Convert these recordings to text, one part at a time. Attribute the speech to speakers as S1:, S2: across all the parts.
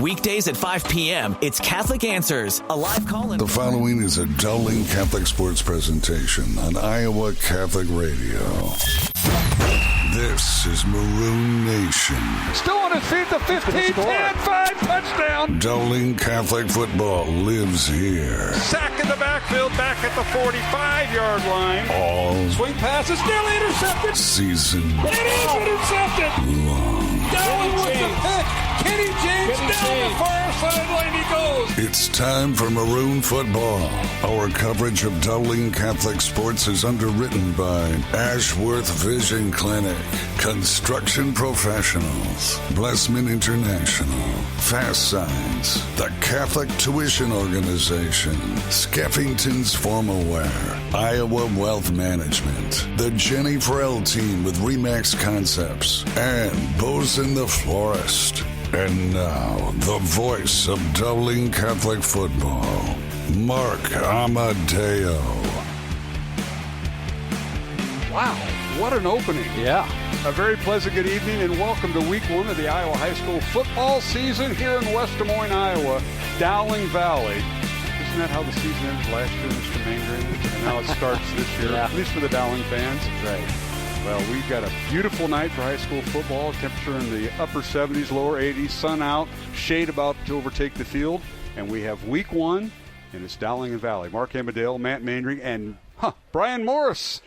S1: Weekdays at 5 p.m., it's Catholic Answers, a live call-in.
S2: The following is a Dowling Catholic Sports presentation on Iowa Catholic Radio. This is Maroon Nation.
S3: Still on his feet, the 15, 10, 5, touchdown.
S2: Dowling Catholic football lives here.
S3: Sack in the backfield, back at the 45-yard line.
S2: All
S3: Swing pass is nearly intercepted.
S2: season
S3: It is intercepted.
S2: long.
S3: Dowling with the pick. Kenny James down the far sideline he goes.
S2: It's time for Maroon Football. Our coverage of Dowling Catholic sports is underwritten by Ashworth Vision Clinic, Construction Professionals, Blessman International, Fast Signs, the Catholic Tuition Organization, Skeffington's Formal Wear, Iowa Wealth Management, the Jenny Farrell Team with Remax Concepts, and Bosun the Florist. And now, the voice of Dowling Catholic football, Mark Amadeo.
S3: Wow, what an opening.
S4: Yeah.
S3: A very pleasant good evening and welcome to week one of the Iowa High School football season here in West Des Moines, Iowa, Dowling Valley. Isn't that how the season ended last year, Mr. Mangren? And now it starts this year, at least for the Dowling fans.
S4: Right.
S3: Well, we've got a beautiful night for high school football. Temperature in the upper 70s, lower 80s, sun out, shade about to overtake the field. And we have week one, and it's Dowling and Valley. Mark Amadale, Matt Mandring, and Brian Morris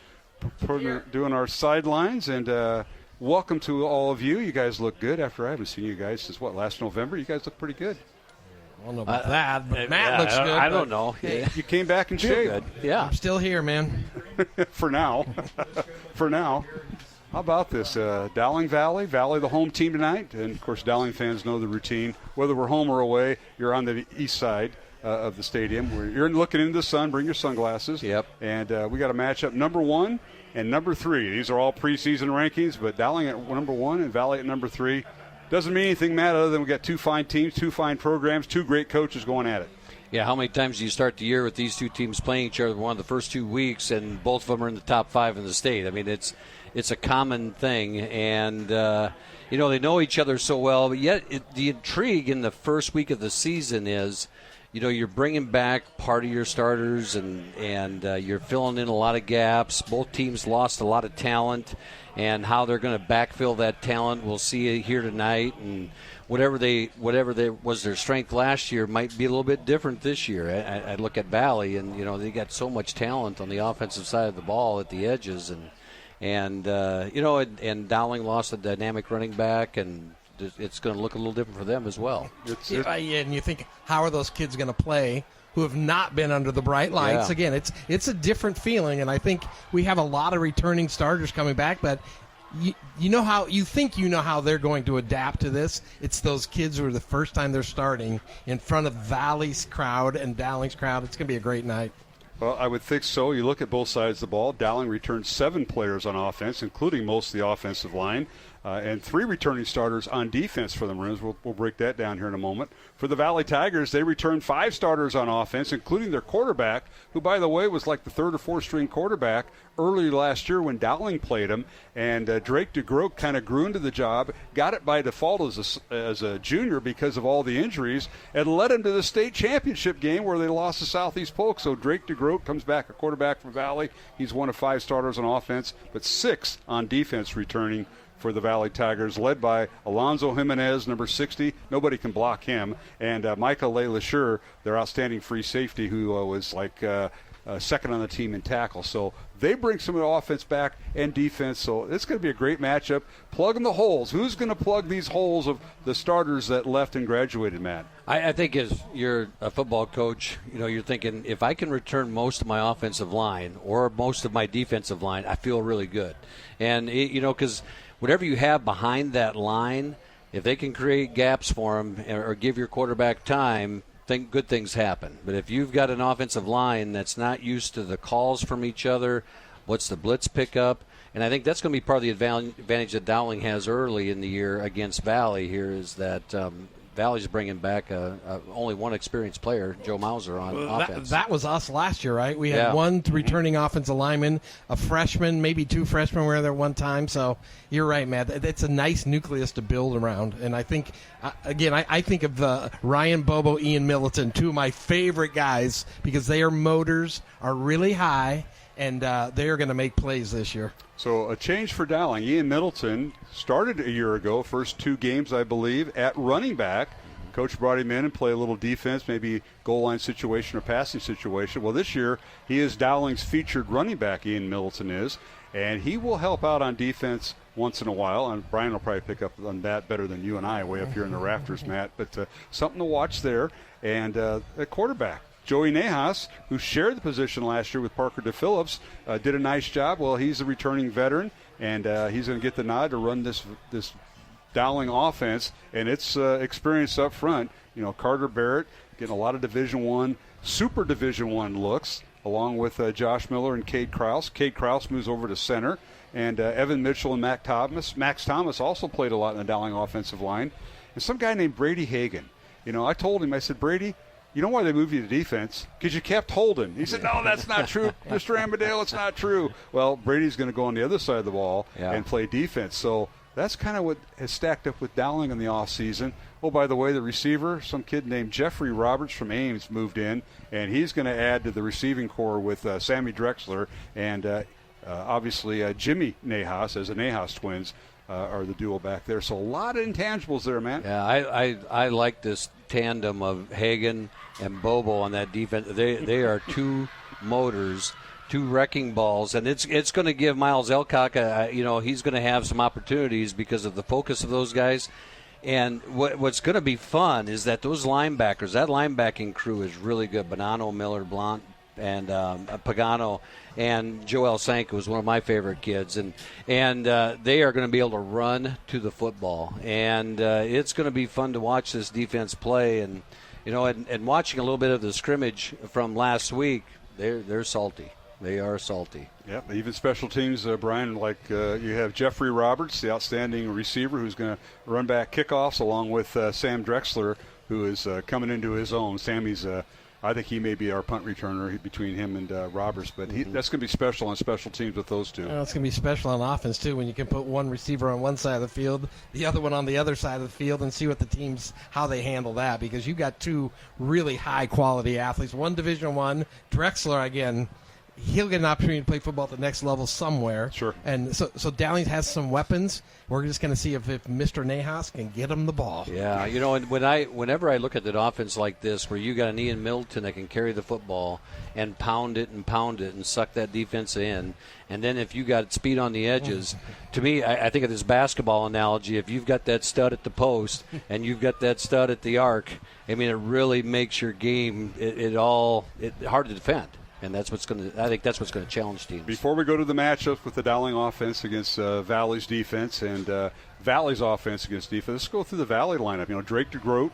S3: doing our sidelines. And welcome to all of you. You guys look good after I haven't seen you guys since, last November? You guys look pretty good.
S5: I don't know about that, but Matt looks good.
S4: I don't know.
S3: You came back in shape.
S4: Good. Yeah.
S5: I'm still here, man.
S3: For now. For now. How about this? Dowling Valley the home team tonight. And, of course, Dowling fans know the routine. Whether we're home or away, you're on the east side of the stadium. Where you're looking into the sun. Bring your sunglasses.
S4: Yep.
S3: And we got a matchup number 1 and number 3. These are all preseason rankings, but Dowling at number 1 and Valley at number 3. Doesn't mean anything, Matt, other than we got two fine teams, two fine programs, two great coaches going at it.
S4: Yeah, how many times do you start the year with these two teams playing each other one of the first 2 weeks, and both of them are in the top 5 in the state? I mean, it's a common thing, and they know each other so well. But yet, the intrigue in the first week of the season is, you're bringing back part of your starters, and you're filling in a lot of gaps. Both teams lost a lot of talent, and how they're going to backfill that talent, we'll see here tonight. And whatever was their strength last year might be a little bit different this year. I look at Valley, and they got so much talent on the offensive side of the ball at the edges, and Dowling lost a dynamic running back, and it's going to look a little different for them as well.
S5: And you think, how are those kids going to play who have not been under the bright lights?
S4: Yeah.
S5: Again, it's a different feeling, and I think we have a lot of returning starters coming back, but you know how they're going to adapt to this. It's those kids who are the first time they're starting in front of Valley's crowd and Dowling's crowd. It's going to be a great night.
S3: Well, I would think so. You look at both sides of the ball. Dowling returned 7 players on offense, including most of the offensive line, and 3 returning starters on defense for the Maroons. We'll break that down here in a moment. For the Valley Tigers, they returned 5 starters on offense, including their quarterback, who, by the way, was like the 3rd or 4th string quarterback earlier last year when Dowling played him. And Drake DeGroat kind of grew into the job, got it by default as a junior because of all the injuries, and led him to the state championship game where they lost to Southeast Polk. So Drake DeGroat comes back, a quarterback from Valley. He's one of 5 starters on offense, but 6 on defense returning for the Valley Tigers, led by Alonzo Jimenez, number 60. Nobody can block him. And Michael LeLacheur, their outstanding free safety, who was second on the team in tackle. So they bring some of the offense back and defense. So it's going to be a great matchup. Plugging the holes. Who's going to plug these holes of the starters that left and graduated, Matt?
S4: I think as you're a football coach, you're thinking, if I can return most of my offensive line or most of my defensive line, I feel really good. And, because whatever you have behind that line, if they can create gaps for them or give your quarterback time, think good things happen. But if you've got an offensive line that's not used to the calls from each other, what's the blitz pickup? And I think that's going to be part of the advantage that Dowling has early in the year against Valley here is that Valley's bringing back only one experienced player, Joe Mauser, on offense.
S5: That was us last year, right? We had one returning offensive lineman, a freshman, maybe 2 freshmen were there one time. So you're right, Matt. It's a nice nucleus to build around. And I think, again, I think of Ryan Bobo, Ian Middleton, 2 of my favorite guys, because their motors are really high, and they are going to make plays this year.
S3: So a change for Dowling. Ian Middleton started a year ago, first 2 games, I believe, at running back. Coach brought him in and play a little defense, maybe goal line situation or passing situation. Well, this year he is Dowling's featured running back, Ian Middleton is, and he will help out on defense once in a while. And Brian will probably pick up on that better than you and I way up here in the rafters, Matt. But something to watch there. And at quarterback, Joey Nahas, who shared the position last year with Parker DePhillips, did a nice job. Well, he's a returning veteran, and he's going to get the nod to run this Dowling offense, and it's experience up front. You know, Carter Barrett getting a lot of Division I, Super Division I looks, along with Josh Miller and Cade Krause. Cade Krause moves over to center, and Evan Mitchell and Max Thomas also played a lot in the Dowling offensive line. And some guy named Brady Hagan. You know, I told him, I said, Brady, you know why they moved you to defense? Because you kept holding. He said, no, that's not true, Mr. Amadale, it's not true. Well, Brady's going to go on the other side of the ball and play defense. So that's kind of what has stacked up with Dowling in the offseason. Oh, by the way, the receiver, some kid named Jeffrey Roberts from Ames moved in, and he's going to add to the receiving core with Sammy Drexler and obviously Jimmy Nahas, as the Nahas twins are the duo back there. So a lot of intangibles there, man.
S4: Yeah, I like this tandem of Hagan and Bobo on that defense. They are 2 motors, 2 wrecking balls, and it's going to give Miles Elcock, he's going to have some opportunities because of the focus of those guys. And what's going to be fun is that those linebackers, that linebacking crew is really good. Bonanno, Miller, Blount, and Pagano, and Joel Sanka was one of my favorite kids, and they are going to be able to run to the football, and it's going to be fun to watch this defense play, and and watching a little bit of the scrimmage from last week, they're salty. They are salty.
S3: Yep, even special teams, Brian, like you have Jeffrey Roberts, the outstanding receiver who's going to run back kickoffs, along with Sam Drexler, who is coming into his own. Sammy's, I think he may be our punt returner between him and Roberts, but that's going to be special on special teams with those 2.
S5: It's going to be special on offense, too, when you can put one receiver on one side of the field, the other one on the other side of the field, and see what the teams, how they handle that, because you've got 2 really high-quality athletes. One Division I, Drexler, again, he'll get an opportunity to play football at the next level somewhere.
S3: Sure.
S5: And so Dowling has some weapons. We're just going to see if Mr. Nahas can get him the ball.
S4: Yeah, and whenever I look at an offense like this, where you got an Ian Middleton that can carry the football and pound it and suck that defense in, and then if you got speed on the edges, to me, I think of this basketball analogy. If you've got that stud at the post and you've got that stud at the arc, I mean, it really makes your game hard to defend. And I think that's what's going to challenge teams.
S3: Before we go to the matchups with the Dowling offense against Valley's defense and Valley's offense against defense, let's go through the Valley lineup. Drake DeGroat,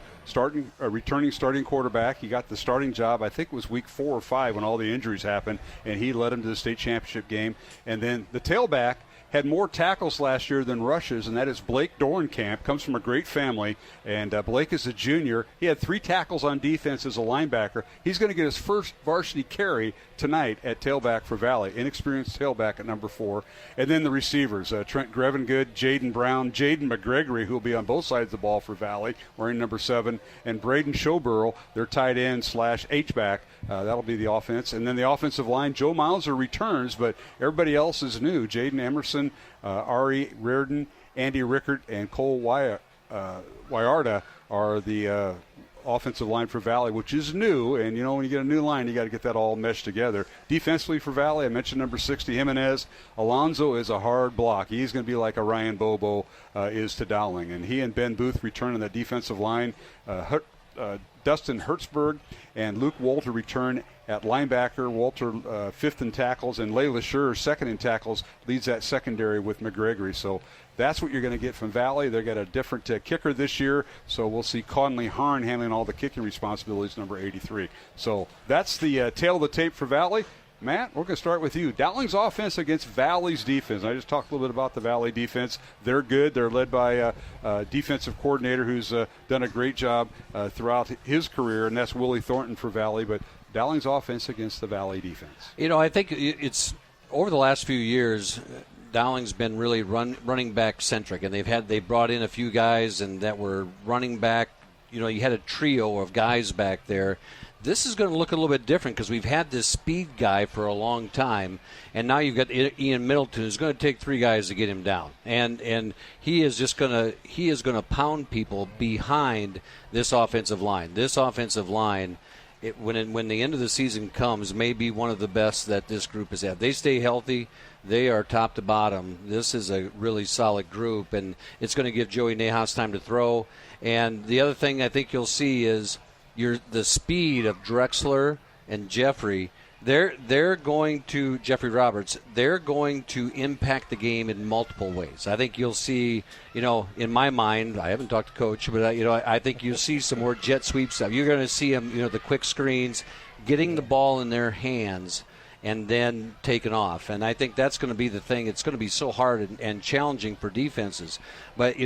S3: returning starting quarterback. He got the starting job, I think it was week 4 or 5 when all the injuries happened, and he led him to the state championship game. And then the tailback had more tackles last year than rushes, and that is Blake Dorenkamp. Comes from a great family, and Blake is a junior. He had 3 tackles on defense as a linebacker. He's going to get his first varsity carry tonight at tailback for Valley. Inexperienced tailback at number 4. And then the receivers, Trent Grevengood, Jaden Brown, Jaden McGregory, who will be on both sides of the ball for Valley, wearing number 7, and Braden Showburl, their tight end / H-back. That'll be the offense. And then the offensive line, Joe Mauser returns, but everybody else is new. Jaden Emerson, Ari Reardon, Andy Rickert, and Cole Wyarda are the offensive line for Valley, which is new. And, when you get a new line, you got to get that all meshed together. Defensively for Valley, I mentioned number 60, Jimenez. Alonzo is a hard block. He's going to be like a Ryan Bobo is to Dowling. And he and Ben Booth return on that defensive line. Dustin Hertzberg and Luke Walter return at linebacker. Walter 5th in tackles, and Layla Schur 2nd in tackles, leads that secondary with McGregory. So that's what you're going to get from Valley. They've got a different kicker this year, so we'll see Conley Harn handling all the kicking responsibilities, number 83. So that's the tail of the tape for Valley. Matt, we're going to start with you. Dowling's offense against Valley's defense. I just talked a little bit about the Valley defense. They're good. They're led by a defensive coordinator who's done a great job throughout his career, and that's Willie Thornton for Valley. But Dowling's offense against the Valley defense.
S4: I think it's over the last few years, Dowling's been really running back centric, and they brought in a few guys and that were running back. You had a trio of guys back there. This is going to look a little bit different because we've had this speed guy for a long time, and now you've got Ian Middleton, who's going to take 3 guys to get him down, and he is going to pound people behind this offensive line. This offensive line, when the end of the season comes, may be one of the best that this group has had. They stay healthy. They are top to bottom. This is a really solid group, and it's going to give Joey Nahas time to throw. And the other thing I think you'll see is the speed of Drexler and Jeffrey. They're going to Jeffrey Roberts. They're going to impact the game in multiple ways. I think you'll see. In my mind, I haven't talked to Coach, but I think you'll see some more jet sweep stuff. You're going to see them. The quick screens, getting the ball in their hands, and then taking off. And I think that's going to be the thing. It's going to be so hard and challenging for defenses. But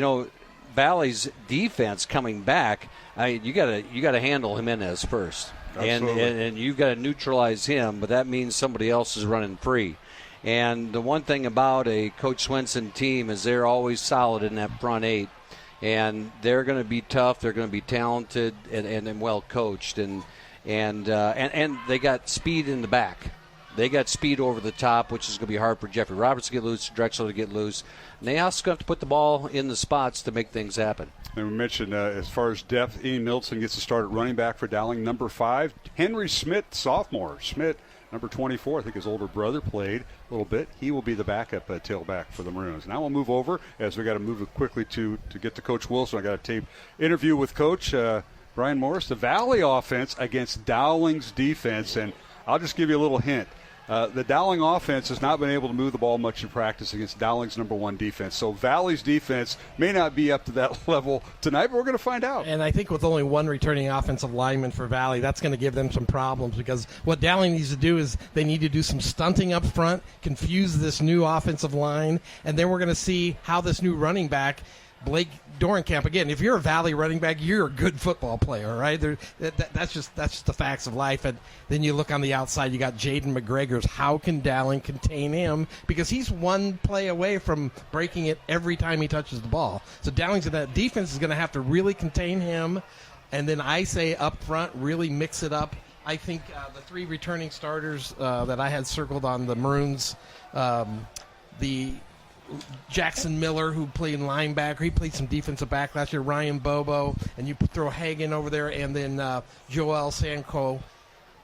S4: Valley's defense coming back, you got to handle Jimenez first, and you've got to neutralize him. But that means somebody else is running free. And the one thing about a Coach Joensen team is they're always solid in that front 8, and they're going to be tough. They're going to be talented and well coached, and they got speed in the back. They got speed over the top, which is going to be hard for Jeffrey Roberts to get loose, Drexler to get loose. And they also have to put the ball in the spots to make things happen.
S3: And we mentioned as far as depth, Ian Middleton gets to start at running back for Dowling. Number 5, Henry Schmidt, sophomore. Schmidt, number 24, I think his older brother played a little bit. He will be the backup tailback for the Maroons. Now we'll move over, as we got to move quickly to get to Coach Wilson. I got a tape interview with Coach Brian Morris, the Valley offense against Dowling's defense. And I'll just give you a little hint. The Dowling offense has not been able to move the ball much in practice against Dowling's number 1 defense. So Valley's defense may not be up to that level tonight, but we're going to find out.
S5: And I think with only 1 returning offensive lineman for Valley, that's going to give them some problems, because what Dowling needs to do is they need to do some stunting up front, confuse this new offensive line, and then we're going to see how this new running back, Blake Dorenkamp, again, if you're a Valley running back, you're a good football player, right? That's just the facts of life. And then you look on the outside, you got Jaden McGregor. How can Dowling contain him? Because he's 1 play away from breaking it every time he touches the ball. So Dowling's defense is going to have to really contain him. And then I say up front, really mix it up. I think the 3 returning starters that I had circled on the Maroons, the Jackson Miller, who played linebacker. He played some defensive back last year. Ryan Bobo, and you throw Hagan over there, and then Joel Sanko.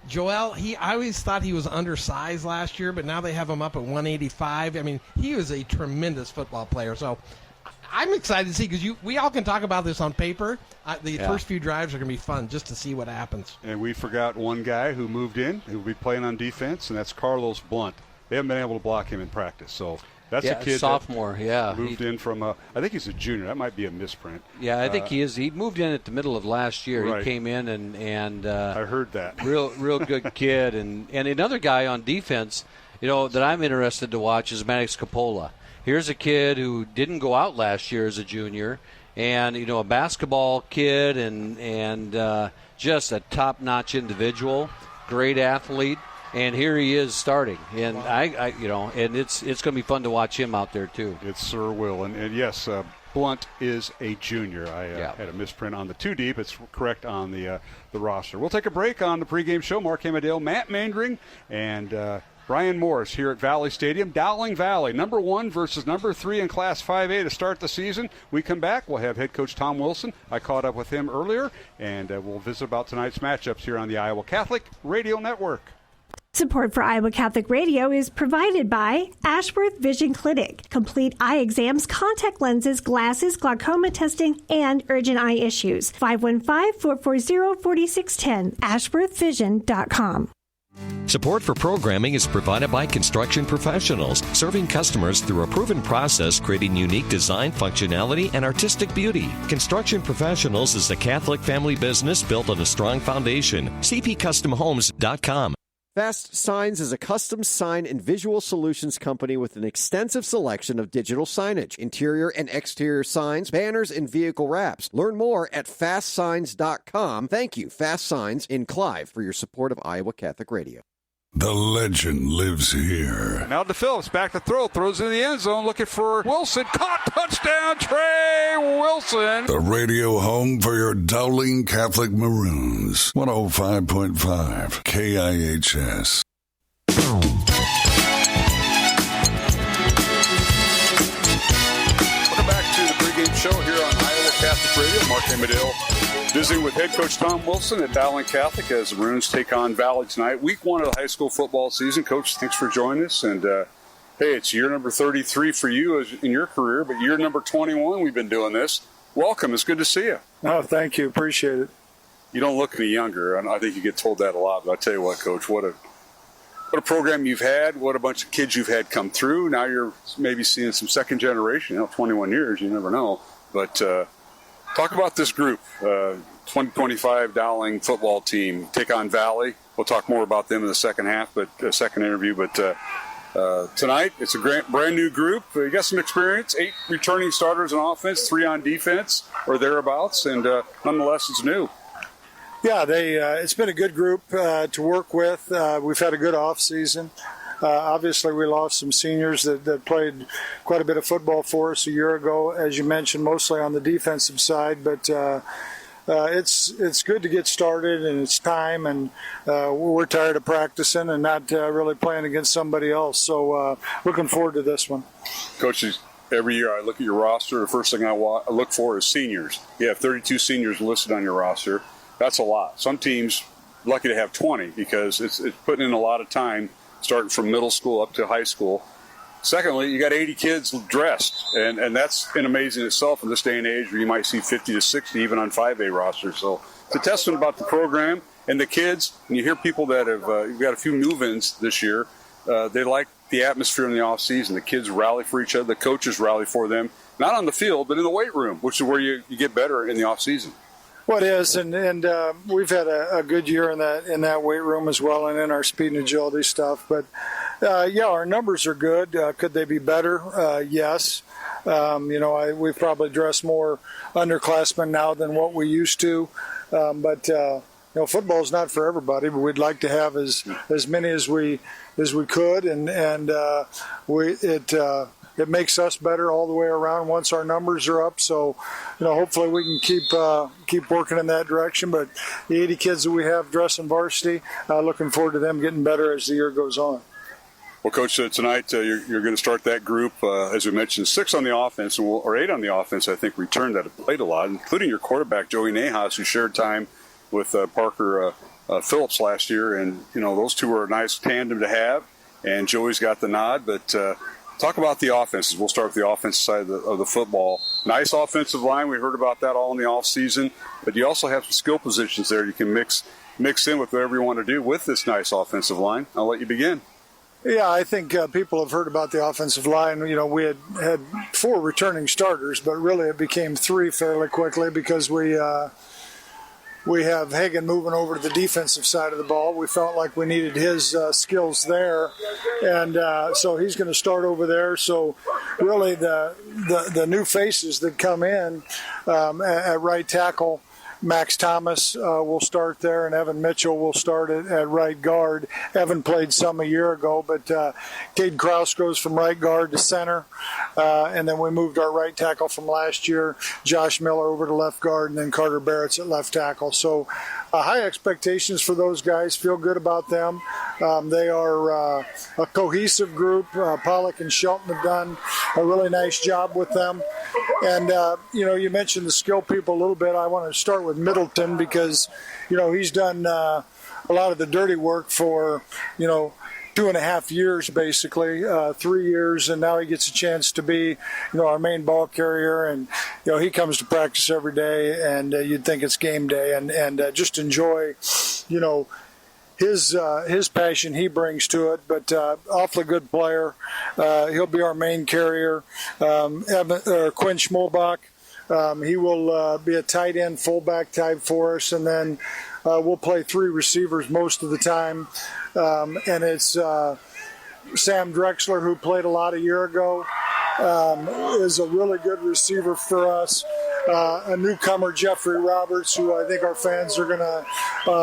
S5: Joel, I always thought he was undersized last year, but now they have him up at 185. I mean, he was a tremendous football player. So I'm excited to see, because we all can talk about this on paper. The first few drives are going to be fun just to see what happens.
S3: And we forgot one guy who moved in, who will be playing on defense, and that's Carlos Blunt. They haven't been able to block him in practice, so that's a kid
S4: sophomore,
S3: moved in from I think he's a junior. That might be a misprint.
S4: Yeah, I think he is. He moved in at the middle of last year. Right. He came in and
S3: I heard that.
S4: Real good kid. And another guy on defense, that I'm interested to watch is Maddox Coppola. Here's a kid who didn't go out last year as a junior, and a basketball kid and just a top-notch individual, great athlete. And here he is starting, and and it's going to be fun to watch him out there too.
S3: It sure will, and yes, Blunt is a junior. I had a misprint on the 2 deep. It's correct on the roster. We'll take a break on the pregame show. Mark Hamadale, Matt Mandring, and Brian Morris here at Valley Stadium. Dowling Valley, number 1 versus number 3 in Class 5A to start the season. We come back, we'll have head coach Tom Wilson. I caught up with him earlier, and we'll visit about tonight's matchups here on the Iowa Catholic Radio Network.
S6: Support for Iowa Catholic Radio is provided by Ashworth Vision Clinic. Complete eye exams, contact lenses, glasses, glaucoma testing, and urgent eye issues. 515-440-4610. AshworthVision.com.
S7: Support for programming is provided by Construction Professionals, serving customers through a proven process, creating unique design, functionality, and artistic beauty. Construction Professionals is a Catholic family business built on a strong foundation. CPCustomHomes.com.
S8: Fast Signs is a custom sign and visual solutions company with an extensive selection of digital signage, interior and exterior signs, banners, and vehicle wraps. Learn more at fastsigns.com. Thank you, Fast Signs in Clive, for your support of Iowa Catholic Radio.
S2: The legend lives here.
S3: Now to Phillips, back to throw, throws in the end zone, looking for Wilson. Caught, touchdown, Trey Wilson.
S2: The radio home for your Dowling Catholic Maroons. 105.5 KIHS.
S3: Welcome back to the pregame show here on Iowa Catholic Radio. Mark Amadale visiting with head coach Tom Wilson at Dowling Catholic as the Maroons take on Valley tonight. Week 1 of the high school football season. Coach, thanks for joining us. And, hey, it's year number 33 for you in your career, but year number 21 we've been doing this. Welcome. It's good to see you.
S9: Oh, thank you. Appreciate it.
S3: You don't look any younger. I think you get told that a lot, but I tell you what, Coach, what a program you've had, what a bunch of kids you've had come through. Now you're maybe seeing some second generation, 21 years, you never know. But talk about this group, 2025 Dowling football team, take on Valley. We'll talk more about them in the second half, second interview. But tonight, it's a brand new group. You got some experience, 8 returning starters on offense, 3 on defense, or thereabouts, and nonetheless, it's new.
S9: Yeah, it's been a good group to work with. We've had a good off season. Obviously, we lost some seniors that played quite a bit of football for us a year ago, as you mentioned, mostly on the defensive side. But it's good to get started, and it's time, and we're tired of practicing and not really playing against somebody else. So looking forward to this one.
S3: Coach, every year I look at your roster. The first thing I look for is seniors. You have 32 seniors listed on your roster. That's a lot. Some teams lucky to have 20 because it's putting in a lot of time, starting from middle school up to high school. Secondly, you got 80 kids dressed, and that's an amazing itself in this day and age where you might see 50 to 60 even on 5A rosters. So it's a testament about the program and the kids. And you hear people that have you've got a few move-ins this year. They like the atmosphere in the off season. The kids rally for each other. The coaches rally for them, not on the field, but in the weight room, which is where you get better in the off season.
S9: Well, it is, and we've had a good year in that weight room as well, and in our speed and agility stuff. But our numbers are good. Could they be better? Yes. We've probably dressed more underclassmen now than what we used to. But football is not for everybody. But we'd like to have as many as we could, and it makes us better all the way around once our numbers are up. So, hopefully we can keep working in that direction. But the 80 kids that we have dressing varsity, looking forward to them getting better as the year goes on.
S3: Well, Coach, tonight you're going to start that group, as we mentioned, 6 on the offense, or 8 on the offense, I think, returned that have played a lot, including your quarterback, Joey Nahas, who shared time with Parker Phillips last year. And, those two were a nice tandem to have, and Joey's got the nod. But talk about the offenses. We'll start with the offensive side of the football. Nice offensive line. We heard about that all in the offseason. But you also have some skill positions there you can mix in with whatever you want to do with this nice offensive line. I'll let you begin.
S9: Yeah, I think people have heard about the offensive line. We had 4 returning starters, but really it became 3 fairly quickly because we have Hagan moving over to the defensive side of the ball. We felt like we needed his skills there, and so he's going to start over there. So really the new faces that come in at right tackle, Max Thomas will start there, and Evan Mitchell will start at right guard. Evan played some a year ago, but Cade Kraus goes from right guard to center, and then we moved our right tackle from last year, Josh Miller, over to left guard, and then Carter Barrett's at left tackle. So high expectations for those guys. Feel good about them. They are a cohesive group. Pollock and Shelton have done a really nice job with them. And, you mentioned the skill people a little bit. I want to start with Middleton because, he's done a lot of the dirty work for, 2.5 years, basically, 3 years, and now he gets a chance to be, our main ball carrier. And, he comes to practice every day, and you'd think it's game day, and just enjoy, his passion he brings to it. But awfully good player. He'll be our main carrier. Quinn Schmolbach He will be a tight end, fullback type for us, and then we'll play 3 receivers most of the time. And it's Sam Drexler, who played a lot a year ago, is a really good receiver for us. A newcomer, Jeffrey Roberts, who I think our fans are going to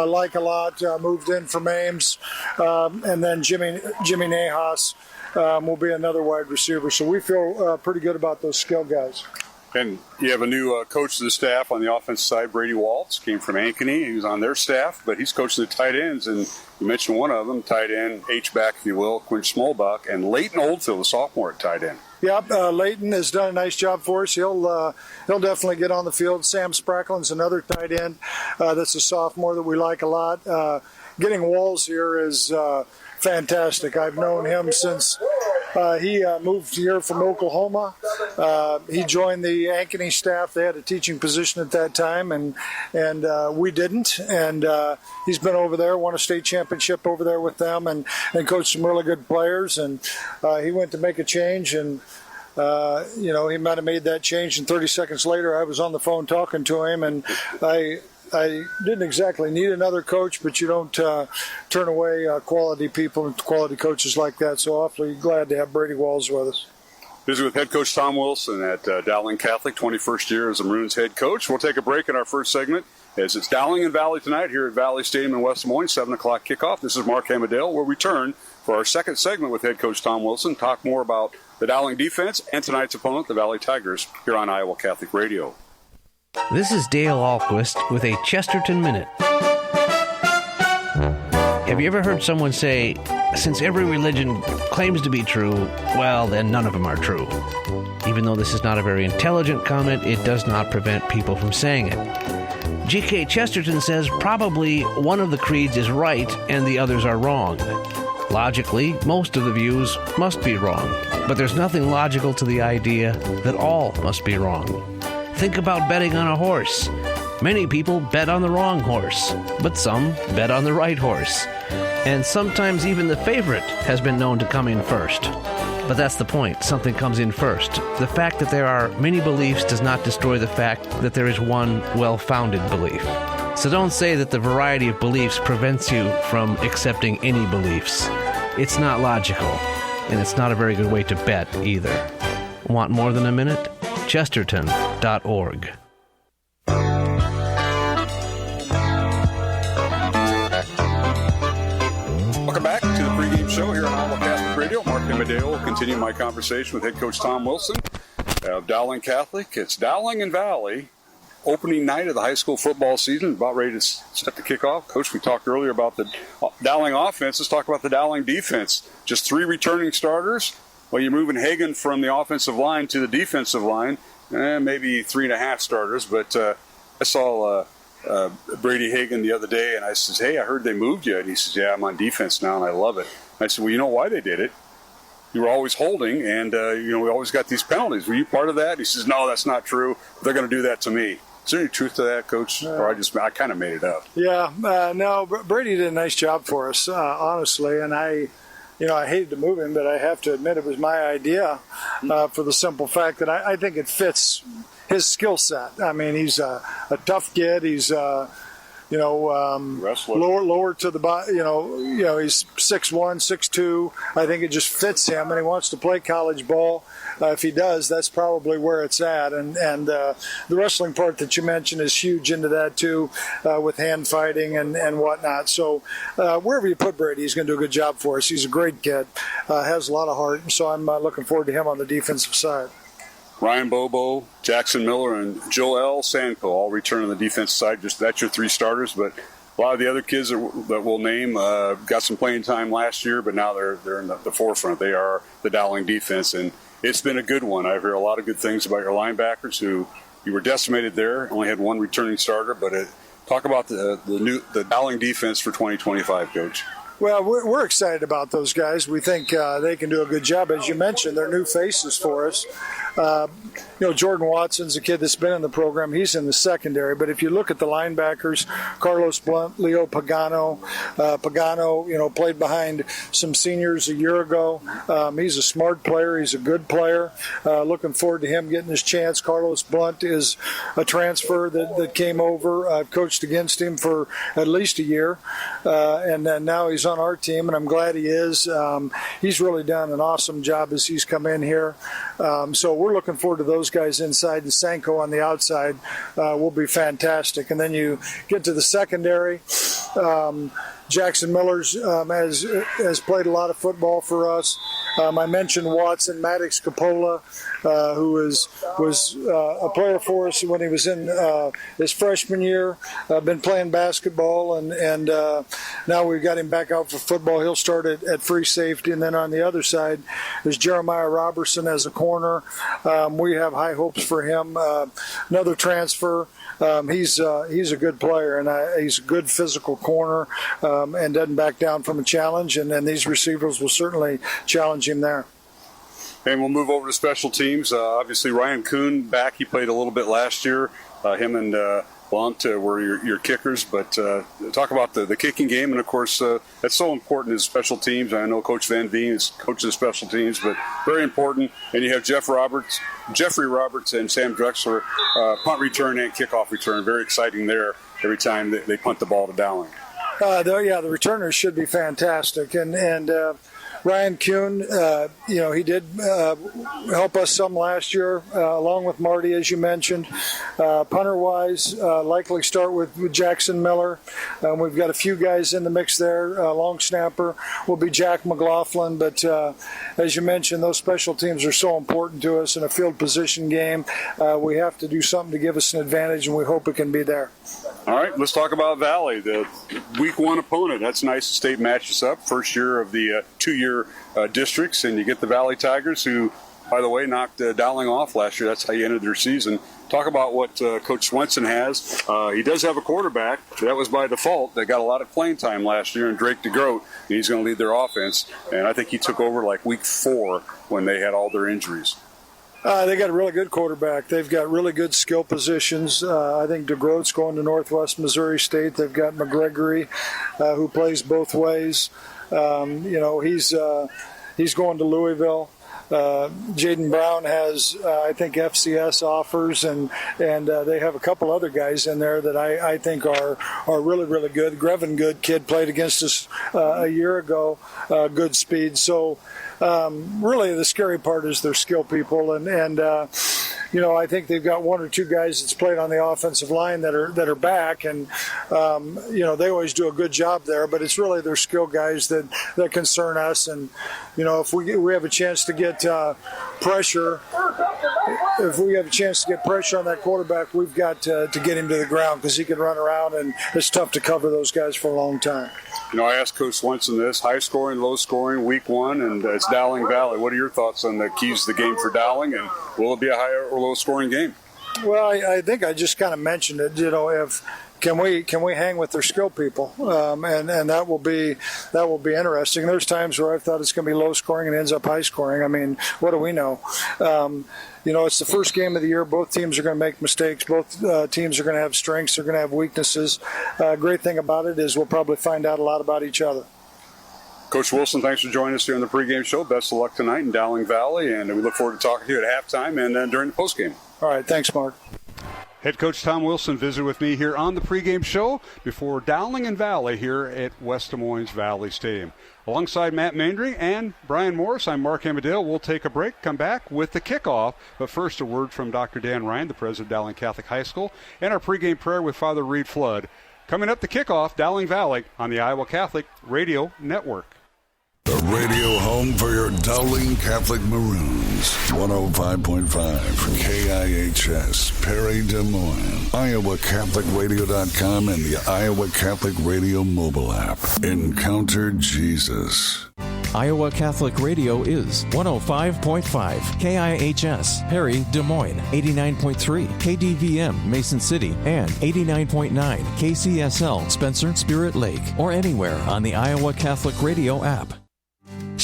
S9: like a lot, moved in from Ames. And then Jimmy Nahas will be another wide receiver. So we feel pretty good about those skill guys.
S3: And you have a new coach of the staff on the offensive side, Brady Waltz, came from Ankeny. He was on their staff, but he's coaching the tight ends. And you mentioned one of them, tight end, H-back, if you will, Quinch Smolbach, and Leighton Oldfield, a sophomore at tight end.
S9: Yep, Leighton has done a nice job for us. He'll definitely get on the field. Sam Spracklin's another tight end that's a sophomore that we like a lot. Getting Walls here is fantastic. I've known him since he moved here from Oklahoma. He joined the Ankeny staff. They had a teaching position at that time, and we didn't. And he's been over there, won a state championship over there with them, and coached some really good players. And he went to make a change, and he might have made that change, and 30 seconds later I was on the phone talking to him, and I didn't exactly need another coach, but you don't turn away quality people and quality coaches like that. So awfully glad to have Brady Walls with us.
S3: Busy with head coach Tom Wilson at Dowling Catholic, 21st year as the Maroons head coach. We'll take a break in our first segment as it's Dowling and Valley tonight here at Valley Stadium in West Des Moines, 7 o'clock kickoff. This is Mark Hamadale. We'll return for our second segment with head coach Tom Wilson, talk more about the Dowling defense and tonight's opponent, the Valley Tigers, here on Iowa Catholic Radio.
S10: This is Dale Ahlquist with a Chesterton Minute. Have you ever heard someone say, since every religion claims to be true, well, then none of them are true? Even though this is not a very intelligent comment, it does not prevent people from saying it. G.K. Chesterton says probably one of the creeds is right and the others are wrong. Logically, most of the views must be wrong, but there's nothing logical to the idea that all must be wrong. Think about betting on a horse. Many people bet on the wrong horse, but some bet on the right horse. And sometimes even the favorite has been known to come in first. But that's the point. Something comes in first. The fact that there are many beliefs does not destroy the fact that there is one well-founded belief. So don't say that the variety of beliefs prevents you from accepting any beliefs. It's not logical, and it's not a very good way to bet either. Want more than a minute? Chesterton.org.
S3: Welcome back to the pregame show here on Iowa Catholic Radio. Mark Hamadale will continue my conversation with head coach Tom Wilson of Dowling Catholic. It's Dowling and Valley, opening night of the high school football season, about ready to set the kickoff. Coach, we talked earlier about the Dowling offense. Let's talk about the Dowling defense. Just 3 returning starters. Well, you're moving Hagan from the offensive line to the defensive line. Maybe 3.5 starters, but I saw Brady Hagan the other day, and I said, hey, I heard they moved you. And he says, yeah, I'm on defense now, and I love it. And I said, well, you know why they did it? You were always holding, and we always got these penalties. Were you part of that? And he says, no, that's not true. They're going to do that to me. Is there any truth to that, Coach? Or I kind of made it up.
S9: Yeah, no, Brady did a nice job for us, honestly, and I hated to move him, but I have to admit it was my idea for the simple fact that I think it fits his skill set. I mean, he's a tough kid. He's lower to the body. He's 6'1", 6'2". I think it just fits him, and he wants to play college ball. If he does, that's probably where it's at. And the wrestling part that you mentioned is huge into that too, with hand fighting and whatnot. So wherever you put Brady, he's going to do a good job for us. He's a great kid, has a lot of heart, and so I'm looking forward to him on the defensive side.
S3: Ryan Bobo, Jackson Miller, and Joel Sanko all return on the defensive side. Just that's your 3 starters, but a lot of the other kids that we'll name got some playing time last year, but now they're in the forefront. They are the Dowling defense, and it's been a good one. I've heard a lot of good things about your linebackers who you were decimated there, only had 1 returning starter, but talk about the Dowling defense for 2025, Coach.
S9: Well, we're excited about those guys. We think they can do a good job. As you mentioned, they're new faces for us. Jordan Watson's a kid that's been in the program. He's in the secondary. But if you look at the linebackers, Carlos Blunt, Leo Pagano, played behind some seniors a year ago. He's a smart player. He's a good player. Looking forward to him getting his chance. Carlos Blunt is a transfer that came over. I've coached against him for at least a year. And then now he's on our team, and I'm glad he is. He's really done an awesome job as he's come in here. So we're looking forward to those guys inside, and Sanko on the outside will be fantastic. And then you get to the secondary. Jackson Miller's has played a lot of football for us. I mentioned Watson, Maddox Coppola, who was a player for us when he was in his freshman year. Been playing basketball, and now we've got him back out for football. He'll start at free safety, and then on the other side is Jeremiah Robertson as a corner. We have high hopes for him. Another transfer. He's a good player, and he's a good physical corner, and doesn't back down from a challenge. And these receivers will certainly challenge him there.
S3: And we'll move over to special teams. Obviously, Ryan Kuhn back. He played a little bit last year. Him and Blount were your kickers. But talk about the kicking game. And, of course, that's so important as special teams. I know Coach Van Veen is coaching special teams, but very important. And you have Jeffrey Roberts, and Sam Drexler, punt return and kickoff return. Very exciting there every time they punt the ball to Dowling.
S9: The returners should be fantastic. And Ryan Kuhn, he did help us some last year, along with Marty, as you mentioned. Punter-wise, likely start with Jackson Miller. We've got a few guys in the mix there. Long snapper will be Jack McLaughlin. But as you mentioned, those special teams are so important to us in a field position game. We have to do something to give us an advantage, and we hope it can be there.
S3: All right, let's talk about Valley, the week one opponent. That's nice. The state matches up. First year of the two-year districts, and you get the Valley Tigers, who, by the way, knocked Dowling off last year. That's how you ended their season. Talk about what Coach Joensen has. He does have a quarterback. That was by default. They got a lot of playing time last year, and Drake DeGroat, and he's going to lead their offense. And I think he took over like week 4 when they had all their injuries.
S9: They got a really good quarterback. They've got really good skill positions. I think DeGroat's going to Northwest Missouri State. They've got McGregory, who plays both ways. He's going to Louisville. Jaden Brown has, I think, FCS offers, and they have a couple other guys in there that I think are really, really good. Grevin Good kid played against us a year ago, good speed. So really the scary part is their skill people, and I think they've got one or two guys that's played on the offensive line that are back, and they always do a good job there. But it's really their skill guys that concern us. And if we have a chance to get pressure, on that quarterback, we've got to get him to the ground, because he can run around, and it's tough to cover those guys for a long time.
S3: I asked Coach Joensen this: high scoring, low scoring, week 1, and it's Dowling Valley. What are your thoughts on the keys to the game for Dowling, and will it be a high or low scoring game?
S9: Well, I think I just kind of mentioned it. If can we hang with their skill people, and that will be interesting. There's times where I thought it's going to be low scoring and it ends up high scoring. I mean, what do we know? It's the first game of the year. Both teams are going to make mistakes. Both teams are going to have strengths. They're going to have weaknesses. Great thing about it is we'll probably find out a lot about each other.
S3: Coach Wilson, thanks for joining us here on the pregame show. Best of luck tonight in Dowling Valley, and we look forward to talking to you at halftime and then during the postgame.
S9: All right, thanks, Mark.
S3: Head coach Tom Wilson visited with me here on the pregame show before Dowling and Valley here at West Des Moines Valley Stadium. Alongside Matt Mandry and Brian Morris, I'm Mark Amadale. We'll take a break, come back with the kickoff. But first, a word from Dr. Dan Ryan, the president of Dowling Catholic High School, and our pregame prayer with Father Reed Flood. Coming up, the kickoff, Dowling Valley on the Iowa Catholic Radio Network.
S2: The radio home for your Dowling Catholic Maroons. 105.5 KIHS, Perry, Des Moines. IowaCatholicRadio.com and the Iowa Catholic Radio mobile app. Encounter Jesus.
S11: Iowa Catholic Radio is 105.5 KIHS, Perry, Des Moines, 89.3 KDVM, Mason City, and 89.9 KCSL, Spencer, Spirit Lake, or anywhere on the Iowa Catholic Radio app.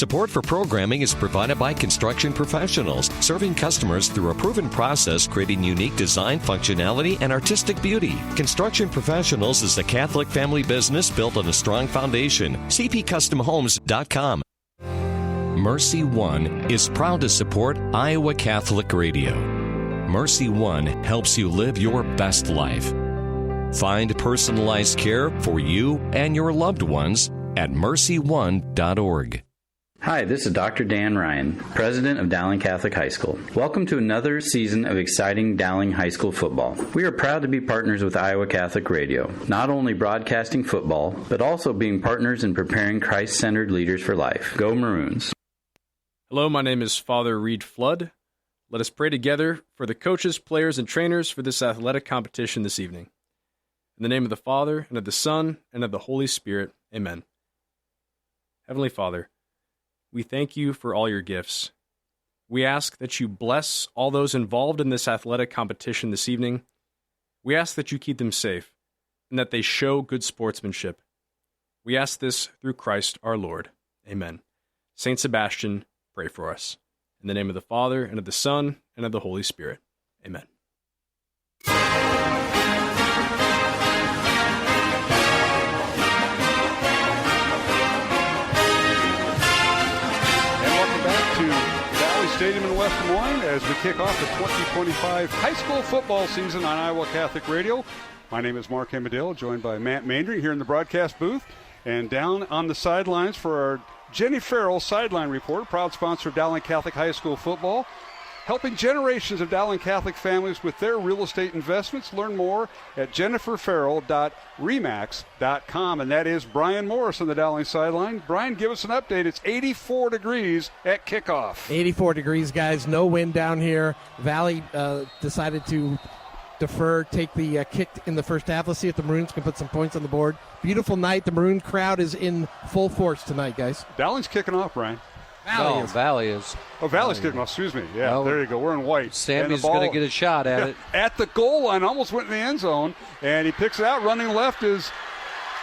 S7: Support for programming is provided by Construction Professionals, serving customers through a proven process, creating unique design, functionality, and artistic beauty. Construction Professionals is a Catholic family business built on a strong foundation. CPCustomHomes.com. Mercy One is proud to support Iowa Catholic Radio. Mercy One helps you live your best life. Find personalized care for you and your loved ones at mercyone.org.
S12: Hi, this is Dr. Dan Ryan, president of Dowling Catholic High School. Welcome to another season of exciting Dowling High School football. We are proud to be partners with Iowa Catholic Radio, not only broadcasting football, but also being partners in preparing Christ-centered leaders for life. Go Maroons.
S13: Hello, my name is Father Reed Flood. Let us pray together for the coaches, players, and trainers for this athletic competition this evening. In the name of the Father, and of the Son, and of the Holy Spirit, amen. Heavenly Father, we thank you for all your gifts. We ask that you bless all those involved in this athletic competition this evening. We ask that you keep them safe and that they show good sportsmanship. We ask this through Christ our Lord. Amen. Saint Sebastian, pray for us. In the name of the Father, and of the Son, and of the Holy Spirit. Amen.
S3: Stadium in West Des Moines as we kick off the 2025 high school football season on Iowa Catholic Radio. My name is Mark Amadale, joined by Matt Mandry here in the broadcast booth. And down on the sidelines for our Jenny Farrell sideline report, proud sponsor of Dowling Catholic High School football, helping generations of Dowling Catholic families with their real estate investments. Learn more at jenniferfarrell.remax.com. And that is Brian Morris on the Dowling sideline. Brian, give us an update. It's 84 degrees at kickoff.
S5: 84 degrees, guys. No wind down here. Valley decided to defer, take the kick in the first half. Let's see if the Maroons can put some points on the board. Beautiful night. The Maroon crowd is in full force tonight, guys.
S3: Dowling's kicking off, Brian.
S4: Valley is.
S3: Oh, Valley's kicking off. Excuse me. Yeah, there you go. We're in white.
S4: Sammy's going to get a shot at it.
S3: At the goal line, almost went in the end zone, and he picks it out. Running left is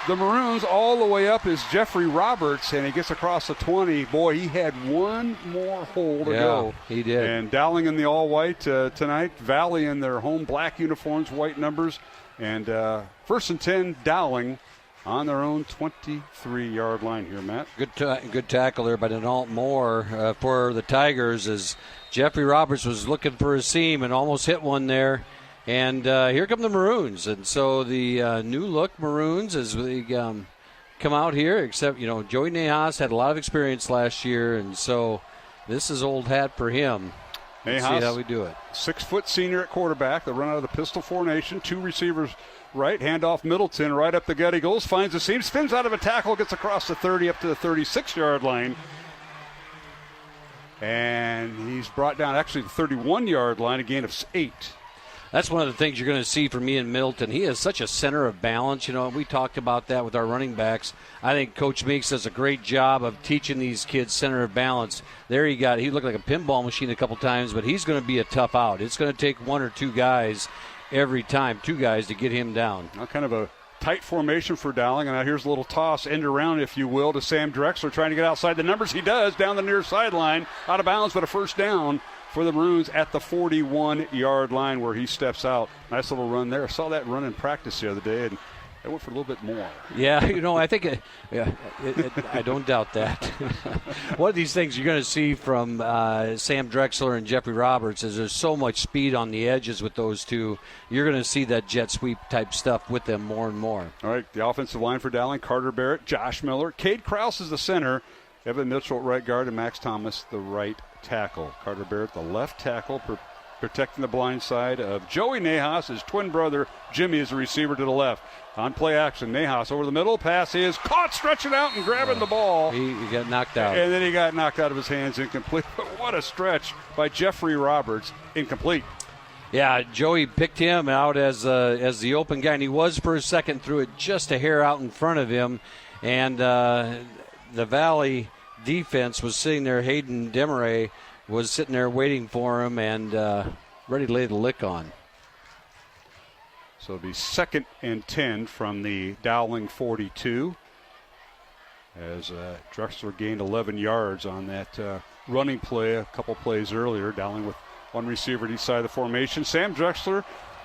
S3: the Maroons. All the way up is Jeffrey Roberts, and he gets across the 20. Boy, he had one more hole to go.
S4: He did.
S3: And Dowling in the all-white tonight. Valley in their home black uniforms, white numbers. And first and 10, Dowling on their own 23-yard line here, Matt.
S4: Good tackle there by Denault Moore for the Tigers as Jeffrey Roberts was looking for a seam and almost hit one there. And here come the Maroons. And so the new-look Maroons as we come out here, except, Joey Nahas had a lot of experience last year, and so this is old hat for him. Let's see how we do it.
S3: 6-foot senior at quarterback. They run out of the pistol formation. Two receivers right, handoff Middleton, right up the gut he goes, finds the seam, spins out of a tackle, gets across the 30 up to the 36-yard line. And he's brought down actually the 31-yard line, a gain of 8.
S4: That's one of the things you're going to see from Ian Middleton. He has such a center of balance. We talked about that with our running backs. I think Coach Meeks does a great job of teaching these kids center of balance. There he looked like a pinball machine a couple times, but he's going to be a tough out. It's going to take one or two guys every time, two guys to get him down.
S3: Now kind of a tight formation for Dowling, and now here's a little toss, end around, if you will, to Sam Drexler trying to get outside the numbers. He does, down the near sideline, out of bounds, but a first down for the Maroons at the 41-yard line where he steps out. Nice little run there. I saw that run in practice the other day, and I went for a little bit more.
S4: Yeah, I think I don't doubt that. One of these things you're going to see from Sam Drexler and Jeffrey Roberts is there's so much speed on the edges with those two. You're going to see that jet sweep type stuff with them more and more.
S3: All right, the offensive line for Dowling, Carter Barrett, Josh Miller. Cade Krause is the center. Evan Mitchell at right guard and Max Thomas the right tackle. Carter Barrett the left tackle protecting the blind side of Joey Nahas. His twin brother Jimmy is the receiver to the left. On play action, Nahas over the middle. Pass is caught, stretching out and grabbing the ball.
S4: He got knocked out.
S3: And then he got knocked out of his hands, incomplete. But what a stretch by Jeffrey Roberts, incomplete.
S4: Yeah, Joey picked him out as the open guy, and he was for a second, threw it just a hair out in front of him. And the Valley defense was sitting there. Hayden Demaray was sitting there waiting for him and ready to lay the lick on.
S3: So it'll be 2nd and 10 from the Dowling 42. as Drexler gained 11 yards on that running play a couple plays earlier. Dowling with one receiver at each side of the formation. Sam Drexler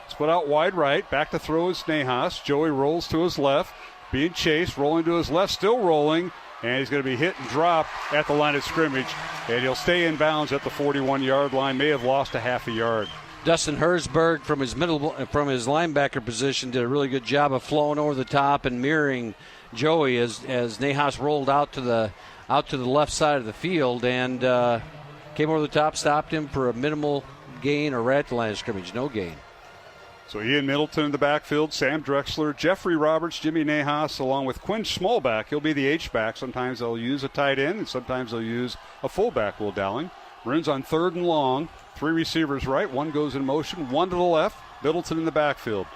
S3: split out wide right. Back to throw is Nahas. Joey rolls to his left, being chased, rolling to his left, still rolling. And he's going to be hit and dropped at the line of scrimmage. And he'll stay in bounds at the 41-yard line. May have lost a half a yard.
S4: Dustin Herzberg from his linebacker position did a really good job of flowing over the top and mirroring Joey as Nahas rolled out to the left side of the field and came over the top, stopped him for a minimal gain, or right at the line of scrimmage, no gain.
S3: So Ian Middleton in the backfield, Sam Drexler, Jeffrey Roberts, Jimmy Nahas, along with Quinn Smallback. He'll be the H-back. Sometimes they'll use a tight end, and sometimes they'll use a fullback, Will Dowling. Maroons on 3rd and long. 3 receivers right, 1 goes in motion, 1 to the left. Middleton in the backfield.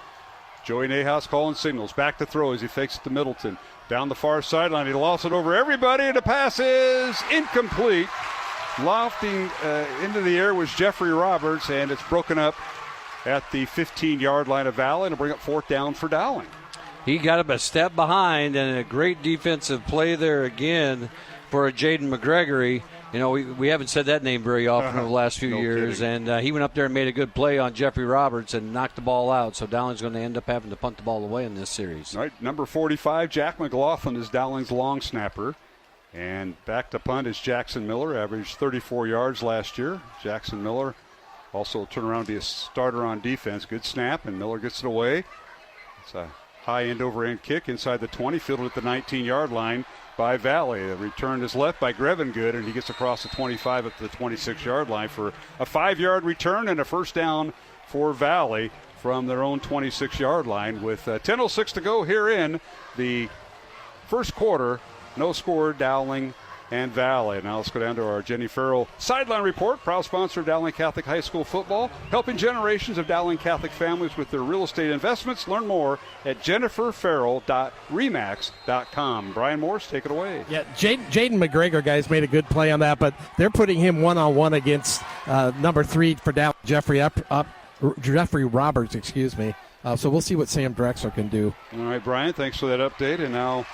S3: Joey Nahas calling signals. Back to throw as he fakes it to Middleton. Down the far sideline, he lost it over everybody, and the pass is incomplete. Lofting into the air was Jeffrey Roberts, and it's broken up at the 15-yard line of Valley, and it'll bring up 4th down for Dowling.
S4: He got up a step behind, and a great defensive play there again for Jaden McGregory. You know, we haven't said that name very often over the last few years,
S3: kidding.
S4: and he went up there and made a good play on Jeffrey Roberts and knocked the ball out. So Dowling's going to end up having to punt the ball away in this series.
S3: All right, number 45, Jack McLaughlin is Dowling's long snapper. And back to punt is Jackson Miller, averaged 34 yards last year. Jackson Miller also turned around to be a starter on defense. Good snap, and Miller gets it away. It's a high end over end kick inside the 20, fielded at the 19-yard line by Valley. The return is left by Grevengood, and he gets across the 25 up to the 26-yard line for a 5-yard return and a 1st down for Valley from their own 26-yard line with 10:06 to go here in the first quarter. No score, Dowling and Valley. Now let's go down to our Jenny Farrell sideline report. Proud sponsor of Dowling Catholic High School football, helping generations of Dowling Catholic families with their real estate investments. Learn more at jenniferfarrell.remax.com. Brian Morse, take it away.
S5: Yeah, Jaden McGregor, guys, made a good play on that, but they're putting him one-on-one against number 3 for Dowling, Jeffrey Roberts, excuse me. So we'll see what Sam Drexler can do.
S3: All right, Brian, thanks for that update. And now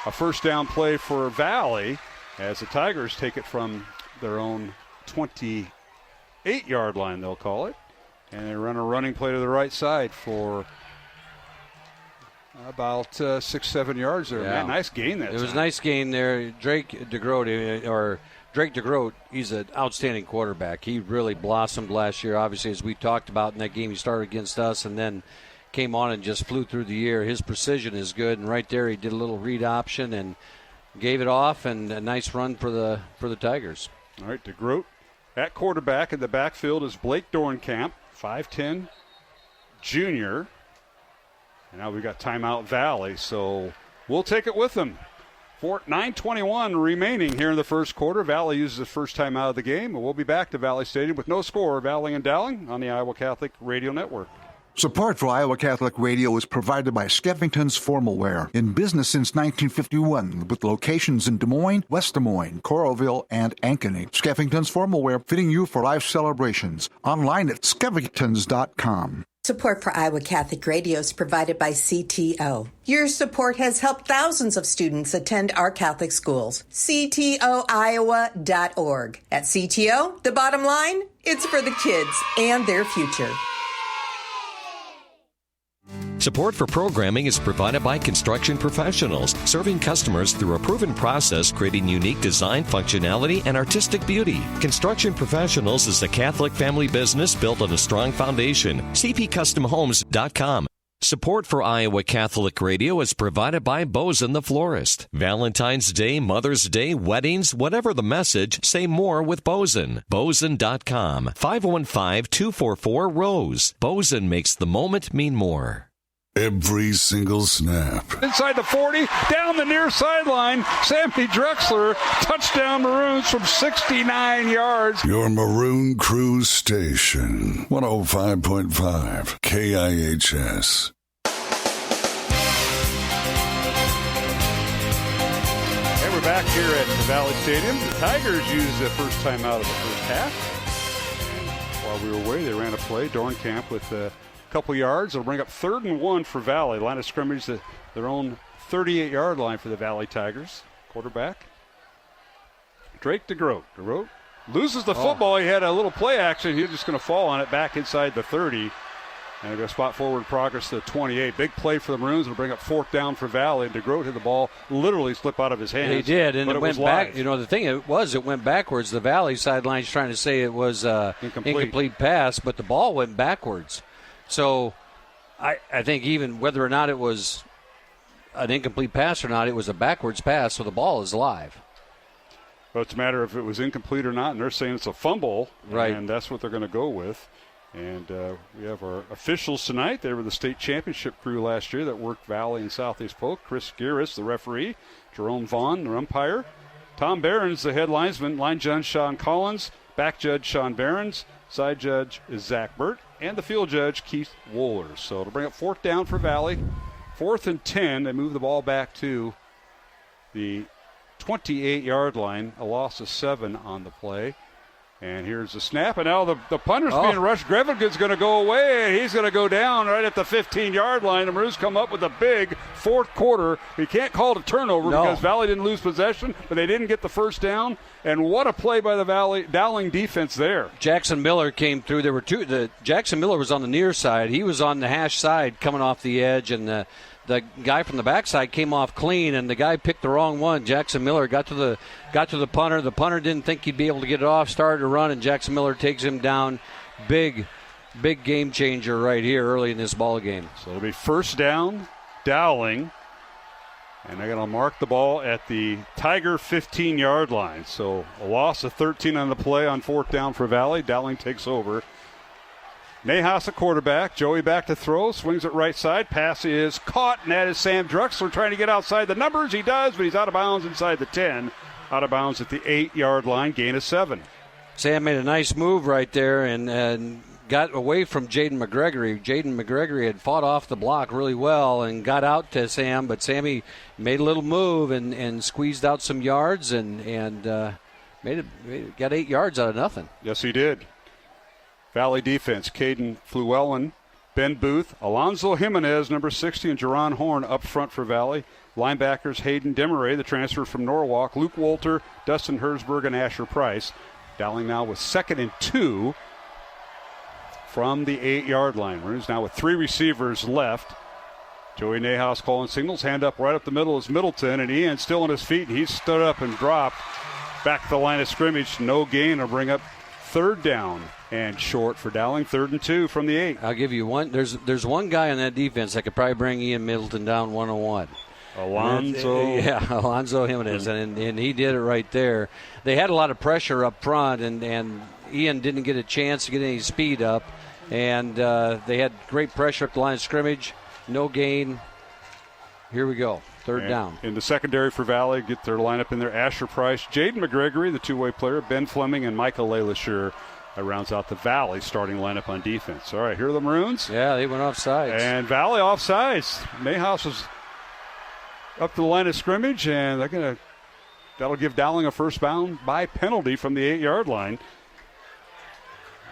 S3: a 1st down play for Valley as the Tigers take it from their own 28-yard line, they'll call it. And they run a running play to the right side for about 6-7 yards there.
S4: Yeah.
S3: Man, nice gain that time.
S4: It was a nice gain there. Drake DeGroat, he's an outstanding quarterback. He really blossomed last year, obviously, as we talked about in that game. He started against us and then came on and just flew through the air. His precision is good, and right there he did a little read option and gave it off, and a nice run for the Tigers.
S3: All right, DeGroat at quarterback. In the backfield is Blake Dornkamp, 5'10", junior. And now we've got timeout Valley, so we'll take it with them. 9:21 remaining here in the first quarter. Valley uses the first time out of the game, and we'll be back to Valley Stadium with no score. Valley and Dowling on the Iowa Catholic Radio Network.
S14: Support for Iowa Catholic Radio is provided by Skeffington's Formal Wear, in business since 1951, with locations in Des Moines, West Des Moines, Coralville, and Ankeny. Skeffington's Formal Wear, fitting you for life celebrations. Online at skeffingtons.com.
S15: Support for Iowa Catholic Radio is provided by CTO. Your support has helped thousands of students attend our Catholic schools. CTOIowa.org. At CTO, the bottom line, it's for the kids and their future.
S7: Support for programming is provided by Construction Professionals, serving customers through a proven process, creating unique design, functionality, and artistic beauty. Construction Professionals is a Catholic family business built on a strong foundation. CPCustomHomes.com. Support for Iowa Catholic Radio is provided by Bozen the Florist. Valentine's Day, Mother's Day, weddings, whatever the message, say more with Bozen. Bozen.com. 515-244-ROSE. Bozen makes the moment mean more.
S2: Every single snap.
S3: Inside the 40, down the near sideline, Sammy Drexler, touchdown Maroons from 69 yards.
S2: Your Maroon Cruise Station, 105.5 KIHS.
S3: And we're back here at the Valley Stadium. The Tigers used the first time out of the first half. And while we were away, they ran a play. Dornkamp with couple yards. It'll bring up 3rd and 1 for Valley. Line of scrimmage, their own 38-yard line for the Valley Tigers. Quarterback, Drake DeGroat. DeGroat loses the football. He had a little play action. He's just going to fall on it back inside the 30. And they're going to spot forward progress to the 28. Big play for the Maroons. It'll bring up 4th down for Valley. And DeGroat had the ball literally slip out of his hands.
S4: He did, and it went back. You know, the thing it went backwards. The Valley sideline's trying to say it was incomplete pass, but the ball went backwards. So I think even whether or not it was an incomplete pass or not, it was a backwards pass, so the ball is live.
S3: Well, it's a matter of if it was incomplete or not, and they're saying it's a fumble,
S4: right?
S3: And that's what they're going to go with. And we have our officials tonight. They were the state championship crew last year that worked Valley and Southeast Polk. Chris Gieris, the referee. Jerome Vaughn, the umpire. Tom Behrens, the head linesman. Line judge Sean Collins. Back judge Sean Behrens. Side judge is Zach Burt. And the field judge, Keith Wohlers. So it'll bring up 4th down for Valley. 4th and 10. They move the ball back to the 28-yard line. A loss of 7 on the play. And here's the snap, and now the punter's being rushed. Grevigood's going to go away, and he's going to go down right at the 15-yard line. The Maroons come up with a big 4th quarter. You can't call it a turnover because Valley didn't lose possession, but they didn't get the first down. And what a play by the Dowling defense there.
S4: Jackson Miller came through. There were two. Jackson Miller was on the near side. He was on the hash side coming off the edge, and the guy from the backside came off clean, and the guy picked the wrong one. Jackson Miller got to the punter. The punter didn't think he'd be able to get it off, started to run, and Jackson Miller takes him down. Big game changer right here early in this ball game.
S3: So it'll be 1st down, Dowling, and they're going to mark the ball at the Tiger 15-yard line. So a loss of 13 on the play on 4th down for Valley. Dowling takes over. Nahas, a quarterback. Joey back to throw. Swings it right side. Pass is caught, and that is Sam Drexler trying to get outside the numbers. He does, but he's out of bounds inside the 10. Out of bounds at the 8-yard line. Gain of 7.
S4: Sam made a nice move right there and got away from Jaden McGregory. Jaden McGregory had fought off the block really well and got out to Sam, but Sammy made a little move and squeezed out some yards and got 8 yards out of nothing.
S3: Yes, he did. Valley defense, Caden Fluellen, Ben Booth, Alonzo Jimenez, number 60, and Jerron Horn up front for Valley. Linebackers, Hayden Demeray, the transfer from Norwalk, Luke Wolter, Dustin Herzberg, and Asher Price. Dowling now with 2nd and 2 from the 8-yard line. Maroons now with 3 receivers left. Joey Nahas calling signals. Hand up right up the middle is Middleton, and Ian still on his feet. He stood up and dropped back to the line of scrimmage. No gain. Will bring up 3rd down and short for Dowling. 3rd and 2 from the 8.
S4: I'll give you one. There's one guy on that defense that could probably bring Ian Middleton down 1-on-1. Alonzo Jimenez, and he did it right there. They had a lot of pressure up front, and Ian didn't get a chance to get any speed up, and they had great pressure up the line of scrimmage. No gain. Here we go. 3rd down.
S3: In the secondary for Valley, get their lineup in there. Asher Price, Jaden McGregory, the two-way player, Ben Fleming, and Michael Lalashur. That rounds out the Valley starting lineup on defense. All right, here are the Maroons.
S4: Yeah, they went offsides.
S3: And Valley offsides. Nahas was up to the line of scrimmage, and that'll give Dowling a first down by penalty from the 8-yard line.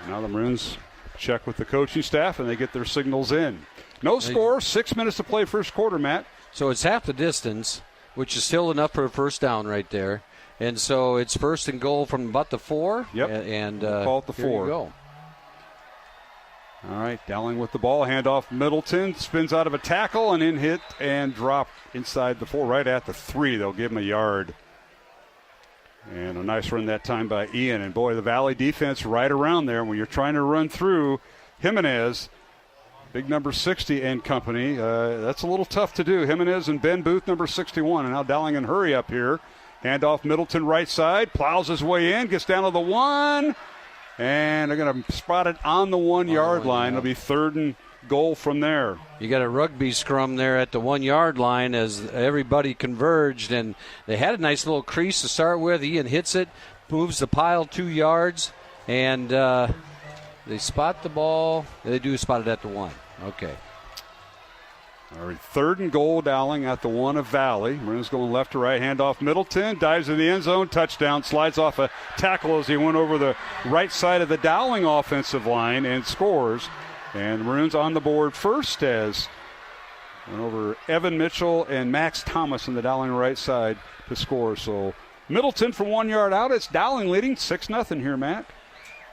S3: Now the Maroons check with the coaching staff, and they get their signals in. No score, 6 minutes to play first quarter, Matt.
S4: So it's half the distance, which is still enough for a first down right there. And so it's 1st and goal from about the 4.
S3: Yep.
S4: And
S3: we'll call it the 4.
S4: Here you go.
S3: All right, Dowling with the ball. Handoff Middleton. Spins out of a tackle and in hit and dropped inside the 4, right at the 3. They'll give him a yard. And a nice run that time by Ian. And, boy, the Valley defense right around there. When you're trying to run through Jimenez, big number 60 and company, that's a little tough to do. Jimenez and Ben Booth, number 61. And now Dowling in hurry up here. Handoff Middleton right side, plows his way in, gets down to the 1, and they're going to spot it on the 1-yard line. It'll be 3rd and goal from there.
S4: You got a rugby scrum there at the 1-yard line as everybody converged, and they had a nice little crease to start with. Ian hits it, moves the pile 2 yards, and they spot the ball. They do spot it at the 1. Okay.
S3: All right, 3rd and goal, Dowling at the 1 of Valley. Maroons going left to right, handoff Middleton, dives in the end zone, touchdown, slides off a tackle as he went over the right side of the Dowling offensive line and scores. And the Maroons on the board first as Went over Evan Mitchell and Max Thomas on the Dowling right side to score. So Middleton from 1 yard out. It's Dowling leading 6-0 here, Matt.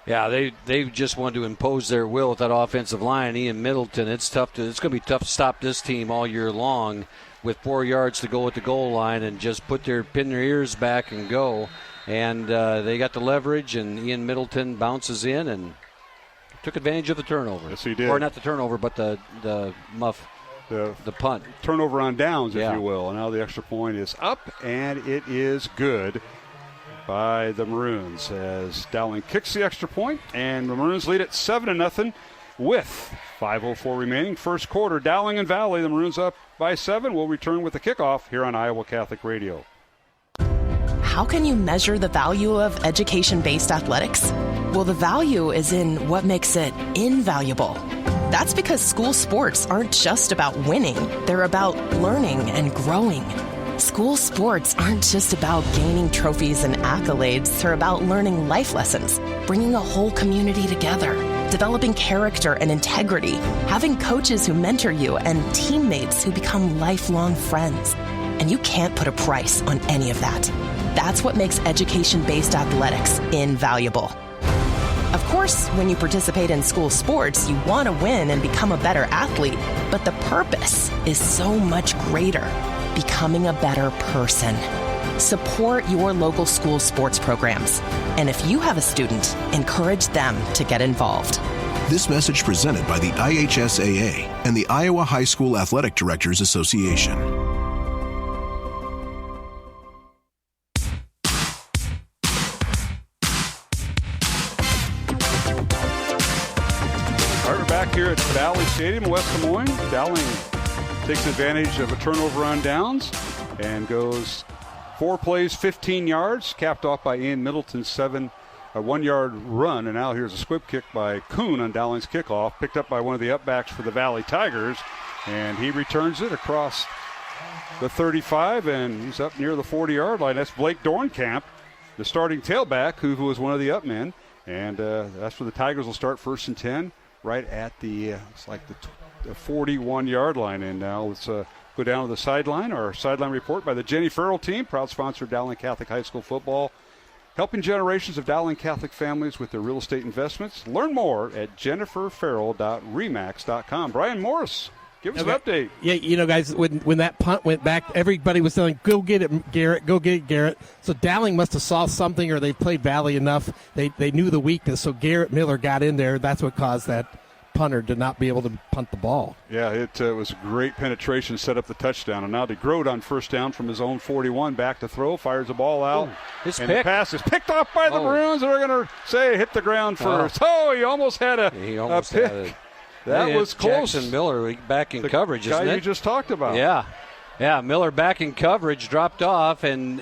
S4: Yeah, they just want to impose their will with that offensive line. Ian Middleton, it's going to be tough to stop this team all year long with 4 yards to go at the goal line and just pin their ears back and go. And they got the leverage, and Ian Middleton bounces in and took advantage of the turnover.
S3: Yes, he did.
S4: Or not the turnover, but the muff. The punt.
S3: Turnover on downs, if you will. And now the extra point is up, and it is good by the Maroons as Dowling kicks the extra point, and the Maroons lead at 7-0 with 5:04 remaining. First quarter, Dowling and Valley. The Maroons up by 7. We'll return with the kickoff here on Iowa Catholic Radio.
S16: How can you measure the value of education-based athletics? Well, the value is in what makes it invaluable. That's because school sports aren't just about winning. They're about learning and growing. School sports aren't just about gaining trophies and accolades. They're about learning life lessons, bringing a whole community together, developing character and integrity, having coaches who mentor you, and teammates who become lifelong friends. And you can't put a price on any of that. That's what makes education-based athletics invaluable. Of course, when you participate in school sports, you want to win and become a better athlete, but the purpose is so much greater, becoming a better person. Support your local school sports programs. And if you have a student, encourage them to get involved.
S17: This message presented by the IHSAA and the Iowa High School Athletic Directors Association.
S3: Back here at Valley Stadium in West Des Moines, Dowling takes advantage of a turnover on downs and goes 4 plays, 15 yards, capped off by Ian Middleton's 1-yard run. And now here's a squib kick by Kuhn on Dowling's kickoff, picked up by one of the upbacks for the Valley Tigers, and he returns it across the 35, and he's up near the 40-yard line. That's Blake Dornkamp, the starting tailback, who was one of the up men, and that's where the Tigers will start 1st and 10. Right at the 41-yard line. And now let's go down to the sideline. Our sideline report by the Jenny Farrell team, proud sponsor of Dowling Catholic High School football, helping generations of Dowling Catholic families with their real estate investments. Learn more at jenniferfarrell.remax.com. Brian Morris, give us an update.
S5: Yeah, guys, when that punt went back, everybody was saying, go get it, Garrett, go get it, Garrett. So Dowling must have saw something, or they played Valley enough. They knew the weakness, so Garrett Miller got in there. That's what caused that punter to not be able to punt the ball.
S3: Yeah, it was a great penetration, set up the touchdown. And now DeGroat on first down from his own 41, back to throw, fires the ball out. The pass is picked off by the Maroons. They're going to say hit the ground first. He almost had a pick. That was close.
S4: Jackson Miller back in coverage, isn't it?
S3: The guy you just talked about.
S4: Yeah, Miller back in coverage, dropped off and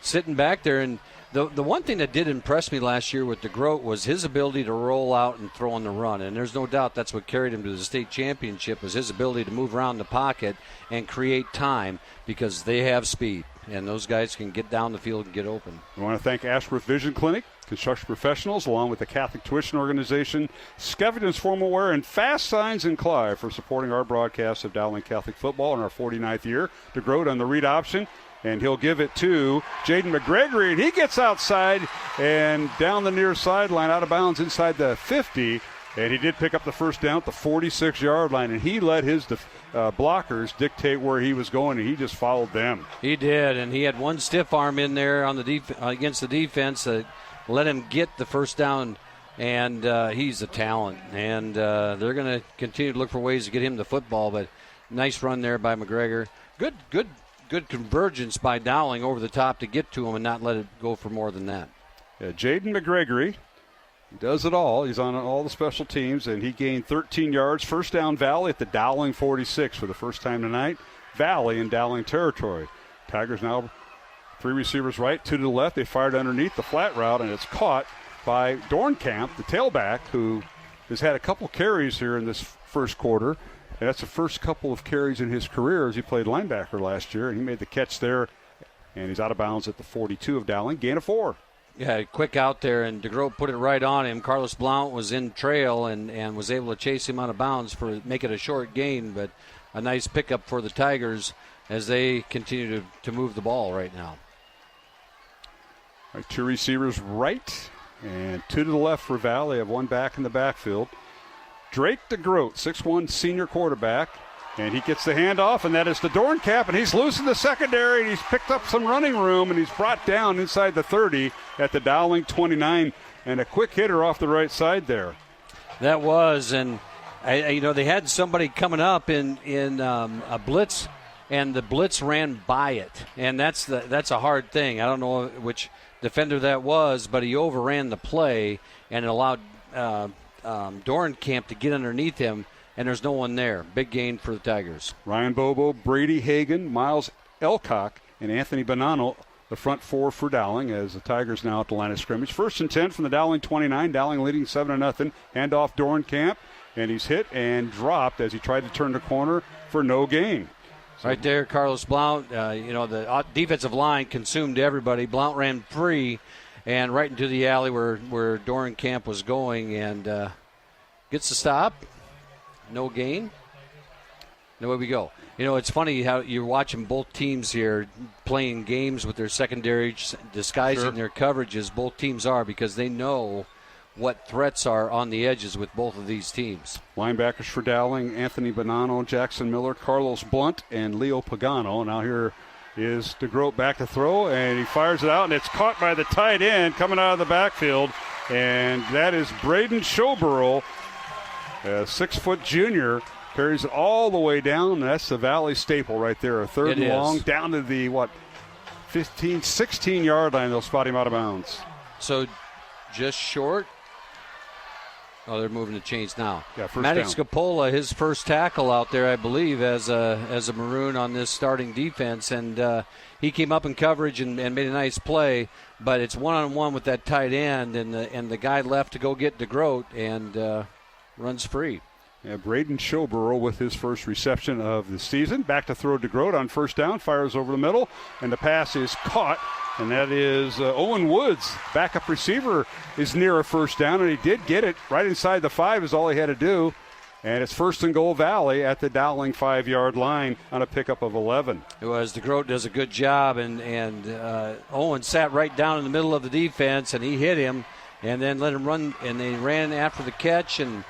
S4: sitting back there. And the one thing that did impress me last year with DeGroat was his ability to roll out and throw on the run. And there's no doubt that's what carried him to the state championship, was his ability to move around the pocket and create time, because they have speed. And those guys can get down the field and get open.
S3: I want to thank Ashworth Vision Clinic, construction professionals, along with the Catholic Tuition Organization, Skeffington's Formal Wear, and Fast Signs and Clive for supporting our broadcast of Dowling Catholic football in our 49th year. DeGroat on the read option, and he'll give it to Jaden McGregory, and he gets outside and down the near sideline, out of bounds inside the 50, and he did pick up the first down at the 46-yard line, and he let his blockers dictate where he was going, and he just followed them.
S4: He did, and he had one stiff arm in there on the against the defense. Let him get the first down, and he's a talent. And they're going to continue to look for ways to get him the football, but nice run there by McGregor. Good convergence by Dowling over the top to get to him and not let it go for more than that.
S3: Yeah, Jaden McGregory does it all. He's on all the special teams, and he gained 13 yards. First down Valley at the Dowling 46 for the first time tonight. Valley in Dowling territory. Tigers now 3 receivers right, 2 to the left. They fired underneath the flat route, and it's caught by Dornkamp, the tailback, who has had a couple carries here in this first quarter. And that's the first couple of carries in his career as he played linebacker last year. And he made the catch there, and he's out of bounds at the 42 of Dowling. Gain of 4.
S4: Yeah, quick out there, and DeGroat put it right on him. Carlos Blount was in trail and was able to chase him out of bounds for make it a short gain. But a nice pickup for the Tigers as they continue to move the ball right now.
S3: All right, 2 receivers right and 2 to the left for Valley. Have 1 back in the backfield. Drake DeGroat, 6'1" senior quarterback, and he gets the handoff, and that is to Dorncap, and he's loose in the secondary, and he's picked up some running room, and he's brought down inside the 30 at the Dowling 29, and a quick hitter off the right side there.
S4: That was, and they had somebody coming up in a blitz, and the blitz ran by it, and that's a hard thing. I don't know which defender that was, but he overran the play and allowed Dorncamp to get underneath him, and there's no one there. Big gain for the Tigers.
S3: Ryan Bobo, Brady Hagan, Miles Elcock, and Anthony Bonanno, the front 4 for Dowling, as the Tigers now at the line of scrimmage. 1st and 10 from the Dowling 29. Dowling leading 7-0. Handoff Dorncamp, and he's hit and dropped as he tried to turn the corner for no gain.
S4: Right there, Carlos Blount. The defensive line consumed everybody. Blount ran free and right into the alley where Dorncamp was going, and gets the stop. No gain. And away we go. It's funny how you're watching both teams here playing games with their secondary, disguising their coverages. Both teams are, because they know what threats are on the edges with both of these teams.
S3: Linebackers for Dowling, Anthony Bonanno, Jackson Miller, Carlos Blunt, and Leo Pagano. Now here is DeGroat back to throw, and he fires it out, and it's caught by the tight end coming out of the backfield, and that is Braden Schoberl, a 6-foot junior, carries it all the way down, and that's the Valley staple right there. A 3rd and long down to the, 15, 16-yard line. They'll spot him out of bounds.
S4: So just short. Oh, they're moving the chains now.
S3: Yeah,
S4: Maddox Scapola, his first tackle out there, I believe, as a Maroon on this starting defense, and he came up in coverage and made a nice play. But it's one-on-one with that tight end, and the guy left to go get DeGroat and runs free.
S3: Yeah, Braden Schoberl with his first reception of the season. Back to throw DeGroat on 1st down, fires over the middle, and the pass is caught. And that is Owen Woods, backup receiver, is near a 1st down, and he did get it right inside the 5 is all he had to do. And it's 1st and goal Valley at the Dowling 5-yard line on a pickup of 11.
S4: It was. DeGroat does a good job, and Owen sat right down in the middle of the defense, and he hit him and then let him run, and they ran after the catch. And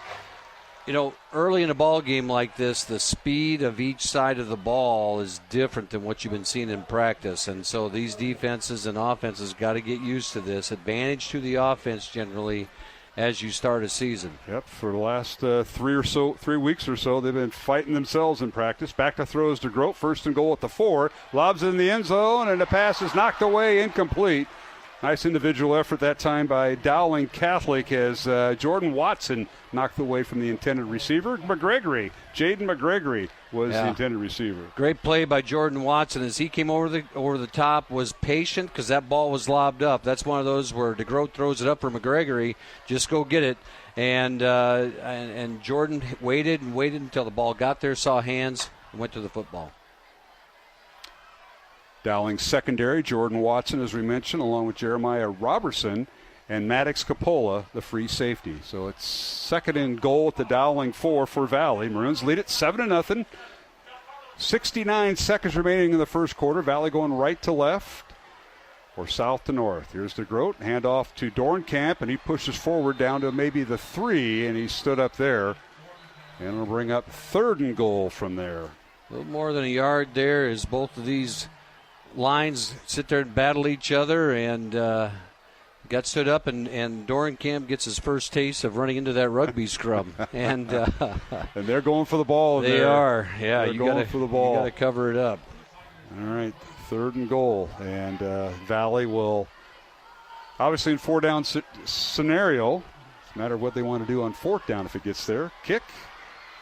S4: early in a ball game like this, the speed of each side of the ball is different than what you've been seeing in practice. And so these defenses and offenses got to get used to this. Advantage to the offense generally as you start a season.
S3: Yep, for the last 3 weeks or so, they've been fighting themselves in practice. Back to throws to DeGroat, 1st and goal at the 4. Lobs in the end zone, and the pass is knocked away, incomplete. Nice individual effort that time by Dowling Catholic as Jordan Watson knocked away from the intended receiver. Jaden McGregory was the intended receiver.
S4: Great play by Jordan Watson as he came over the top, was patient because that ball was lobbed up. That's one of those where DeGroat throws it up for McGregory, just go get it. And Jordan waited until the ball got there, saw hands, and went to the football.
S3: Dowling secondary, Jordan Watson, as we mentioned, along with Jeremiah Robertson and Maddox Capola, the free safety. So it's 2nd and goal at the Dowling 4 for Valley. Maroons lead it 7-0. 69 seconds remaining in the first quarter. Valley going right to left or south to north. Here's DeGroat, handoff to Dorncamp, and he pushes forward down to maybe the 3, and he stood up there. And it'll bring up 3rd and goal from there.
S4: A little more than a yard there as both of these lines sit there and battle each other, and got stood up, and Dorncamp gets his first taste of running into that rugby scrum. And
S3: they're going for the ball.
S4: They are. Yeah,
S3: you got to
S4: cover it up.
S3: All right, 3rd and goal, and Valley will obviously in 4-down scenario. It's a matter of what they want to do on 4th down if it gets there. Kick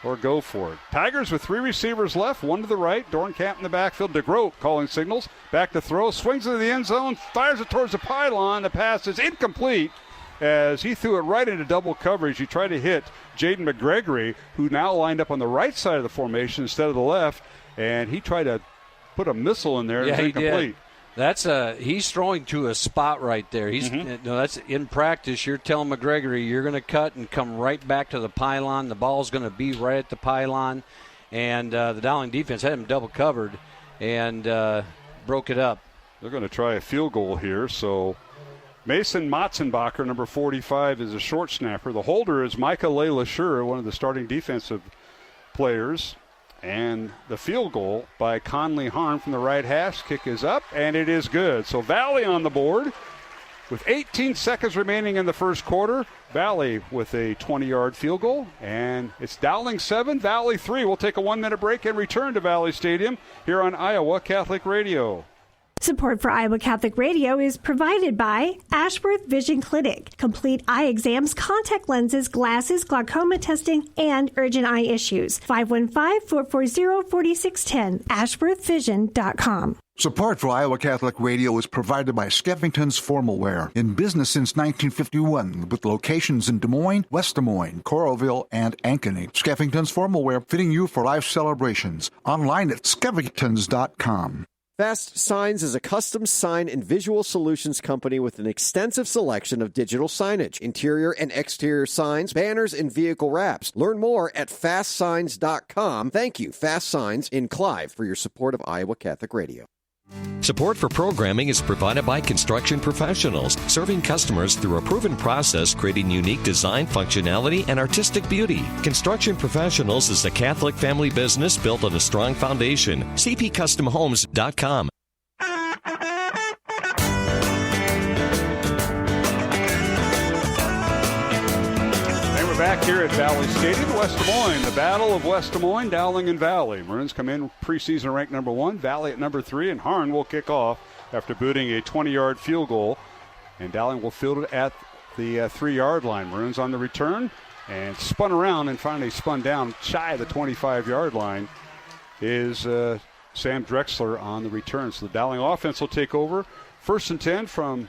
S3: or go for it. Tigers with 3 receivers left, 1 to the right. Dorncamp in the backfield. DeGroat calling signals. Back to throw. Swings into the end zone. Fires it towards the pylon. The pass is incomplete as he threw it right into double coverage. He tried to hit Jaden McGregory, who now lined up on the right side of the formation instead of the left, and he tried to put a missile in there.
S4: Yeah,
S3: he did.
S4: He's throwing to a spot right there. That's in practice. You're telling McGregory you're going to cut and come right back to the pylon. The ball's going to be right at the pylon, and the Dowling defense had him double covered and broke it up.
S3: They're going to try a field goal here, so Mason Motzenbacher, number 45, is a short snapper. The holder is Micah Leylashur, one of the starting defensive players. And the field goal by Conley Harn from the right hash. Kick is up, and it is good. So Valley on the board with 18 seconds remaining in the first quarter. Valley with a 20-yard field goal. And it's Dowling 7, Valley 3. We'll take a 1-minute break and return to Valley Stadium here on Iowa Catholic Radio.
S6: Support for Iowa Catholic Radio is provided by Ashworth Vision Clinic. Complete eye exams, contact lenses, glasses, glaucoma testing, and urgent eye issues. 515-440-4610. AshworthVision.com.
S14: Support for Iowa Catholic Radio is provided by Skeffington's Formal Wear, in business since 1951, with locations in Des Moines, West Des Moines, Coralville, and Ankeny. Skeffington's Formal Wear, fitting you for life celebrations. Online at skeffingtons.com.
S8: Fast Signs is a custom sign and visual solutions company with an extensive selection of digital signage, interior and exterior signs, banners, and vehicle wraps. Learn more at fastsigns.com. Thank you, Fast Signs in Clive, for your support of Iowa Catholic Radio.
S7: Support for programming is provided by Construction Professionals, serving customers through a proven process, creating unique design, functionality, and artistic beauty. Construction Professionals is a Catholic family business built on a strong foundation. CPCustomHomes.com.
S3: Back here at Valley Stadium, West Des Moines, the Battle of West Des Moines, Dowling and Valley. Maroons come in preseason ranked number 1, Valley at number 3, and Harn will kick off after booting a 20-yard field goal. And Dowling will field it at the 3-yard line. Maroons on the return and spun around and finally spun down shy of the 25-yard line is Sam Drexler on the return. So the Dowling offense will take over. 1st and 10 from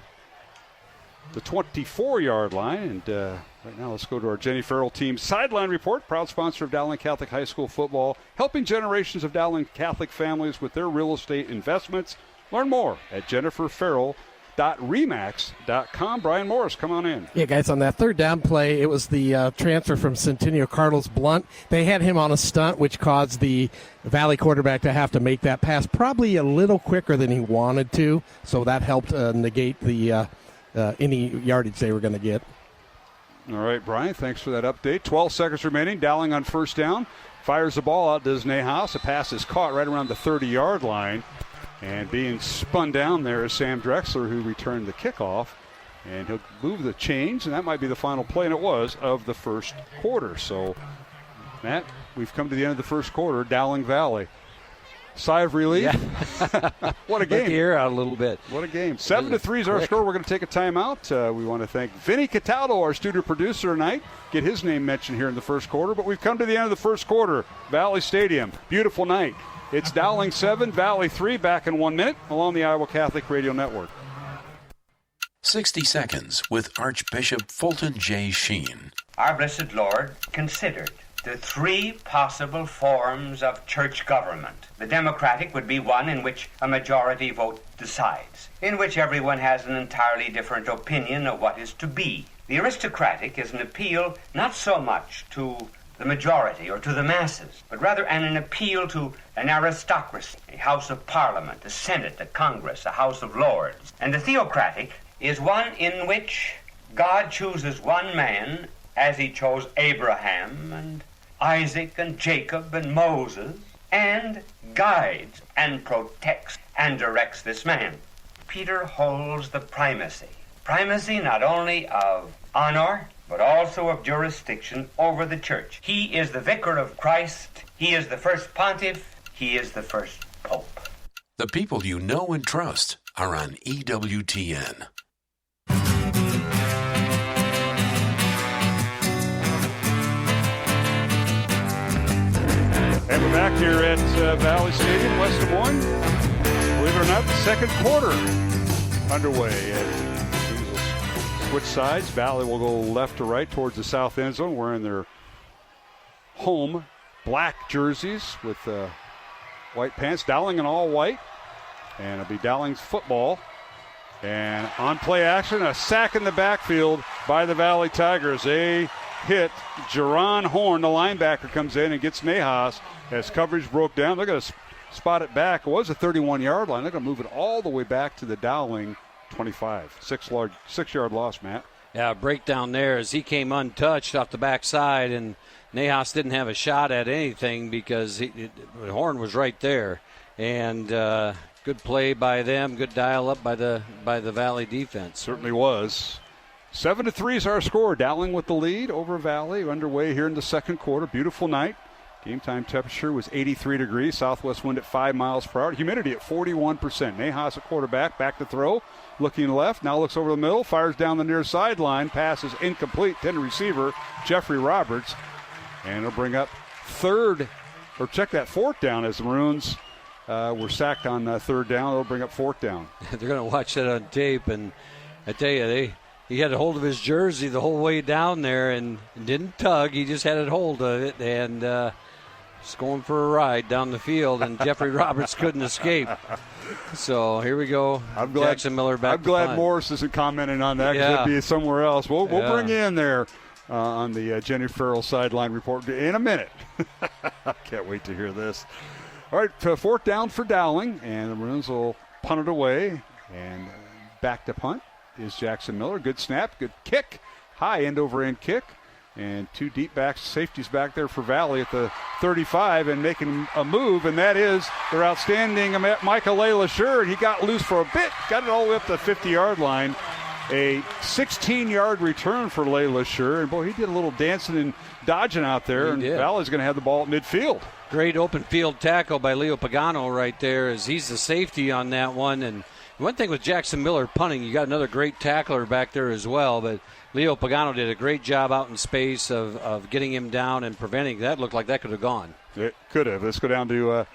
S3: the 24-yard line. And right now, let's go to our Jenny Farrell team sideline report. Proud sponsor of Dowling Catholic High School football, helping generations of Dowling Catholic families with their real estate investments. Learn more at jenniferfarrell.remax.com. Brian Morris, come on in.
S5: Yeah, guys, on that third down play, it was the transfer from Centennial, Carlos Blunt. They had him on a stunt, which caused the Valley quarterback to have to make that pass probably a little quicker than he wanted to, so that helped negate the any yardage they were going to get.
S3: All right, Brian, thanks for that update. 12 seconds remaining. Dowling on first down. Fires the ball out, does Nahas. A pass is caught right around the 30-yard line. And being spun down there is Sam Drexler, who returned the kickoff. And he'll move the chains, and that might be the final play, and it was, of the first quarter. So, Matt, we've come to the end of the first quarter. Dowling Valley. Sigh of relief. Yeah. What a game.
S4: Let the air out a little bit.
S3: What a game. 7-3 is our score. We're going to take a timeout. We want to thank Vinny Cataldo, our studio producer tonight. Get his name mentioned here in the first quarter. But we've come to the end of the first quarter. Valley Stadium. Beautiful night. It's Dowling 7, Valley 3. Back in 1 minute along the Iowa Catholic Radio Network.
S18: 60 Seconds with Archbishop Fulton J. Sheen.
S19: Our blessed Lord considered the 3 possible forms of church government. The democratic would be one in which a majority vote decides, in which everyone has an entirely different opinion of what is to be. The aristocratic is an appeal not so much to the majority or to the masses, but rather an appeal to an aristocracy, a House of Parliament, a Senate, a Congress, a House of Lords. And the theocratic is one in which God chooses one man as he chose Abraham and Isaac and Jacob and Moses, and guides and protects and directs this man. Peter holds the primacy not only of honor, but also of jurisdiction over the church. He is the vicar of Christ. He is the first pontiff. He is the first pope.
S18: The people you know and trust are on EWTN.
S3: And we're back here at Valley Stadium, West Des Moines. Believe it or not, the second quarter underway. We'll switch sides. Valley will go left to right towards the south end zone, wearing their home black jerseys with white pants. Dowling in all white. And it'll be Dowling's football. And on play action, a sack in the backfield by the Valley Tigers. They hit. Jerron Horn, the linebacker, comes in and gets Nahas as coverage broke down. They're going to spot it back. It was a 31-yard line. They're going to move it all the way back to the Dowling 25. 6-yard loss, Matt.
S4: Yeah, breakdown there as he came untouched off the backside, and Nahas didn't have a shot at anything because Horn was right there. And good play by them, good dial up by the Valley defense.
S3: Certainly was. 7-3 is our score. Dowling with the lead over Valley. Underway here in the second quarter. Beautiful night. Game time temperature was 83 degrees. Southwest wind at 5 miles per hour. Humidity at 41%. Nahas at quarterback. Back to throw. Looking left. Now looks over the middle. Fires down the near sideline. Pass is incomplete. 10 receiver Jeffrey Roberts. And it'll bring up fourth down as the Maroons were sacked on third down. It'll bring up fourth down.
S4: They're going to watch that on tape. And I tell you, he had a hold of his jersey the whole way down there and didn't tug. He just had a hold of it and was going for a ride down the field, and Jeffrey Roberts couldn't escape. So here we go. Jackson Miller back.
S3: I'm glad Morris isn't commenting on that because it'd be somewhere else. We'll bring you in there on the Jenny Farrell sideline report in a minute. I can't wait to hear this. All right, fourth down for Dowling, and the Maroons will punt it away. And back to punt is Jackson Miller. Good snap, good kick, high end-over-end kick. And two deep backs, safeties back there for Valley at the 35 and making a move, and that is their outstanding Michael LeLacheur. He got loose for a bit, got it all the way up to the 50-yard line. A 16-yard return for LeLacheur. And, boy, he did a little dancing and dodging out there. And Valley's going to have the ball at midfield.
S4: Great open field tackle by Leo Pagano right there as he's the safety on that one. And one thing with Jackson Miller punting, you got another great tackler back there as well. But Leo Pagano did a great job out in space of getting him down and preventing that. Looked like that could have gone.
S3: It could have. Let's go down to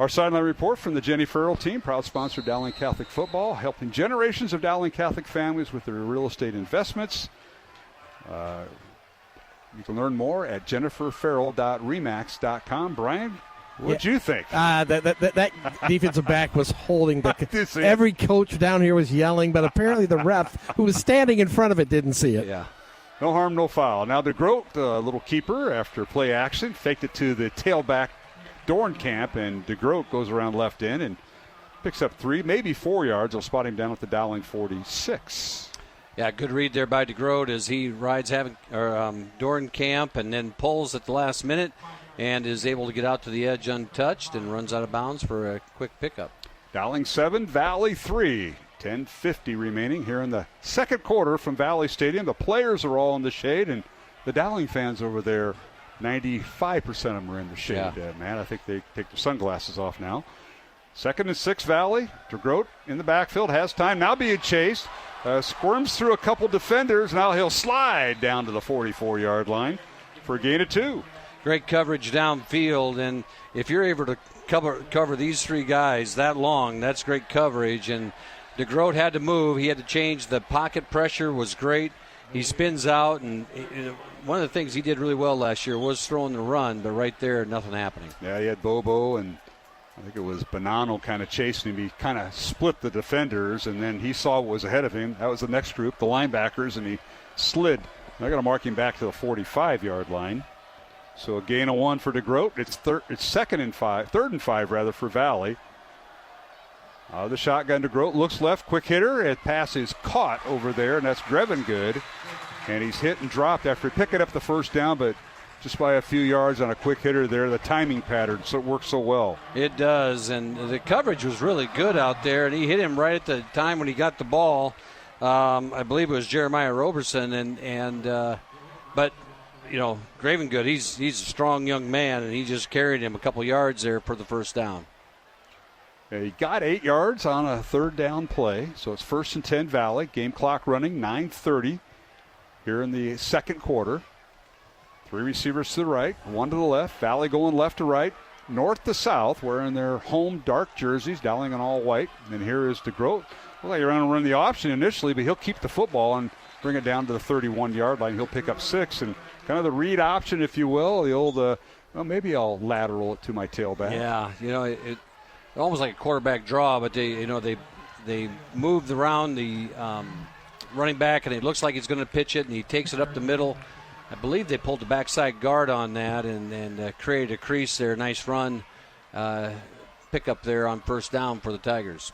S3: our sideline report from the Jenny Farrell team, proud sponsor of Dowling Catholic Football, helping generations of Dowling Catholic families with their real estate investments. You can learn more at jenniferfarrell.remax.com. Brian, what'd you think?
S5: That defensive back was holding every coach down here was yelling, but apparently the ref who was standing in front of it didn't see it.
S4: Yeah.
S3: No harm, no foul. Now DeGroat, little keeper after play action, faked it to the tailback Dornkamp, and DeGroat goes around left in and picks up 3, maybe 4 yards. They'll spot him down at the Dowling 46.
S4: Yeah, good read there by DeGroat as he rides Dornkamp and then pulls at the last minute and is able to get out to the edge untouched and runs out of bounds for a quick pickup.
S3: Dowling 7, Valley 3. 10:50 remaining here in the second quarter from Valley Stadium. The players are all in the shade, and the Dowling fans over there, 95% of them are in the shade, man. I think they take their sunglasses off now. 2nd and 6, Valley. DeGroat in the backfield, has time, now being chased. Squirms through a couple defenders. Now he'll slide down to the 44-yard line for a gain of 2.
S4: Great coverage downfield, and if you're able to cover these 3 guys that long, that's great coverage. And DeGroat had to move. He had to change. The pocket pressure was great. He spins out, and one of the things he did really well last year was throwing the run, but right there, nothing happening.
S3: Yeah, he had Bobo, and I think it was Bonanno kind of chasing him. He kind of split the defenders, and then he saw what was ahead of him. That was the next group, the linebackers, and he slid. They're going to mark him back to the 45-yard line. So a gain of 1 for DeGroat. It's third and 5 for Valley. The shotgun, DeGroat looks left, quick hitter. It pass is caught over there, and that's Grevengood. And he's hit and dropped after picking up the first down, but just by a few yards on a quick hitter there. The timing pattern works so well.
S4: It does, and the coverage was really good out there, and he hit him right at the time when he got the ball. I believe it was Jeremiah Roberson, but Grevengood, he's a strong young man, and he just carried him a couple yards there for the first down.
S3: He got 8 yards on a third down play, so it's 1st and 10 Valley. Game clock running, 9:30 here in the second quarter. 3 receivers to the right, 1 to the left. Valley going left to right, north to south, wearing their home dark jerseys, Dowling in all white. And here is DeGroat. Well, they're going to run the option initially, but he'll keep the football and bring it down to the 31-yard line. He'll pick up 6, and kind of the read option, if you will, the old, maybe I'll lateral it to my tailback.
S4: Yeah, it almost like a quarterback draw, but they moved around the running back, and it looks like he's going to pitch it, and he takes it up the middle. I believe they pulled the backside guard on that and created a crease there. Nice run, pick up there on first down for the Tigers.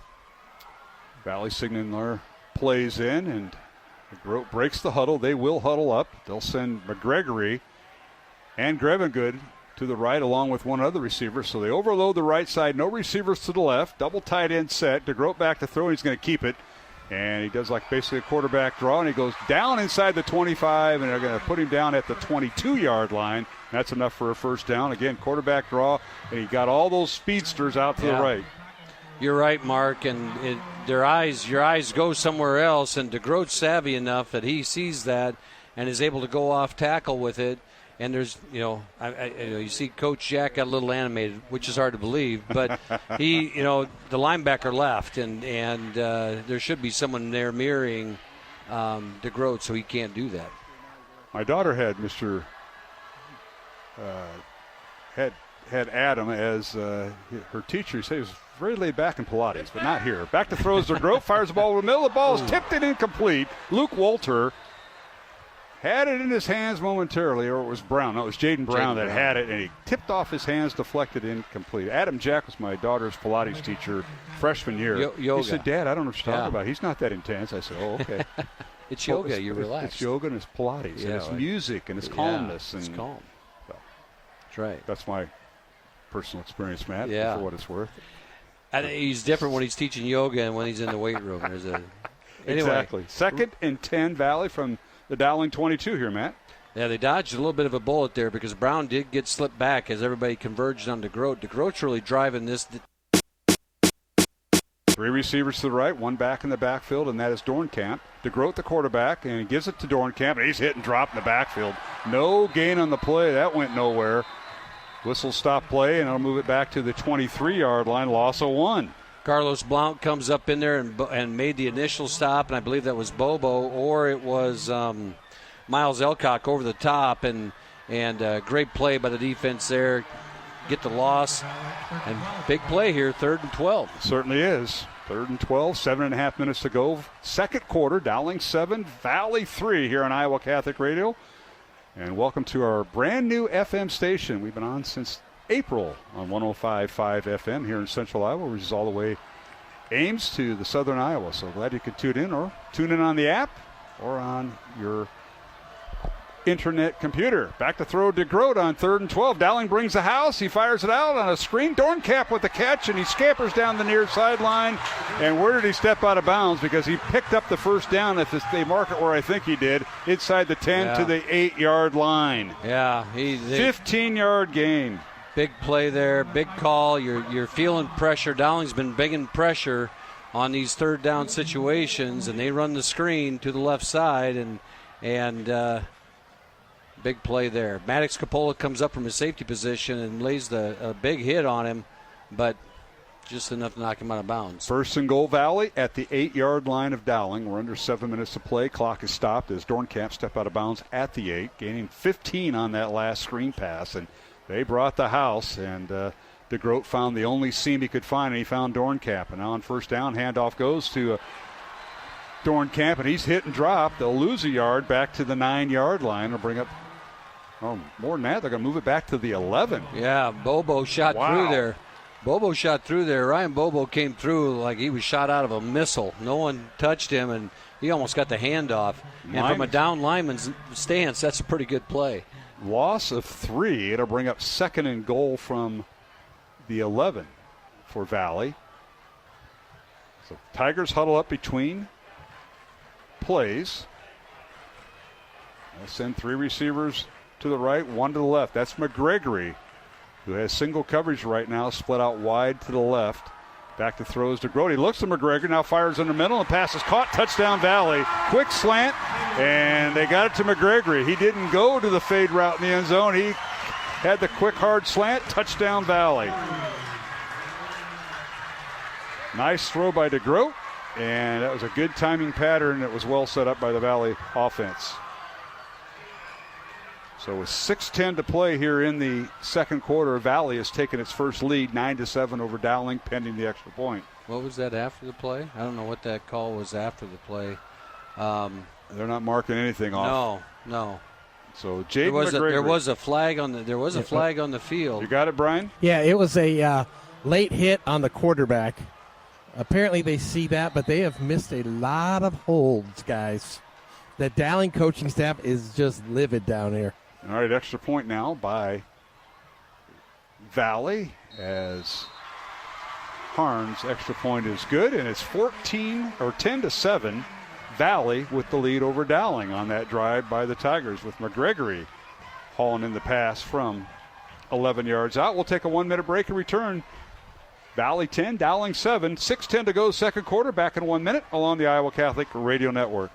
S3: Valley signaling their plays in, and Grote breaks the huddle. They will huddle up. They'll send McGregory and Grevengood to the right along with one other receiver. So they overload the right side. No receivers to the left. Double tight end set. DeGroat back to throw. He's going to keep it. And he does like basically a quarterback draw, and he goes down inside the 25, and they're going to put him down at the 22-yard line. That's enough for a first down. Again, quarterback draw, and he got all those speedsters out to the right.
S4: You're right, Mark, and your eyes go somewhere else, and DeGroat's savvy enough that he sees that and is able to go off tackle with it. And there's, you see Coach Jack got a little animated, which is hard to believe, but he, the linebacker left, and there should be someone there mirroring DeGroat, so he can't do that.
S3: My daughter had had Adam as her teacher. He said he was very laid back in Pilates, but not here. Back to throws DeGroat, fires the ball over the middle. The ball is tipped and incomplete. Luke Walter had it in his hands momentarily, or it was Brown. No, it was Jaden Brown that had it, and he tipped off his hands, deflected, incomplete. Adam Jack was my daughter's Pilates teacher freshman year.
S4: Yoga.
S3: He said, Dad, I don't know what you're talking about. He's not that intense. I said, oh, okay.
S4: It's yoga. You relax.
S3: It's yoga and it's Pilates, and it's music, and it's calmness.
S4: It's
S3: and,
S4: calm.
S3: Well,
S4: that's right.
S3: That's my personal experience, Matt, for what it's worth.
S4: He's different when he's teaching yoga and when he's in the weight room. Anyway.
S3: Exactly. 2nd and 10, Valley from the Dowling 22 here, Matt.
S4: Yeah, they dodged a little bit of a bullet there because Brown did get slipped back as everybody converged on DeGroat. DeGroat's really driving this.
S3: 3 receivers to the right, 1 back in the backfield, and that is Dornkamp. DeGroat, the quarterback, and he gives it to Dornkamp, and he's hit and dropped in the backfield. No gain on the play. That went nowhere. Whistle stop play, and it'll move it back to the 23-yard line. Loss of 1.
S4: Carlos Blount comes up in there and made the initial stop, and I believe that was Bobo, or it was Miles Elcock over the top, and great play by the defense there. Get the loss, and big play here, 3rd and 12.
S3: Certainly is. 3rd and 12, 7.5 minutes to go. Second quarter, Dowling 7, Valley 3 here on Iowa Catholic Radio. And welcome to our brand new FM station. We've been on since April on 105.5 FM here in Central Iowa, which is all the way Ames to the Southern Iowa. So glad you could tune in on the app or on your internet computer. Back to throw DeGroat on 3rd and 12. Dowling brings the house. He fires it out on a screen. Dornkamp with the catch, and he scampers down the near sideline. And where did he step out of bounds? Because he picked up the first down, if they mark it where I think he did, inside the 10 to the 8-yard line.
S4: Yeah.
S3: 15-yard gain.
S4: Big play there, big call. You're feeling pressure. Dowling's been big in pressure on these 3rd down situations, and they run the screen to the left side, and big play there. Maddox Coppola comes up from his safety position and lays a big hit on him, but just enough to knock him out of bounds. 1st and goal, Valley at the 8-yard line of Dowling. We're under 7 minutes to play. Clock is stopped as Dornkamp step out of bounds at the 8, gaining 15 on that last screen pass, and they brought the house, and DeGroat found the only seam he could find, and he found Dornkamp. And now on first down, handoff goes to Dornkamp, and he's hit and dropped. They'll lose a yard back to the 9-yard line. They'll bring up, more than that, they're going to move it back to the 11. Yeah, Bobo shot through there. Ryan Bobo came through like he was shot out of a missile. No one touched him, and he almost got the handoff. And from a down lineman's stance, that's a pretty good play.
S3: Loss of 3. It'll bring up 2nd and goal from the 11 for Valley. So Tigers huddle up between plays. They'll send 3 receivers to the right, 1 to the left. That's McGregory, who has single coverage right now, split out wide to the left. Back to throws to DeGroat. He looks at McGregor, now fires in the middle, and pass is caught. Touchdown Valley. Quick slant, and they got it to McGregory. He didn't go to the fade route in the end zone. He had the quick, hard slant. Touchdown Valley. Nice throw by DeGroat, and that was a good timing pattern that was well set up by the Valley offense. So with 6:10 to play here in the second quarter, Valley has taken its first lead, 9-7 over Dowling, pending the extra point.
S4: What was that after the play? I don't know what that call was after the play.
S3: They're not marking anything off.
S4: No.
S3: So Jaden
S4: there was a flag on the field.
S3: You got it, Brian?
S5: Yeah, it was a late hit on the quarterback. Apparently they see that, but they have missed a lot of holds, guys. The Dowling coaching staff is just livid down here.
S3: All right, extra point now by Valley as Harn's extra point is good, and it's 10-7. Valley with the lead over Dowling on that drive by the Tigers, with Gregory hauling in the pass from 11 yards out. We'll take a 1-minute break and return. Valley 10, Dowling 7, 6:10 to go, second quarter. Back in 1 minute along the Iowa Catholic Radio Network.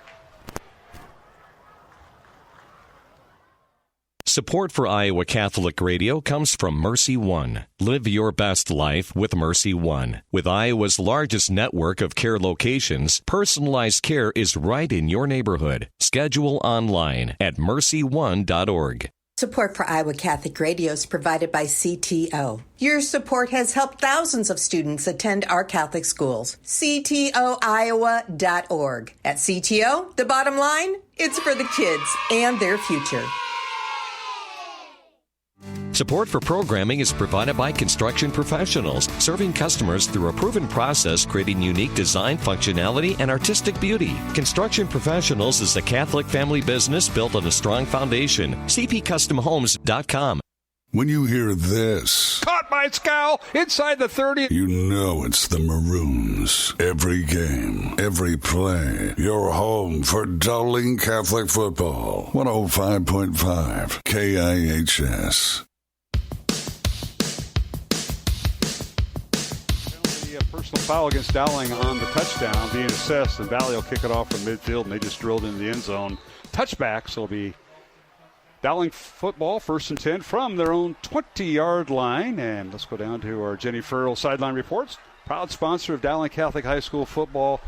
S7: Support for Iowa Catholic Radio comes from Mercy One. Live your best life with Mercy One. With Iowa's largest network of care locations, personalized care is right in your neighborhood. Schedule online at mercyone.org.
S15: Support for Iowa Catholic Radio is provided by CTO. Your support has helped thousands of students attend our Catholic schools. CTOIowa.org. At CTO, the bottom line, it's for the kids and their future.
S7: Support for programming is provided by Construction Professionals, serving customers through a proven process, creating unique design, functionality, and artistic beauty. Construction Professionals is a Catholic family business built on a strong foundation. CPCustomHomes.com.
S2: When you hear this,
S3: caught by Scowl inside the 30,
S2: you know it's the Maroons. Every game, every play, your home for Dowling Catholic football. 105.5 KIHS.
S3: Personal foul against Dowling on the touchdown being assessed, and Valley will kick it off from midfield, and they just drilled into the end zone. Touchback, so it'll be Dowling football, 1st and 10 from their own 20-yard line. And let's go down to our Jenny Farrell sideline reports. Proud sponsor of Dowling Catholic High School football,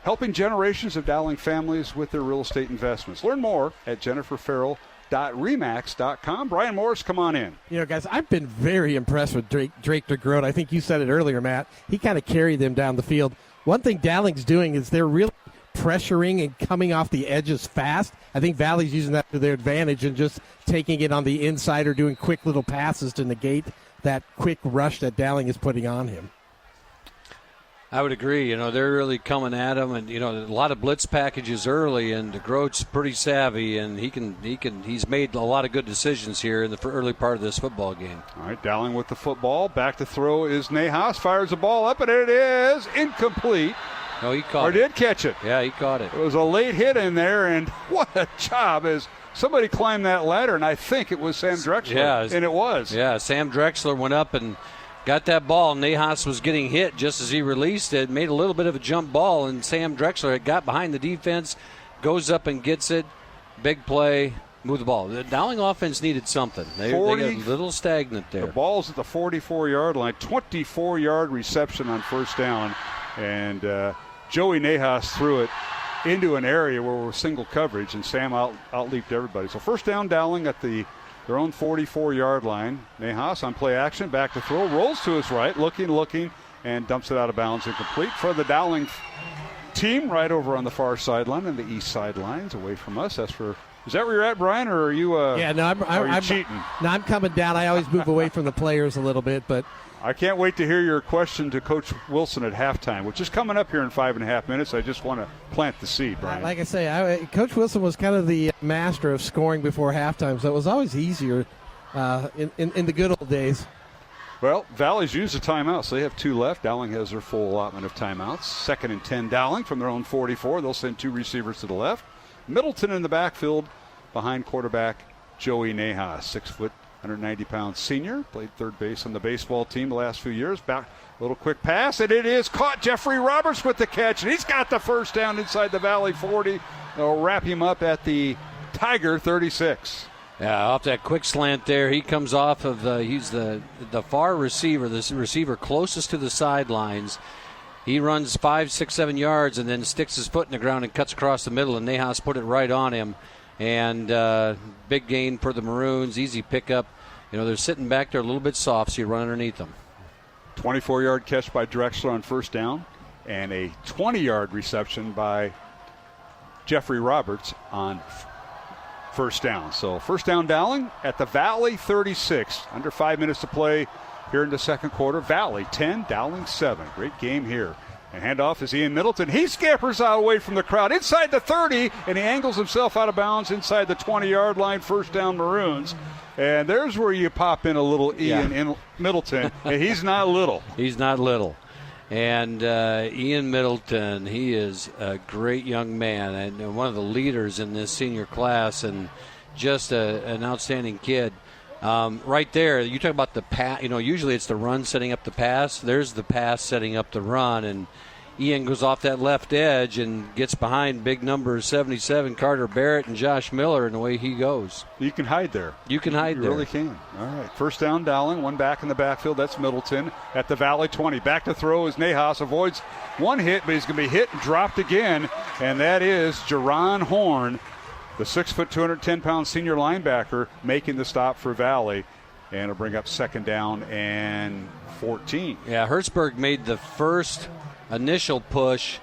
S3: helping generations of Dowling families with their real estate investments. Learn more at jenniferfarrell.remax.com. Brian Morris, come on in.
S5: You know, guys, I've been very impressed with Drake DeGroat. I think you said it earlier, Matt. He kind of carried them down the field. One thing Dowling's doing is they're really pressuring and coming off the edges fast. I think Valley's using that to their advantage and just taking it on the inside or doing quick little passes to negate that quick rush that Dowling is putting on him.
S4: I would agree. You know, they're really coming at him, and you know, a lot of blitz packages early, and DeGroat's pretty savvy, and he's made a lot of good decisions here in the early part of this football game.
S3: All right, Dowling with the football. Back to throw is Nahas. Fires the ball up, and it is incomplete.
S4: No, he caught it.
S3: Or did catch it.
S4: Yeah, he caught it.
S3: It was a late hit in there, and what a job as somebody climbed that ladder, and I think it was Sam Drexler.
S4: Yeah,
S3: and it was.
S4: Yeah, Sam Drexler went up and got that ball. Nahas was getting hit just as he released it, made a little bit of a jump ball, and Sam Drexler had got behind the defense, goes up and gets it. Big play, move the ball. The Dowling offense needed something. They got a little stagnant there.
S3: The ball's at the 44-yard line, 24-yard reception on first down, and Joey Nahas threw it into an area where we're single coverage, and Sam out-leaped everybody. So first down, Dowling at their own 44-yard line. Nahas on play action, back to throw, rolls to his right, looking, and dumps it out of bounds, incomplete for the Dowling team right over on the far sideline and the east sidelines away from us. Is that where you're at, Brian, or are you? I'm cheating.
S5: No, I'm coming down. I always move away from the players a little bit, but
S3: I can't wait to hear your question to Coach Wilson at halftime, which is coming up here in 5.5 minutes. I just want to plant the seed, Brian.
S5: Like I say, Coach Wilson was kind of the master of scoring before halftime, so it was always easier in the good old days.
S3: Well, Valley's used a timeout, so they have 2 left. Dowling has their full allotment of timeouts. 2nd and 10, Dowling from their own 44. They'll send 2 receivers to the left. Middleton in the backfield behind quarterback Joey Nahas, 6 foot, 190-pound senior. Played third base on the baseball team the last few years. Back, a little quick pass, and it is caught. Jeffrey Roberts with the catch, and he's got the first down inside the Valley 40. They'll wrap him up at the Tiger 36.
S4: Yeah, off that quick slant there, he comes off of he's the far receiver, the receiver closest to the sidelines. He runs 5, 6, 7 yards and then sticks his foot in the ground and cuts across the middle, and Nahas put it right on him. And big gain for the Maroons, easy pickup. You know, they're sitting back there a little bit soft, so you run underneath them.
S3: 24-yard catch by Drexler on first down, and a 20-yard reception by Jeffrey Roberts on first down. So first down Dowling at the Valley 36. Under 5 minutes to play here in the second quarter. Valley 10, Dowling 7. Great game here. And handoff is Ian Middleton. He scampers out away from the crowd inside the 30, and he angles himself out of bounds inside the 20-yard line. First down Maroons. And there's where you pop in a little Ian Middleton. And he's not little.
S4: He's not little. And Ian Middleton, he is a great young man and one of the leaders in this senior class, and just an outstanding kid. Right there, you talk about the pass. Usually it's the run setting up the pass. There's the pass setting up the run, and Ian goes off that left edge and gets behind big number 77, Carter Barrett, and Josh Miller, and away he goes.
S3: You can hide there.
S4: You
S3: really can. All right. First down, Dowling. One back in the backfield. That's Middleton at the Valley 20. Back to throw is Nahas. Avoids one hit, but he's going to be hit and dropped again, and that is Jerron Horn, the 6', 210-pound senior linebacker, making the stop for Valley. And it'll bring up second down and 14.
S4: Yeah, Hertzberg made the first initial push.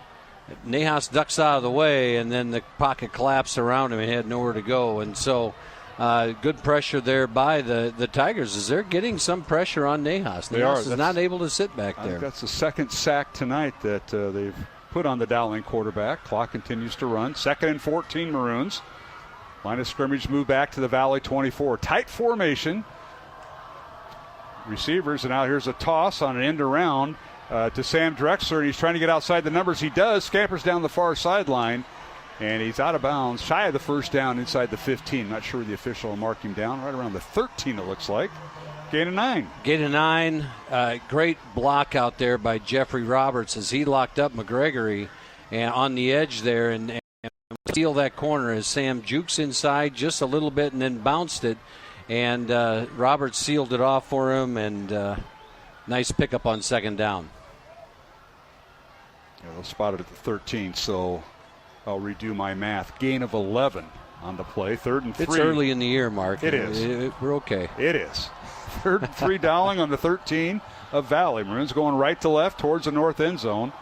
S4: Nahas ducks out of the way, and then the pocket collapsed around him and he had nowhere to go. And so good pressure there by the Tigers as they're getting some pressure on Nahas. Nahas is not able to sit back there.
S3: That's the second sack tonight that they've put on the Dowling quarterback. Clock continues to run. Second and 14 Maroons. Line of scrimmage move back to the Valley 24. Tight formation. Receivers, and now here's a toss on an end around to Sam Drexler, and he's trying to get outside the numbers. He does. Scampers down the far sideline, and he's out of bounds, shy of the first down inside the 15. Not sure the official will mark him down. Right around the 13, it looks like. Gain of 9.
S4: Gain of 9. Great block out there by Jeffrey Roberts as he locked up McGregory and on the edge there and steal that corner as Sam jukes inside just a little bit and then bounced it. And Roberts sealed it off for him, and nice pickup on second down.
S3: Yeah, they'll spot it at the 13, so I'll redo my math. Gain of 11 on the play. 3rd and 3.
S4: It's early in the year, Mark.
S3: It is.
S4: We're okay.
S3: It is. 3rd and 3 Dowling on the 13 of Valley. Maroons going right to left towards the north end zone.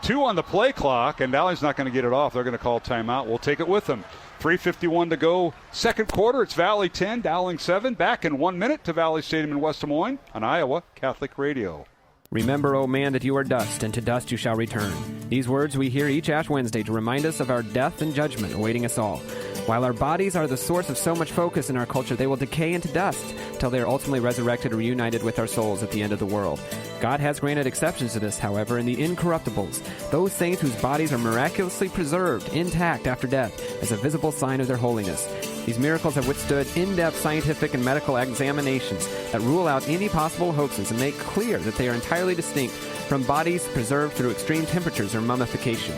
S3: 2 on the play clock, and Dowling's not going to get it off. They're going to call timeout. We'll take it with them. 3:51 to go. Second quarter, it's Valley 10, Dowling 7. Back in 1 minute to Valley Stadium in West Des Moines on Iowa Catholic Radio.
S20: Remember, O man, that you are dust, and to dust you shall return. These words we hear each Ash Wednesday to remind us of our death and judgment awaiting us all. While our bodies are the source of so much focus in our culture, they will decay into dust until they are ultimately resurrected or reunited with our souls at the end of the world. God has granted exceptions to this, however, in the incorruptibles, those saints whose bodies are miraculously preserved intact after death as a visible sign of their holiness. These miracles have withstood in-depth scientific and medical examinations that rule out any possible hoaxes and make clear that they are entirely distinct from bodies preserved through extreme temperatures or mummification.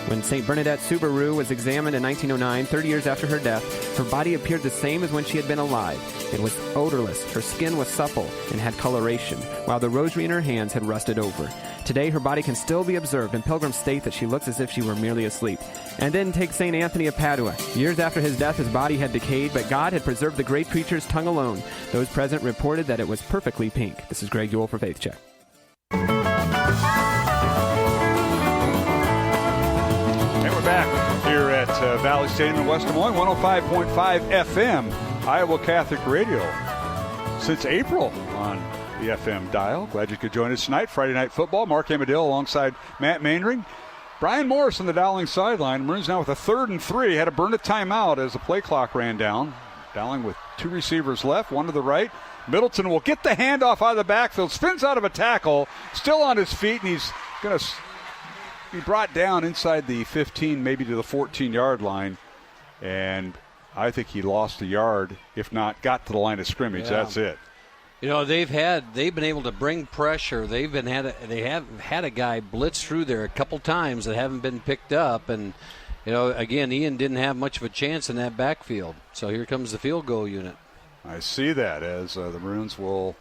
S20: When St. Bernadette Subaru was examined in 1909, 30 years after her death, her body appeared the same as when she had been alive. It was odorless, her skin was supple, and had coloration, while the rosary in her hands had rusted over. Today, her body can still be observed, and pilgrims state that she looks as if she were merely asleep. And then take St. Anthony of Padua. Years after his death, his body had decayed, but God had preserved the great preacher's tongue alone. Those present reported that it was perfectly pink. This is Greg Ewell for Faith Check.
S3: Back here at Valley Stadium in West Des Moines, 105.5 FM, Iowa Catholic Radio. Since April on the FM dial. Glad you could join us tonight. Friday Night Football. Mark Amadale alongside Matt Mainring. Brian Morris on the Dowling sideline. Maroons now with a 3rd and 3. Had to burn a timeout as the play clock ran down. Dowling with 2 receivers left, one to the right. Middleton will get the handoff out of the backfield. Spins out of a tackle. Still on his feet, and he's going to be brought down inside the 15, maybe to the 14-yard line, and I think he lost a yard, if not got to the line of scrimmage. Yeah. That's it.
S4: You know, they've been able to bring pressure. They have had a guy blitz through there a couple times that haven't been picked up, and you know, again, Ian didn't have much of a chance in that backfield. So here comes the field goal unit.
S3: I see that as the Maroons will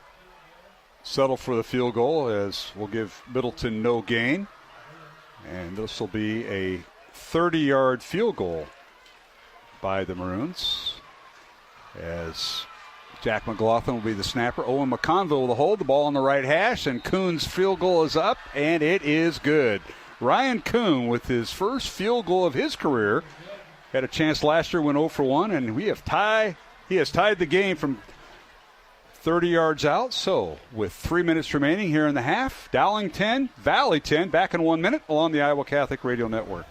S3: settle for the field goal, as we'll give Middleton no gain. And this will be a 30-yard field goal by the Maroons, as Jack McLaughlin will be the snapper. Owen McConville will hold the ball on the right hash, and Kuhn's field goal is up, and it is good. Ryan Kuhn with his first field goal of his career, had a chance last year, went 0 for 1, and he has tied the game from 30 yards out. So with 3 minutes remaining here in the half, Dowling 10, Valley 10, back in 1 minute along the Iowa Catholic Radio Network.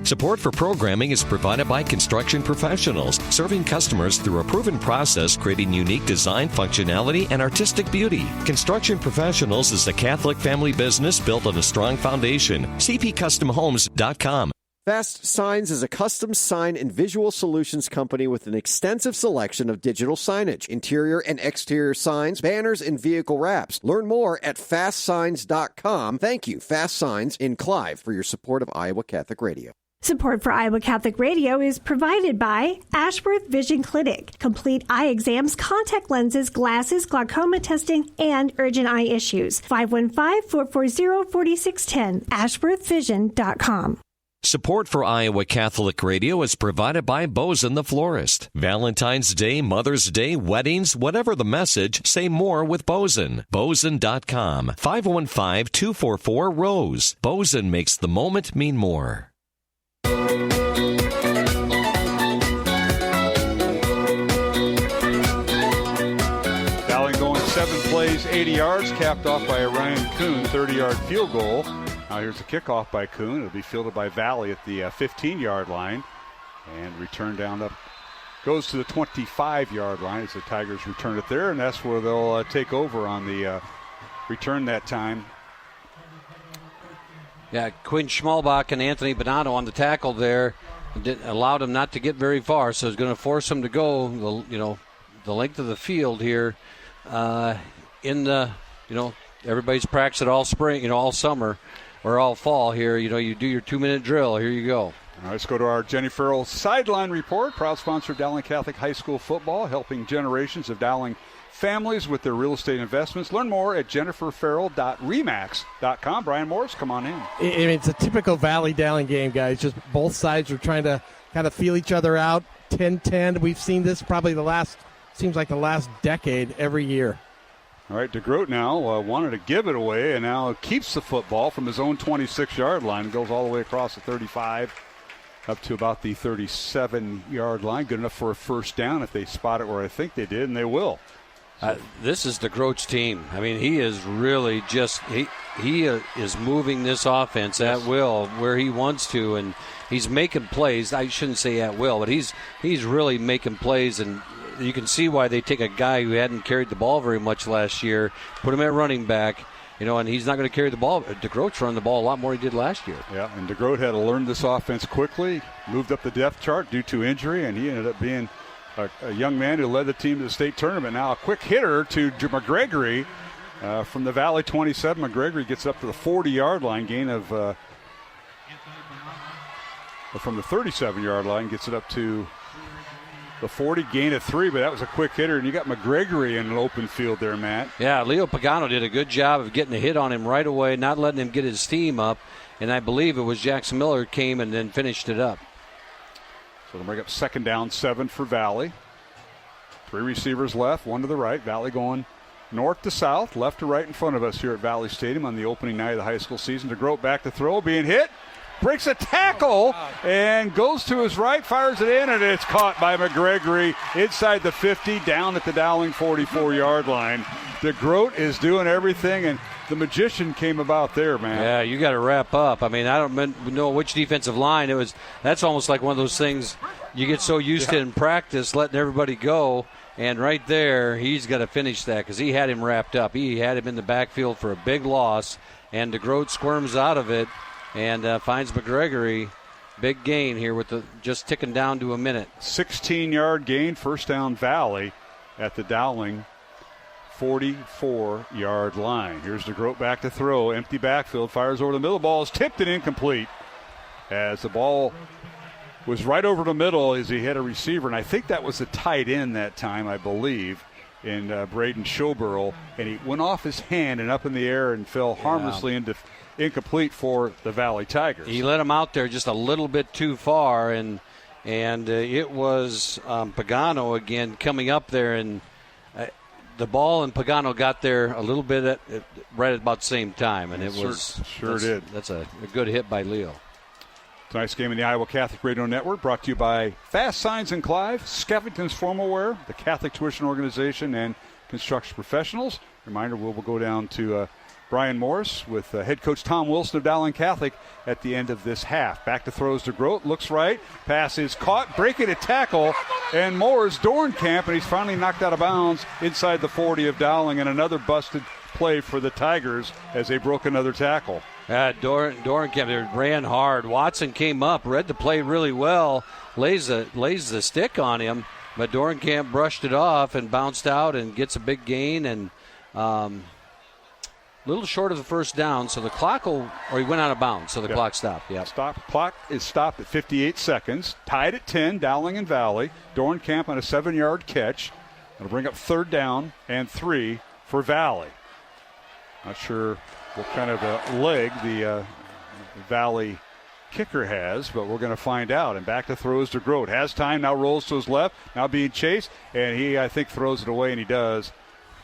S7: Support for programming is provided by Construction Professionals, serving customers through a proven process, creating unique design, functionality, and artistic beauty. Construction Professionals is a Catholic family business built on a strong foundation. cpcustomhomes.com.
S8: Fast Signs is a custom sign and visual solutions company with an extensive selection of digital signage, interior and exterior signs, banners, and vehicle wraps. Learn more at fastsigns.com. Thank you, Fast Signs in Clive, for your support of Iowa Catholic Radio.
S6: Support for Iowa Catholic Radio is provided by Ashworth Vision Clinic. Complete eye exams, contact lenses, glasses, glaucoma testing, and urgent eye issues. 515-440-4610. ashworthvision.com.
S7: Support for Iowa Catholic Radio is provided by Bozen the Florist. Valentine's Day, Mother's Day, weddings, whatever the message, say more with Bozen. Bozen.com. 515-244-ROSE. Bozen makes the moment mean more.
S3: Dowling going 7 plays, 80 yards, capped off by a Ryan Kuhn 30-yard field goal. Now here's a kickoff by Kuhn. It'll be fielded by Valley at the 15-yard line. And return down up, goes to the 25-yard line as the Tigers return it there. And that's where they'll take over on the return that time.
S4: Yeah, Quinn Schmalbach and Anthony Bonanno on the tackle there. Allowed him not to get very far, so it's going to force him to go, the length of the field here. Everybody's practiced it all spring, all summer. Or all fall here, you do your 2-minute drill. Here you go.
S3: All right, let's go to our Jenny Farrell sideline report. Proud sponsor of Dowling Catholic High School football, helping generations of Dowling families with their real estate investments. Learn more at jenniferfarrell.remax.com. Brian Morris, come on in.
S5: It's a typical Valley Dowling game, guys. Just both sides are trying to kind of feel each other out. 10-10. We've seen this probably the last decade every year.
S3: All right, DeGroat now wanted to give it away and now keeps the football from his own 26-yard line and goes all the way across the 35 up to about the 37-yard line. Good enough for a first down if they spot it where I think they did, and they will.
S4: This is DeGroat's team. I mean, he is really just he is moving this offense at will where he wants to, and he's making plays. I shouldn't say at will, but he's really making plays, and you can see why they take a guy who hadn't carried the ball very much last year, put him at running back, and he's not going to carry the ball. DeGroat's run the ball a lot more than he did last year.
S3: Yeah, and DeGroat had to learn this offense quickly, moved up the depth chart due to injury, and he ended up being a young man who led the team to the state tournament. Now a quick hitter to McGregory from the Valley 27. McGregory gets up to the 40-yard line, gain of from the 37-yard line, gets it up to the 40, gain of 3, but that was a quick hitter, and you got McGregory in an open field there, Matt.
S4: Yeah, Leo Pagano did a good job of getting a hit on him right away, not letting him get his team up, and I believe it was Jackson Miller came and then finished it up.
S3: So they'll bring up 2nd down, 7 for Valley. 3 receivers left, 1 to the right. Valley going north to south, left to right in front of us here at Valley Stadium on the opening night of the high school season. DeGroat back to throw, being hit. Breaks a tackle and goes to his right, fires it in, and it's caught by McGregory inside the 50, down at the Dowling 44-yard line. DeGroat is doing everything, and the magician came about there, man.
S4: Yeah, you got to wrap up. I mean, I don't know which defensive line. That's almost like one of those things you get so used to in practice, letting everybody go. And right there, he's got to finish that because he had him wrapped up. He had him in the backfield for a big loss, and DeGroat squirms out of it. And finds McGregory. Big gain here with just ticking down to a minute.
S3: 16-yard gain, first down Valley at the Dowling 44-yard line. Here's DeGroat back to throw. Empty backfield, fires over the middle. Ball is tipped and incomplete. As the ball was right over the middle as he had a receiver. And I think that was a tight end that time, I believe, in Braden Showborough. And he went off his hand and up in the air and fell harmlessly into incomplete for the Valley Tigers.
S4: He let him out there just a little bit too far, and it was Pagano again coming up there, and the ball and Pagano got there a little bit right at about the same time, and it was
S3: sure did.
S4: That's a good hit by Leo.
S3: Tonight's game in the Iowa Catholic Radio Network brought to you by Fast Signs in Clive, Skeffington's Formal Wear, the Catholic Tuition Organization, and Construction Professionals. Reminder, we'll go down to Brian Morris with head coach Tom Wilson of Dowling Catholic at the end of this half. Back to throws to Grote, looks right, pass is caught, breaking a tackle, and Moore's Dornkamp, and he's finally knocked out of bounds inside the 40 of Dowling, and another busted play for the Tigers as they broke another tackle.
S4: Dornkamp ran hard. Watson came up, read the play really well, lays the stick on him, but Dornkamp brushed it off and bounced out and gets a big gain, and a little short of the first down, so the clock he went out of bounds, so the clock stopped. Yeah,
S3: clock is stopped at 58 seconds. Tied at 10, Dowling and Valley. Dornkamp on a 7-yard catch. It'll bring up 3rd down and 3 for Valley. Not sure what kind of a leg the Valley kicker has, but we're going to find out. And back to throws to Grote. Has time, now rolls to his left, now being chased, and he, I think, throws it away, and he does.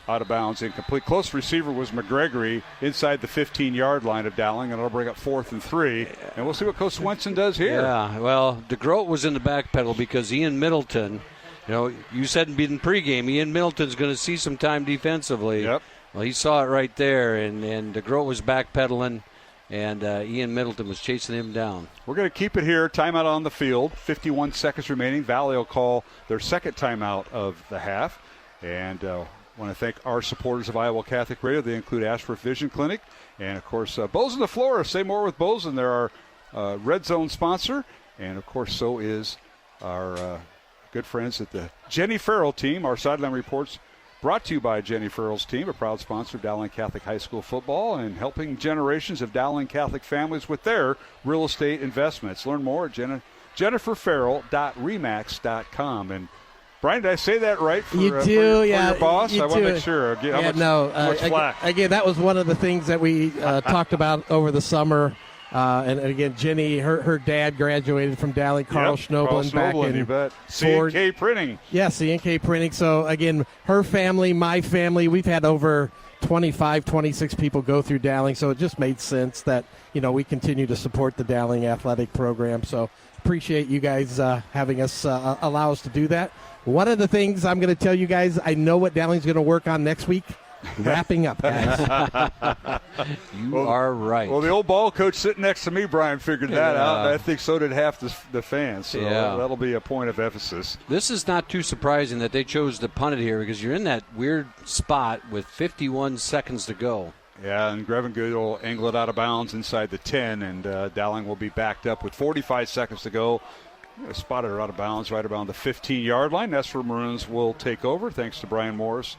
S3: Out of bounds, incomplete. Close receiver was Gregory inside the 15-yard line of Dowling, and it'll bring up 4th and 3. And we'll see what Coach Joensen does here.
S4: Yeah, well, DeGroat was in the back pedal because Ian Middleton, you said in pregame, Ian Middleton's going to see some time defensively.
S3: Yep.
S4: Well, he saw it right there, and DeGroat was backpedaling, and Ian Middleton was chasing him down.
S3: We're going to keep it here. Timeout on the field. 51 seconds remaining. Valley will call their second timeout of the half. And I want to thank our supporters of Iowa Catholic Radio. They include Ashworth Vision Clinic. And, of course, Bozeman to Flora. Say more with Bozeman. They're our Red Zone sponsor. And, of course, so is our good friends at the Jenny Farrell team. Our sideline reports brought to you by Jenny Farrell's team, a proud sponsor of Dowling Catholic High School football and helping generations of Dowling Catholic families with their real estate investments. Learn more at jenniferfarrell.remax.com. And Brian, did I say that right for,
S5: you do,
S3: for
S5: yeah,
S3: your boss?
S5: You
S3: I want to make sure. Much flack?
S5: Again, that was one of the things that we talked about over the summer. And again, Jenny, her dad graduated from Dowling, Carl Schnoblin, back in
S3: C&K Printing.
S5: Yeah, C&K Printing. So again, her family, my family, we've had over 25, 26 people go through Dowling. So it just made sense that, we continue to support the Dowling athletic program. So appreciate you guys having us allow us to do that. One of the things I'm going to tell you guys, I know what Dowling's going to work on next week. Wrapping up, guys.
S4: You are right.
S3: Well, the old ball coach sitting next to me, Brian, figured that out. And I think so did half the fans. So that'll be a point of emphasis.
S4: This is not too surprising that they chose to punt it here because you're in that weird spot with 51 seconds to go.
S3: Yeah, and Grevengood will angle it out of bounds inside the 10, and Dowling will be backed up with 45 seconds to go. Spotted her out of bounds right around the 15-yard line. That's where Maroons will take over, thanks to Brian Morris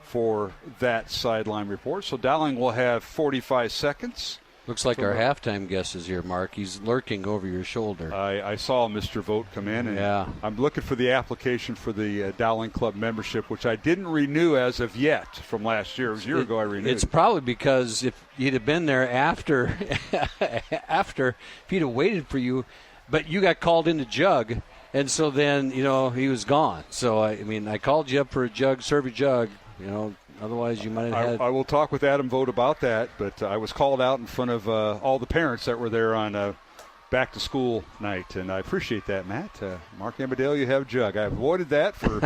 S3: for that sideline report. So Dowling will have 45 seconds.
S4: Looks like our halftime guest is here, Mark. He's lurking over your shoulder.
S3: I saw Mr. Vogt come in, and I'm looking for the application for the Dowling Club membership, which I didn't renew as of yet from last year. It was a year ago I renewed.
S4: It's probably because if you'd have been there after, if he'd have waited for you, but you got called into Jug, and so then, he was gone. So, I called you up for a jug, serve a jug, otherwise you might have had.
S3: I will talk with Adam Vogt about that, but I was called out in front of all the parents that were there on back-to-school night, and I appreciate that, Matt. Mark Amadale, you have jug. I avoided that for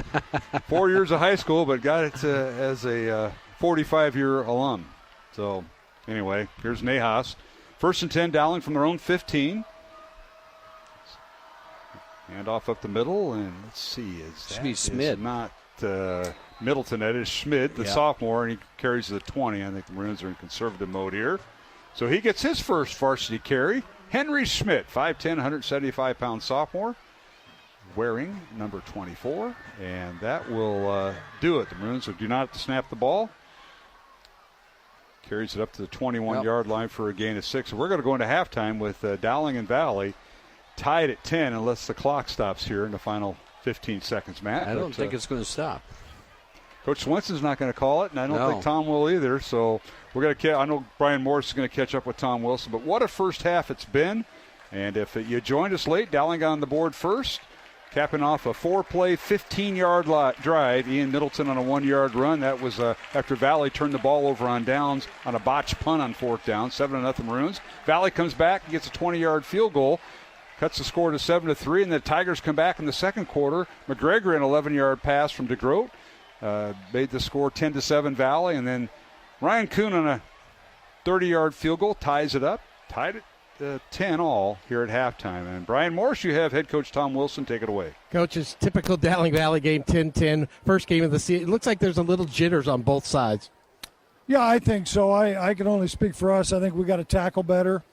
S3: 4 years of high school, but got it as a 45-year alum. So, anyway, here's Nahas. 1st and 10, Dowling from their own 15. Hand off up the middle, and let's see.
S4: Schmid.
S3: Not Middleton. That is Schmid, the sophomore, and he carries the 20. I think the Maroons are in conservative mode here. So he gets his first varsity carry. Henry Schmidt, 5'10", 175-pound sophomore, wearing number 24. And that will do it. The Maroons do not have to snap the ball. Carries it up to the 21-yard line for a gain of 6. So we're going to go into halftime with Dowling and Valley tied at 10 unless the clock stops here in the final 15 seconds, Matt.
S4: I don't think it's going to stop.
S3: Coach Swenson's not going to call it, and I don't think Tom will either. So we're going to. I know Brian Morris is going to catch up with Tom Wilson, but what a first half it's been. And if you joined us late, Dowling on the board first, capping off a 4-play, 15-yard drive. Ian Middleton on a 1-yard run. That was after Valley turned the ball over on downs on a botched punt on 4th down, 7-0 Maroons. Valley comes back and gets a 20-yard field goal. cuts the score to 7-3, and the Tigers come back in the second quarter. McGregor, an 11-yard pass from DeGroat, made the score 10-7 Valley, and then Ryan Kuhn on a 30-yard field goal ties it up, tied it 10 all here at halftime. And Brian Morris, you have head coach Tom Wilson take it away.
S5: Coach's typical Dowling Valley game, 10-10, first game of the season. It looks like there's a little jitters on both sides.
S9: Yeah, I think so. I can only speak for us. I think we got to tackle better.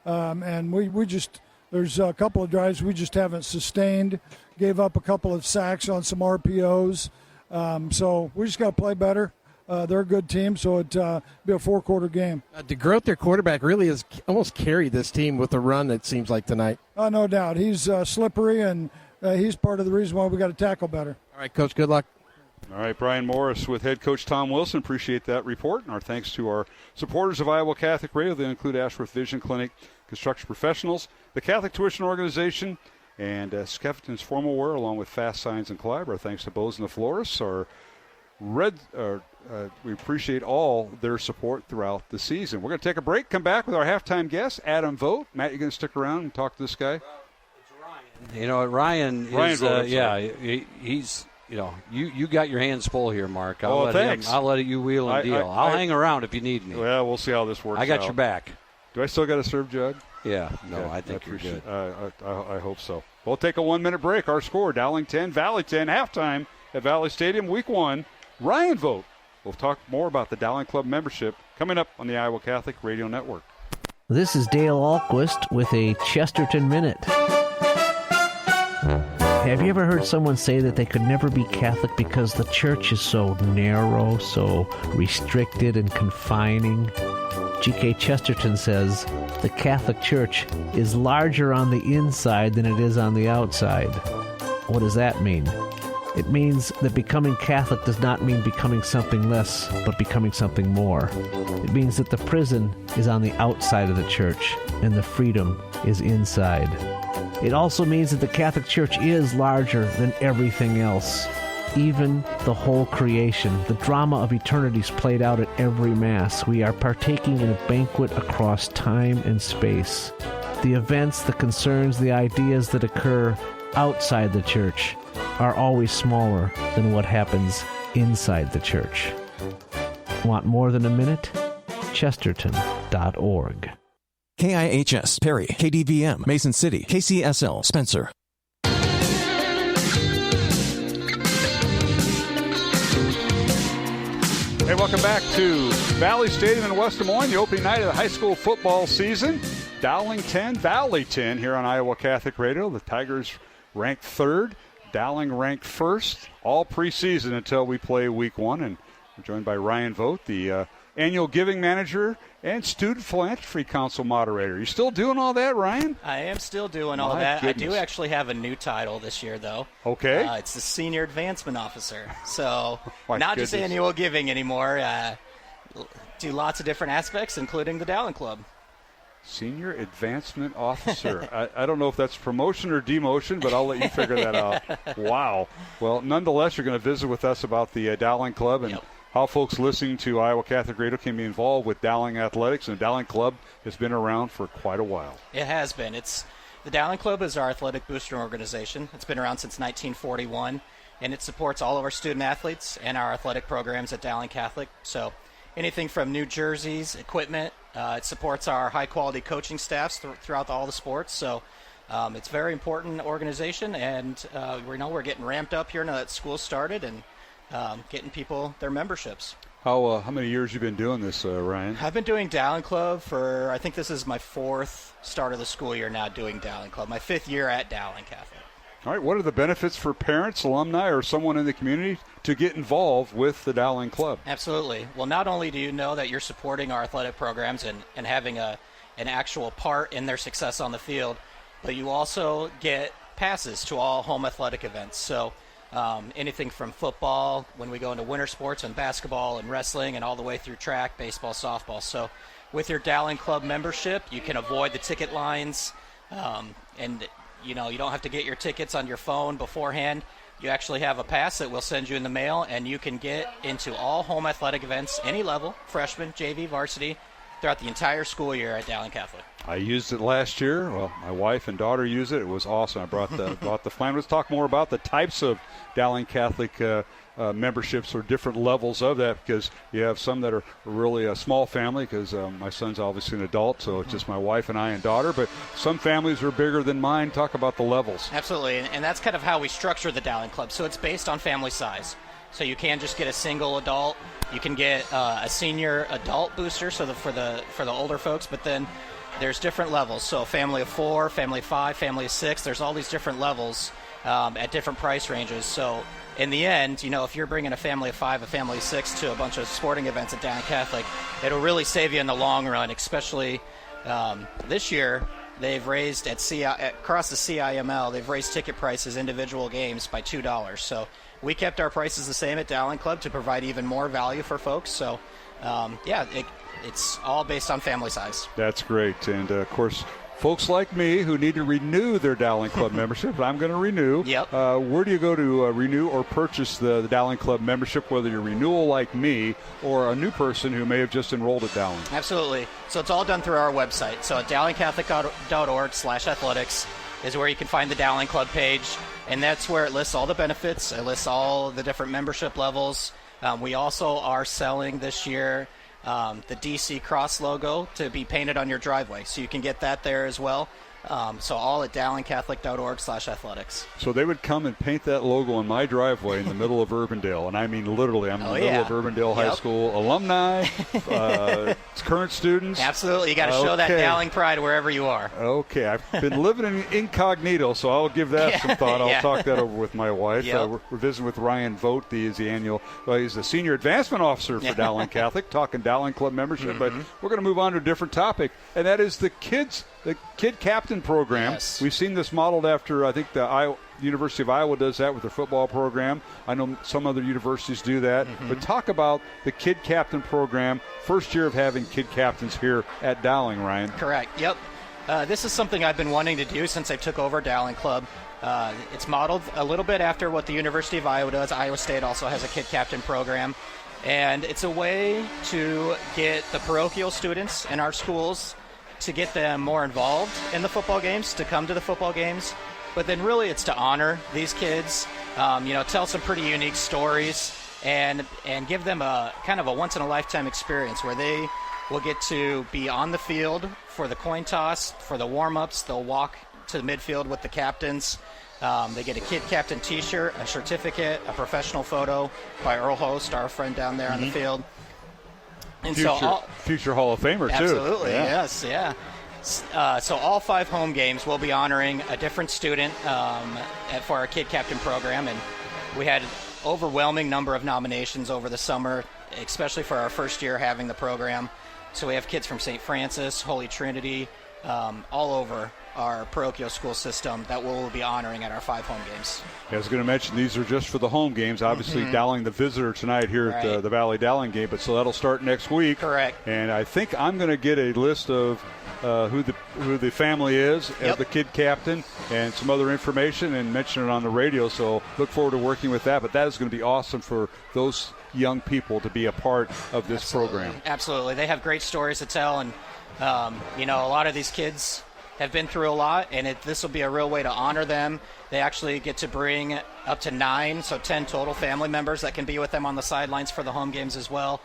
S9: And we just, there's a couple of drives we just haven't sustained. Gave up a couple of sacks on some RPOs. So we just got to play better. They're a good team, so it'll be a four-quarter game.
S5: DeGroat, their quarterback, really has almost carried this team with the run, it seems like, tonight.
S9: No doubt. He's slippery, and he's part of the reason why we got to tackle better.
S5: All right, Coach, good luck.
S3: All right, Brian Morris with head coach Tom Wilson. Appreciate that report. And our thanks to our supporters of Iowa Catholic Radio. They include Ashworth Vision Clinic, Construction Professionals, the Catholic Tuition Organization, and Skeffington's Formal Wear, along with Fast Signs and Clyde. Our thanks to Bose and the Florists. We appreciate all their support throughout the season. We're going to take a break, come back with our halftime guest, Adam Vogt. Matt, you going to stick around and talk to this guy?
S4: You know, Ryan is, he's, you know, you got your hands full here, Mark. I'll let you wheel and deal. I'll hang around if you need me.
S3: Well, we'll see how this works out.
S4: I got your back.
S3: Do I still got to serve Judd?
S4: Yeah. No, I think you're good.
S3: I hope so. We'll take a 1-minute break. Our score, Dowling 10, Valley 10, halftime at Valley Stadium, Week 1. Ryan Vogt. We'll talk more about the Dowling Club membership coming up on the Iowa Catholic Radio Network.
S10: This is Dale Ahlquist with a Chesterton Minute. Have you ever heard someone say that they could never be Catholic because the church is so narrow, so restricted and confining? G.K. Chesterton says, the Catholic Church is larger on the inside than it is on the outside. What does that mean? It means that becoming Catholic does not mean becoming something less, but becoming something more. It means that the prison is on the outside of the church, and the freedom is inside. It also means that the Catholic Church is larger than everything else. Even the whole creation, the drama of eternity is played out at every Mass. We are partaking in a banquet across time and space. The events, the concerns, the ideas that occur outside the church are always smaller than what happens inside the church. Want more than a minute? Chesterton.org.
S11: KIHS, Perry, KDVM, Mason City, KCSL, Spencer.
S3: Hey, welcome back to Valley Stadium in West Des Moines, the opening night of the high school football season. Dowling 10, Valley 10 here on Iowa Catholic Radio. The Tigers ranked 3rd, Dowling ranked 1st, all preseason until we play Week 1. And we're joined by Ryan Vogt, the annual giving manager and Student Philanthropy Council moderator. You still doing all that, Ryan?
S21: I am still doing all that. Goodness. I do actually have a new title this year, though.
S3: Okay.
S21: It's the Senior Advancement Officer. So not just annual giving anymore. Do lots of different aspects, including the Dowling Club.
S3: Senior Advancement Officer. I don't know if that's promotion or demotion, but I'll let you figure that out. Wow. Well, nonetheless, you're going to visit with us about the Dowling Club and how folks listening to Iowa Catholic Radio can be involved with Dowling athletics. And the Dowling Club has been around for quite a while.
S21: It has been. The Dowling Club is our athletic booster organization. It's been around since 1941, and it supports all of our student athletes and our athletic programs at Dowling Catholic. So anything from new jerseys, equipment. It supports our high-quality coaching staffs throughout all the sports. So it's a very important organization, and we're getting ramped up here now that school started and getting people their memberships.
S3: How many years you been doing this, Ryan?
S21: I've been doing Dowling Club for, I think this is my 4th start of the school year now doing Dowling Club, my 5th year at Dowling Catholic.
S3: All right, what are the benefits for parents, alumni, or someone in the community to get involved with the Dowling Club?
S21: Absolutely. Well, not only do you know that you're supporting our athletic programs and having an actual part in their success on the field, but you also get passes to all home athletic events. So anything from football, when we go into winter sports, and basketball and wrestling, and all the way through track, baseball, softball. So with your Dowling Club membership, you can avoid the ticket lines, and you don't have to get your tickets on your phone beforehand. You actually have a pass that we'll send you in the mail, and you can get into all home athletic events, any level, freshman, JV, varsity, throughout the entire school year at Dowling Catholic.
S3: I used it last year. Well, my wife and daughter used it. It was awesome. I brought the flannel. Let's talk more about the types of Dowling Catholic memberships or different levels of that, because you have some that are really a small family, because my son's obviously an adult, so it's just my wife and I and daughter, but some families are bigger than mine. Talk about the levels.
S21: Absolutely, and that's kind of how we structure the Dowling Club. So it's based on family size. So you can just get a single adult. You can get a senior adult booster, so for the older folks, but then there's different levels. So family of 4, family of 5, family of 6, there's all these different levels at different price ranges. So in the end, if you're bringing a family of 5, a family of 6 to a bunch of sporting events at Dowling Catholic, it'll really save you in the long run, especially this year. They've raised across the CIML, they've raised ticket prices, individual games, by $2. So we kept our prices the same at Dowling Club to provide even more value for folks. So, it's all based on family size.
S3: That's great. And, of course, folks like me who need to renew their Dowling Club membership, I'm going to renew.
S21: Yep.
S3: Where do you go to renew or purchase the Dowling Club membership, whether you're renewal like me or a new person who may have just enrolled at Dowling?
S21: Absolutely. So it's all done through our website. So at dowlingcatholic.org/athletics is where you can find the Dowling Club page, and that's where it lists all the benefits. It lists all the different membership levels. We also are selling this year the DC Cross logo to be painted on your driveway, so you can get that there as well. So all at dowlingcatholic.org/athletics.
S3: So they would come and paint that logo on my driveway in the middle of Urbandale, and I mean literally, I'm in the middle of Urbandale High School. Alumni, current students.
S21: Absolutely, you got to show that Dowling pride wherever you are.
S3: Okay, I've been living in incognito, so I'll give that some thought. I'll talk that over with my wife. We're visiting with Ryan Vogt. He's the senior advancement officer for Dowling Catholic, talking Dowling Club membership. But we're going to move on to a different topic, and that is the kid captain program.
S21: Yes.
S3: We've seen this modeled after, I think, the University of Iowa does that with their football program. I know some other universities do that. But talk about the kid captain program. First year of having kid captains here at Dowling, Ryan.
S21: Correct. Yep. This is something I've been wanting to do since I took over Dowling Club. It's modeled a little bit after what the University of Iowa does. Iowa State also has a kid captain program. And it's a way to get the parochial students in our schools, to get them more involved in the football games, to come to the football games. But then really it's to honor these kids, tell some pretty unique stories, and give them a kind of a once-in-a-lifetime experience where they will get to be on the field for the coin toss, for the warm-ups. They'll walk to the midfield with the captains. They get a kid captain T-shirt, a certificate, a professional photo by Earl Host, our friend down there on the field. And
S3: future Hall of Famer, too.
S21: Absolutely, yes, yeah. So all 5 home games will be honoring a different student for our kid captain program, and we had an overwhelming number of nominations over the summer, especially for our first year having the program. So we have kids from St. Francis, Holy Trinity, all over our parochial school system that we'll be honoring at our 5 home games.
S3: I was going to mention these are just for the home games. Obviously, Dowling the visitor tonight here at the Valley Dowling game, but so that'll start next week.
S21: Correct.
S3: And I think I'm going to get a list of who the family is as the kid captain and some other information and mention it on the radio. So look forward to working with that. But that is going to be awesome for those young people to be a part of this program.
S21: Absolutely. They have great stories to tell, and a lot of these kids have been through a lot, and this will be a real way to honor them. They actually get to bring up to 9, so 10 total family members that can be with them on the sidelines for the home games as well.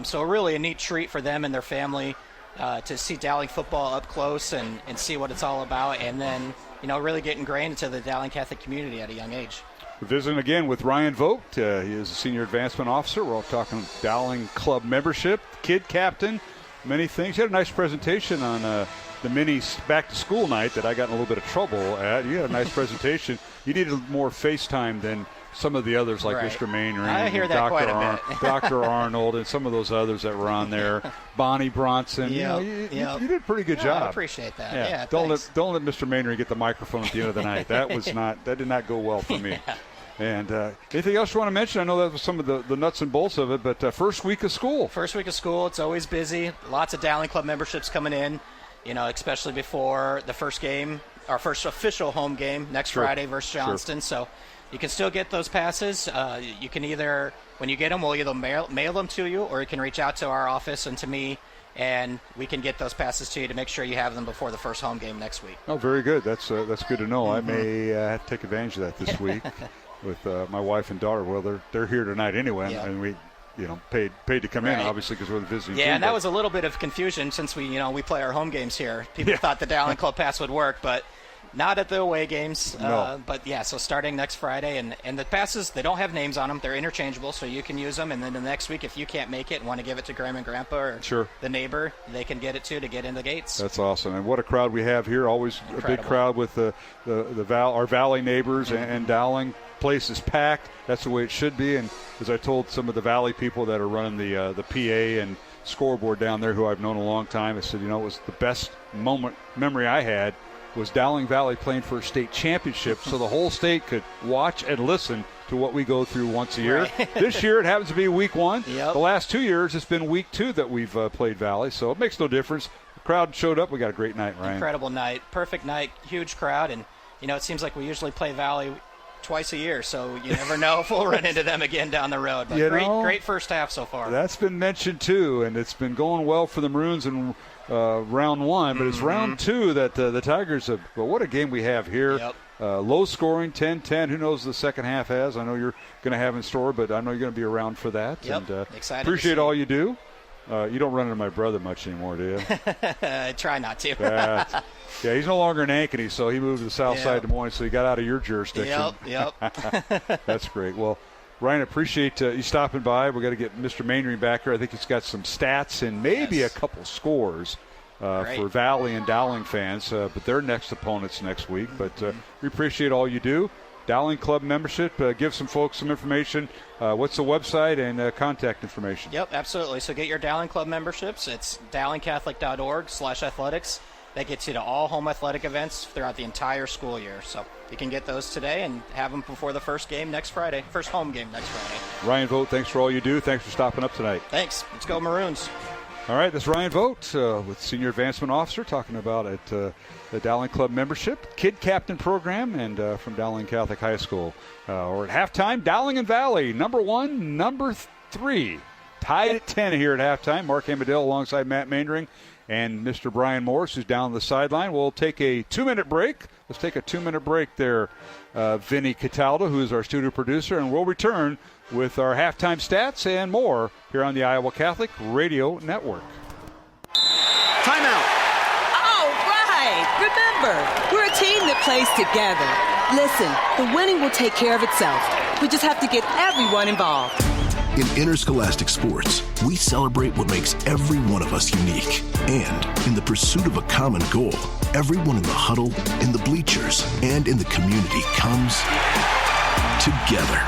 S21: So really a neat treat for them and their family to see Dowling football up close and see what it's all about, and then really get ingrained into the Dowling Catholic community at a young age.
S3: We're visiting again with Ryan Vogt. He is a senior advancement officer. We're all talking Dowling Club membership, kid captain, many things. You had a nice presentation on the mini back-to-school night that I got in a little bit of trouble at. You had a nice presentation. You needed more FaceTime than some of the others like Mr. Mainring and Dr. Arnold and some of those others that were on there. Bonnie Bronson. You did a pretty good job.
S21: I appreciate that. Yeah,
S3: don't let Mr. Mainring get the microphone at the end of the night. That did not go well for me. And anything else you want to mention? I know that was some of the nuts and bolts of it, but first week of school.
S21: First week of school, it's always busy. Lots of Dowling Club memberships coming in, especially before the first game, our first official home game next Friday versus Johnston. So you can still get those passes. You can either, when you get them, we'll either mail them to you, or you can reach out to our office and to me, and we can get those passes to you to make sure you have them before the first home game next week.
S3: Oh, very good. That's good to know. I may have to take advantage of that this week with my wife and daughter. Well, they're here tonight anyway, and we paid to come in, obviously, because we're the visiting team.
S21: Yeah, and that was a little bit of confusion since we play our home games here. People thought the Dowling Club pass would work, but not at the away games.
S3: No.
S21: But yeah, so starting next Friday, and the passes, they don't have names on them. They're interchangeable, so you can use them. And then the next week, if you can't make it and want to give it to Grandma and Grandpa or the neighbor, they can get it to get in the gates.
S3: That's awesome. And what a crowd we have here. Always incredible. A big crowd with our Valley neighbors and Dowling. Place is packed. That's the way it should be. And as I told some of the Valley people that are running the PA and scoreboard down there, who I've known a long time, I said, it was the best memory I had was Dowling Valley playing for a state championship, so the whole state could watch and listen to what we go through once a year. Right. This year it happens to be week 1.
S21: Yep.
S3: The last 2 years it's been week 2 that we've played Valley, so it makes no difference. The crowd showed up. We got a great night, Ryan.
S21: Incredible night. Perfect night. Huge crowd. And, it seems like we usually play Valley twice a year, so you never know if we'll run into them again down the road. But great first half so far.
S3: That's been mentioned too, and it's been going well for the Maroons in round 1, but it's round 2 that the Tigers have. Well, what a game we have here.
S21: Yep.
S3: Low scoring, 10-10. Who knows the second half has? I know you're going to have in store, but I know you're going to be around for that.
S21: Yep.
S3: And
S21: excited.
S3: Appreciate all you do. You don't run into my brother much anymore, do you?
S21: I try not to.
S3: Yeah, he's no longer in Ankeny, so he moved to the south side of Des Moines, so he got out of your jurisdiction.
S21: Yep.
S3: That's great. Well, Ryan, appreciate you stopping by. We've got to get Mr. Mainring back here. I think he's got some stats and maybe a couple scores for Valley and Dowling fans, but their next opponents next week. But we appreciate all you do. Dowling Club membership, give some folks some information. What's the website and contact information?
S21: Yep, absolutely. So get your Dowling Club memberships. It's dowlingcatholic.org/athletics. That gets you to all home athletic events throughout the entire school year. So you can get those today and have them before the first home game next Friday.
S3: Ryan Vogt, thanks for all you do. Thanks for stopping up tonight.
S21: Thanks. Let's go Maroons.
S3: All right, that's Ryan Vogt with Senior Advancement Officer talking about the Dowling Club membership, Kid Captain Program, and from Dowling Catholic High School. Or at halftime, Dowling and Valley, number 1, number 3. Tied at 10 here at halftime. Mark Amadale alongside Matt Mainring and Mr. Brian Morris, who's down the sideline. We'll take a 2-minute break. Let's take a 2-minute break there, Vinny Cataldo, who is our studio producer, and we'll return with our halftime stats and more here on the Iowa Catholic Radio Network.
S1: Timeout. All right. Remember, we're a team that plays together. Listen, the winning will take care of itself. We just have to get everyone involved.
S17: In interscholastic sports, we celebrate what makes every one of us unique. And in the pursuit of a common goal, everyone in the huddle, in the bleachers, and in the community comes together.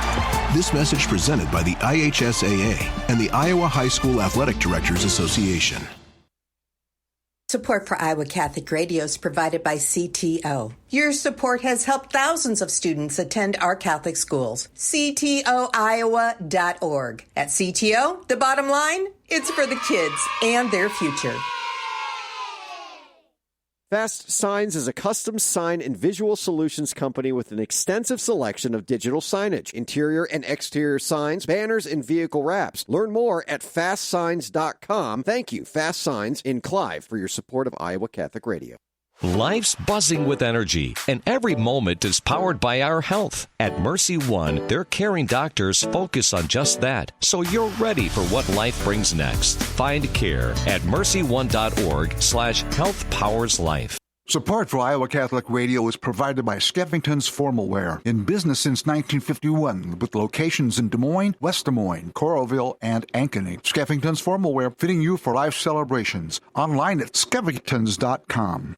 S17: This message presented by the IHSAA and the Iowa High School Athletic Directors Association.
S15: Support for Iowa Catholic Radio is provided by CTO. Your support has helped thousands of students attend our Catholic schools. CTOiowa.org. At CTO, the bottom line, it's for the kids and their future.
S8: Fast Signs is a custom sign and visual solutions company with an extensive selection of digital signage, interior and exterior signs, banners, and vehicle wraps. Learn more at fastsigns.com. Thank you, Fast Signs in Clive, for your support of Iowa Catholic Radio.
S7: Life's buzzing with energy, and every moment is powered by our health. At Mercy One, their caring doctors focus on just that, so you're ready for what life brings next. Find care at mercyone.org/healthpowerslife.
S14: Support for Iowa Catholic Radio is provided by Skeffington's Formal Wear, in business since 1951, with locations in Des Moines, West Des Moines, Coralville, and Ankeny. Skeffington's Formal Wear, fitting you for life celebrations. Online at skeffingtons.com.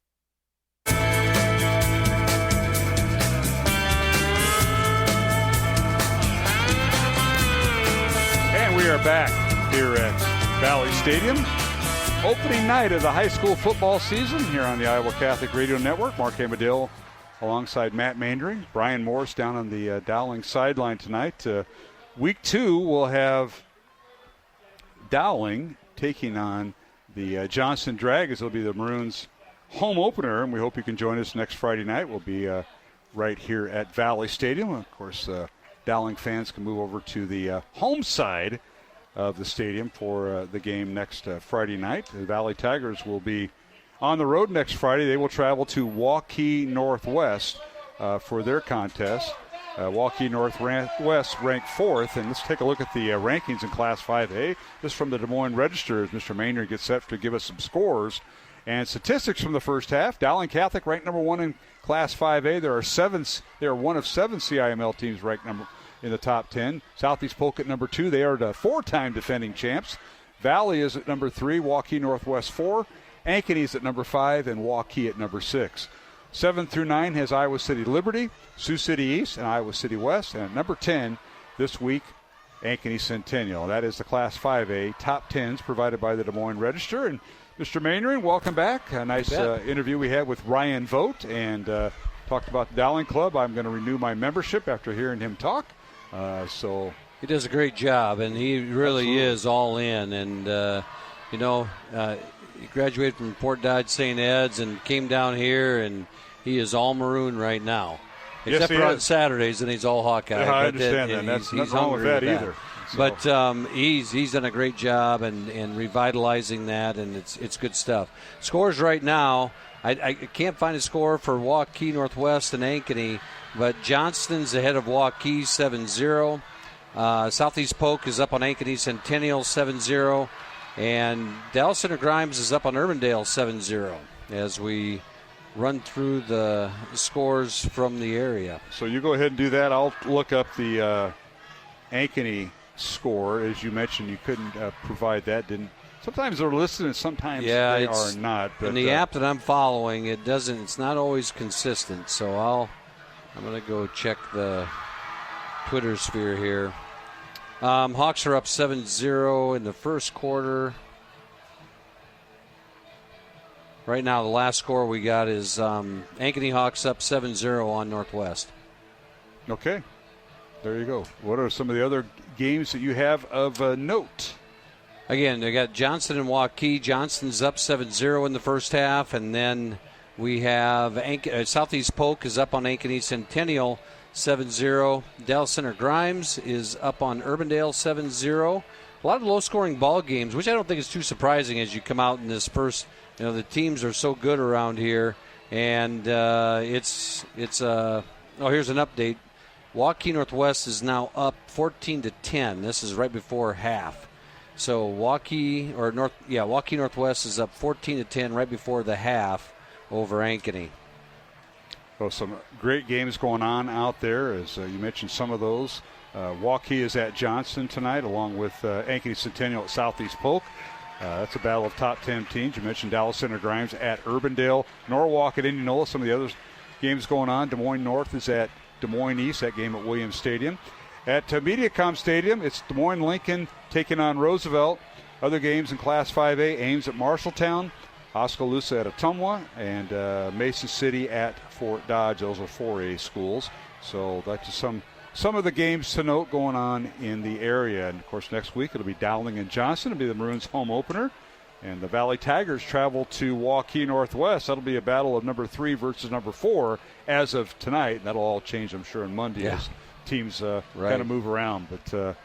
S3: We are back here at Valley Stadium. Opening night of the high school football season here on the Iowa Catholic Radio Network. Mark Amadale alongside Matt Mainring. Brian Morris down on the Dowling sideline tonight. Week 2 we'll have Dowling taking on the Johnson Dragons. It'll be the Maroons' home opener, and we hope you can join us next Friday night. We'll be right here at Valley Stadium. Of course, Dowling fans can move over to the home side of the stadium for the game next Friday night. The Valley Tigers will be on the road next Friday. They will travel to Waukee Northwest for their contest. Waukee Northwest ranked 4th, and let's take a look at the rankings in Class 5A. This from the Des Moines Register as Mr. Maynard gets set to give us some scores and statistics from the first half. Dowling Catholic ranked number 1 in Class 5A. They are one of 7 CIML teams ranked in the top 10. Southeast Polk at number 2. They are the 4-time defending champs. Valley is at number 3. Waukee Northwest 4. Ankeny's at number 5, and Waukee at number 6. 7 through 9 has Iowa City Liberty, Sioux City East, and Iowa City West. And at number 10 this week, Ankeny Centennial. That is the Class 5A top 10s provided by the Des Moines Register. And Mr. Maynard, welcome back. A nice interview we had with Ryan Vogt and talked about the Dowling Club. I'm going to renew my membership after hearing him talk. So
S4: he does a great job, and he really is all in. And, he graduated from Fort Dodge St. Ed's and came down here, and he is all maroon right now. Except for on Saturdays, and he's all Hawkeye.
S3: Yeah, I understand that. That's nothing wrong with that either.
S4: So. But he's done a great job and revitalizing that, and it's good stuff. Scores right now, I can't find a score for Waukee Northwest and Ankeny, but Johnston's ahead of Waukee 7-0. Southeast Polk is up on Ankeny Centennial 7-0. And Dallas Center Grimes is up on Urbandale 7-0 as we run through the scores from the area.
S3: So you go ahead and do that. I'll look up the Ankeny score. As you mentioned, you couldn't provide that. Sometimes they're listed and sometimes they are not. But
S4: in the app that I'm following, it's not always consistent. So I'm going to go check the Twitter sphere here. Hawks are up 7-0 in the first quarter. Right now, the last score we got is Ankeny Hawks up 7-0 on Northwest.
S3: Okay. There you go. What are some of the other games that you have of note?
S4: Again, they got Johnston and Waukee. Johnston's up 7-0 in the first half, and then we have Southeast Polk is up on Ankeny Centennial 7-0. Dallas Center Grimes is up on Urbandale 7-0. A lot of low-scoring ball games, which I don't think is too surprising as you come out in this first. The teams are so good around here, and here's an update. Waukee Northwest is now up 14-10. This is right before half. So Waukee Northwest is up 14-10 right before the half over Ankeny.
S3: So some great games going on out there, as you mentioned some of those. Waukee is at Johnston tonight, along with Ankeny Centennial at Southeast Polk. That's a battle of top 10 teams. You mentioned Dallas Center Grimes at Urbandale. Norwalk at Indianola. Some of the other games going on. Des Moines North is at Des Moines East, that game at Williams Stadium. At Mediacom Stadium, it's Des Moines Lincoln taking on Roosevelt. Other games in Class 5A, Ames at Marshalltown, Oskaloosa at Ottumwa, and Mason City at Fort Dodge. Those are 4A schools. So that's just some of the games to note going on in the area. And, of course, next week it'll be Dowling and Johnson. It'll be the Maroons' home opener. And the Valley Tigers travel to Waukee Northwest. That'll be a battle of number 3 versus number 4 as of tonight. And that'll all change, I'm sure, on Monday as teams kind of move around. But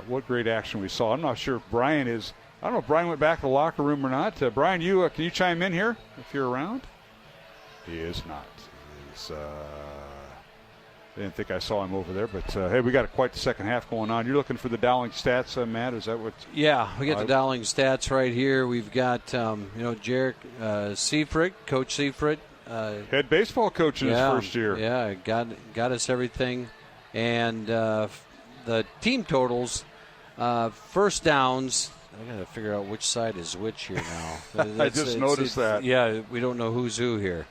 S3: what great action we saw. I'm not sure if Brian is – I don't know if Brian went back to the locker room or not. Brian, can you chime in here if you're around? He is not. I didn't think I saw him over there, but hey, we got quite the second half going on. You're looking for the Dowling stats, Matt? Is that what?
S4: Yeah, we got the Dowling stats right here. We've got Jarek Seifert, Coach Seifert,
S3: head baseball coach in his first year.
S4: Yeah, got us everything, and the team totals, first downs. I got to figure out which side is which here now.
S3: I just noticed that.
S4: Yeah, we don't know who's who here.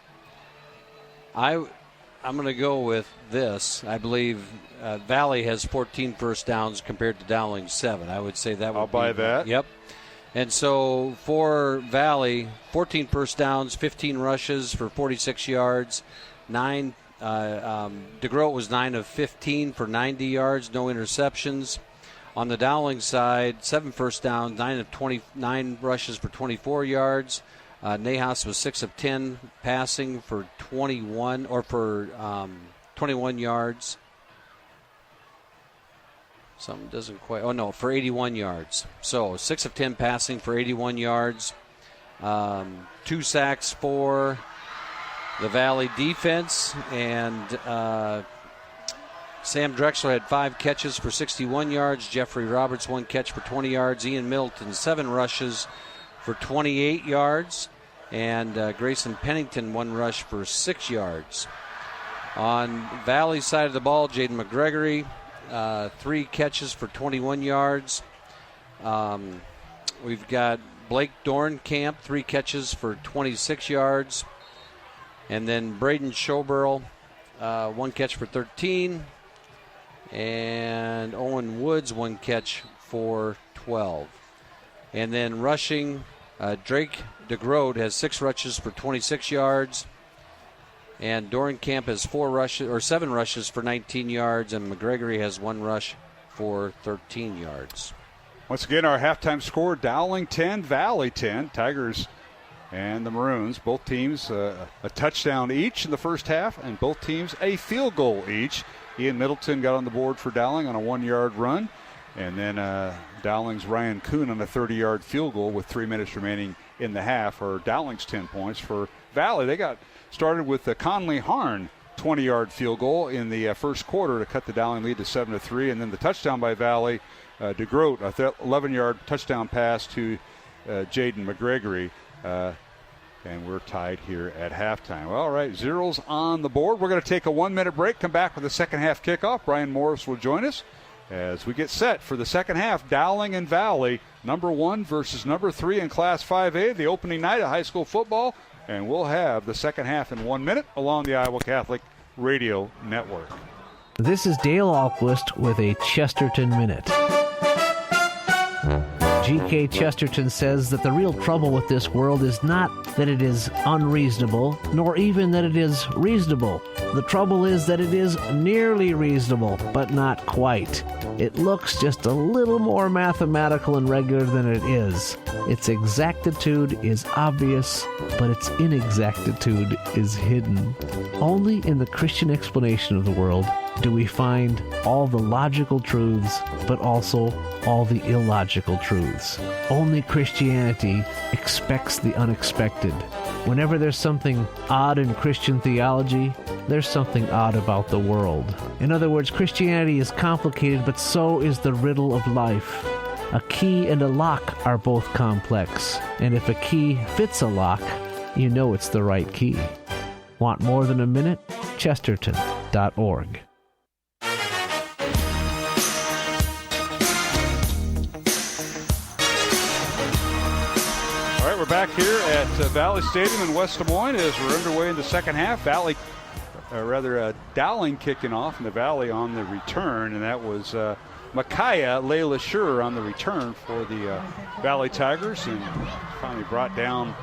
S4: I'm going to go with this. I believe Valley has 14 first downs compared to Dowling 7. I would say that would
S3: I'll buy that.
S4: Yep. And so for Valley, 14 first downs, 15 rushes for 46 yards, 9. DeGroat was 9 of 15 for 90 yards, no interceptions. On the Dowling side, 7 first downs, 9 of 29 rushes for 24 yards. Nahas was 6 of 10 passing for 21 yards. Something doesn't quite. Oh, no, for 81 yards. So 6 of 10 passing for 81 yards. 2 sacks for the Valley defense. And Sam Drexler had 5 catches for 61 yards. Jeffrey Roberts, 1 catch for 20 yards. Ian Middleton, 7 rushes for 28 yards. And Grayson Pennington, 1 rush for 6 yards. On Valley side of the ball, Jaden McGregory, 3 catches for 21 yards. We've got Blake Dorncamp, 3 catches for 26 yards. And then Braden Schoberl, 1 catch for 13. And Owen Woods, 1 catch for 12. And then rushing, Drake DeGrode has 6 rushes for 26 yards. And Dorncamp has 7 rushes for 19 yards, and McGregory has 1 rush for 13 yards.
S3: Once again, our halftime score, Dowling 10, Valley 10. Tigers and the Maroons, both teams a touchdown each in the first half, and both teams a field goal each. Ian Middleton got on the board for Dowling on a 1-yard run, and then Dowling's Ryan Kuhn on a 30-yard field goal with 3 minutes remaining in the half, or Dowling's 10 points. For Valley, they got started with the Conley Harn 20-yard field goal in the first quarter to cut the Dowling lead to 7-3, and then the touchdown by Valley, DeGroat, a 11-yard touchdown pass to Jaden McGregory, and we're tied here at halftime. Well, all right, zeros on the board. We're going to take a 1-minute break, come back with the second half kickoff. Brian Morris will join us as we get set for the second half. Dowling and Valley, number 1 versus number 3 in Class 5A, the opening night of high school football. And we'll have the second half in 1 minute along the Iowa Catholic Radio Network.
S10: This is Dale Alquist with a Chesterton Minute. G.K. Chesterton says that the real trouble with this world is not that it is unreasonable, nor even that it is reasonable. The trouble is that it is nearly reasonable, but not quite. It looks just a little more mathematical and regular than it is. Its exactitude is obvious, but its inexactitude is hidden. Only in the Christian explanation of the world do we find all the logical truths, but also all the illogical truths. Only Christianity expects the unexpected. Whenever there's something odd in Christian theology, there's something odd about the world. In other words, Christianity is complicated, but so is the riddle of life. A key and a lock are both complex, and if a key fits a lock, you know it's the right key. Want more than a minute? Chesterton.org.
S3: All right, we're back here at Valley Stadium in West Des Moines as we're underway in the second half. Dowling kicking off in the Valley on the return, and that was Micaiah Layla Schur on the return for the Valley Tigers, and finally brought down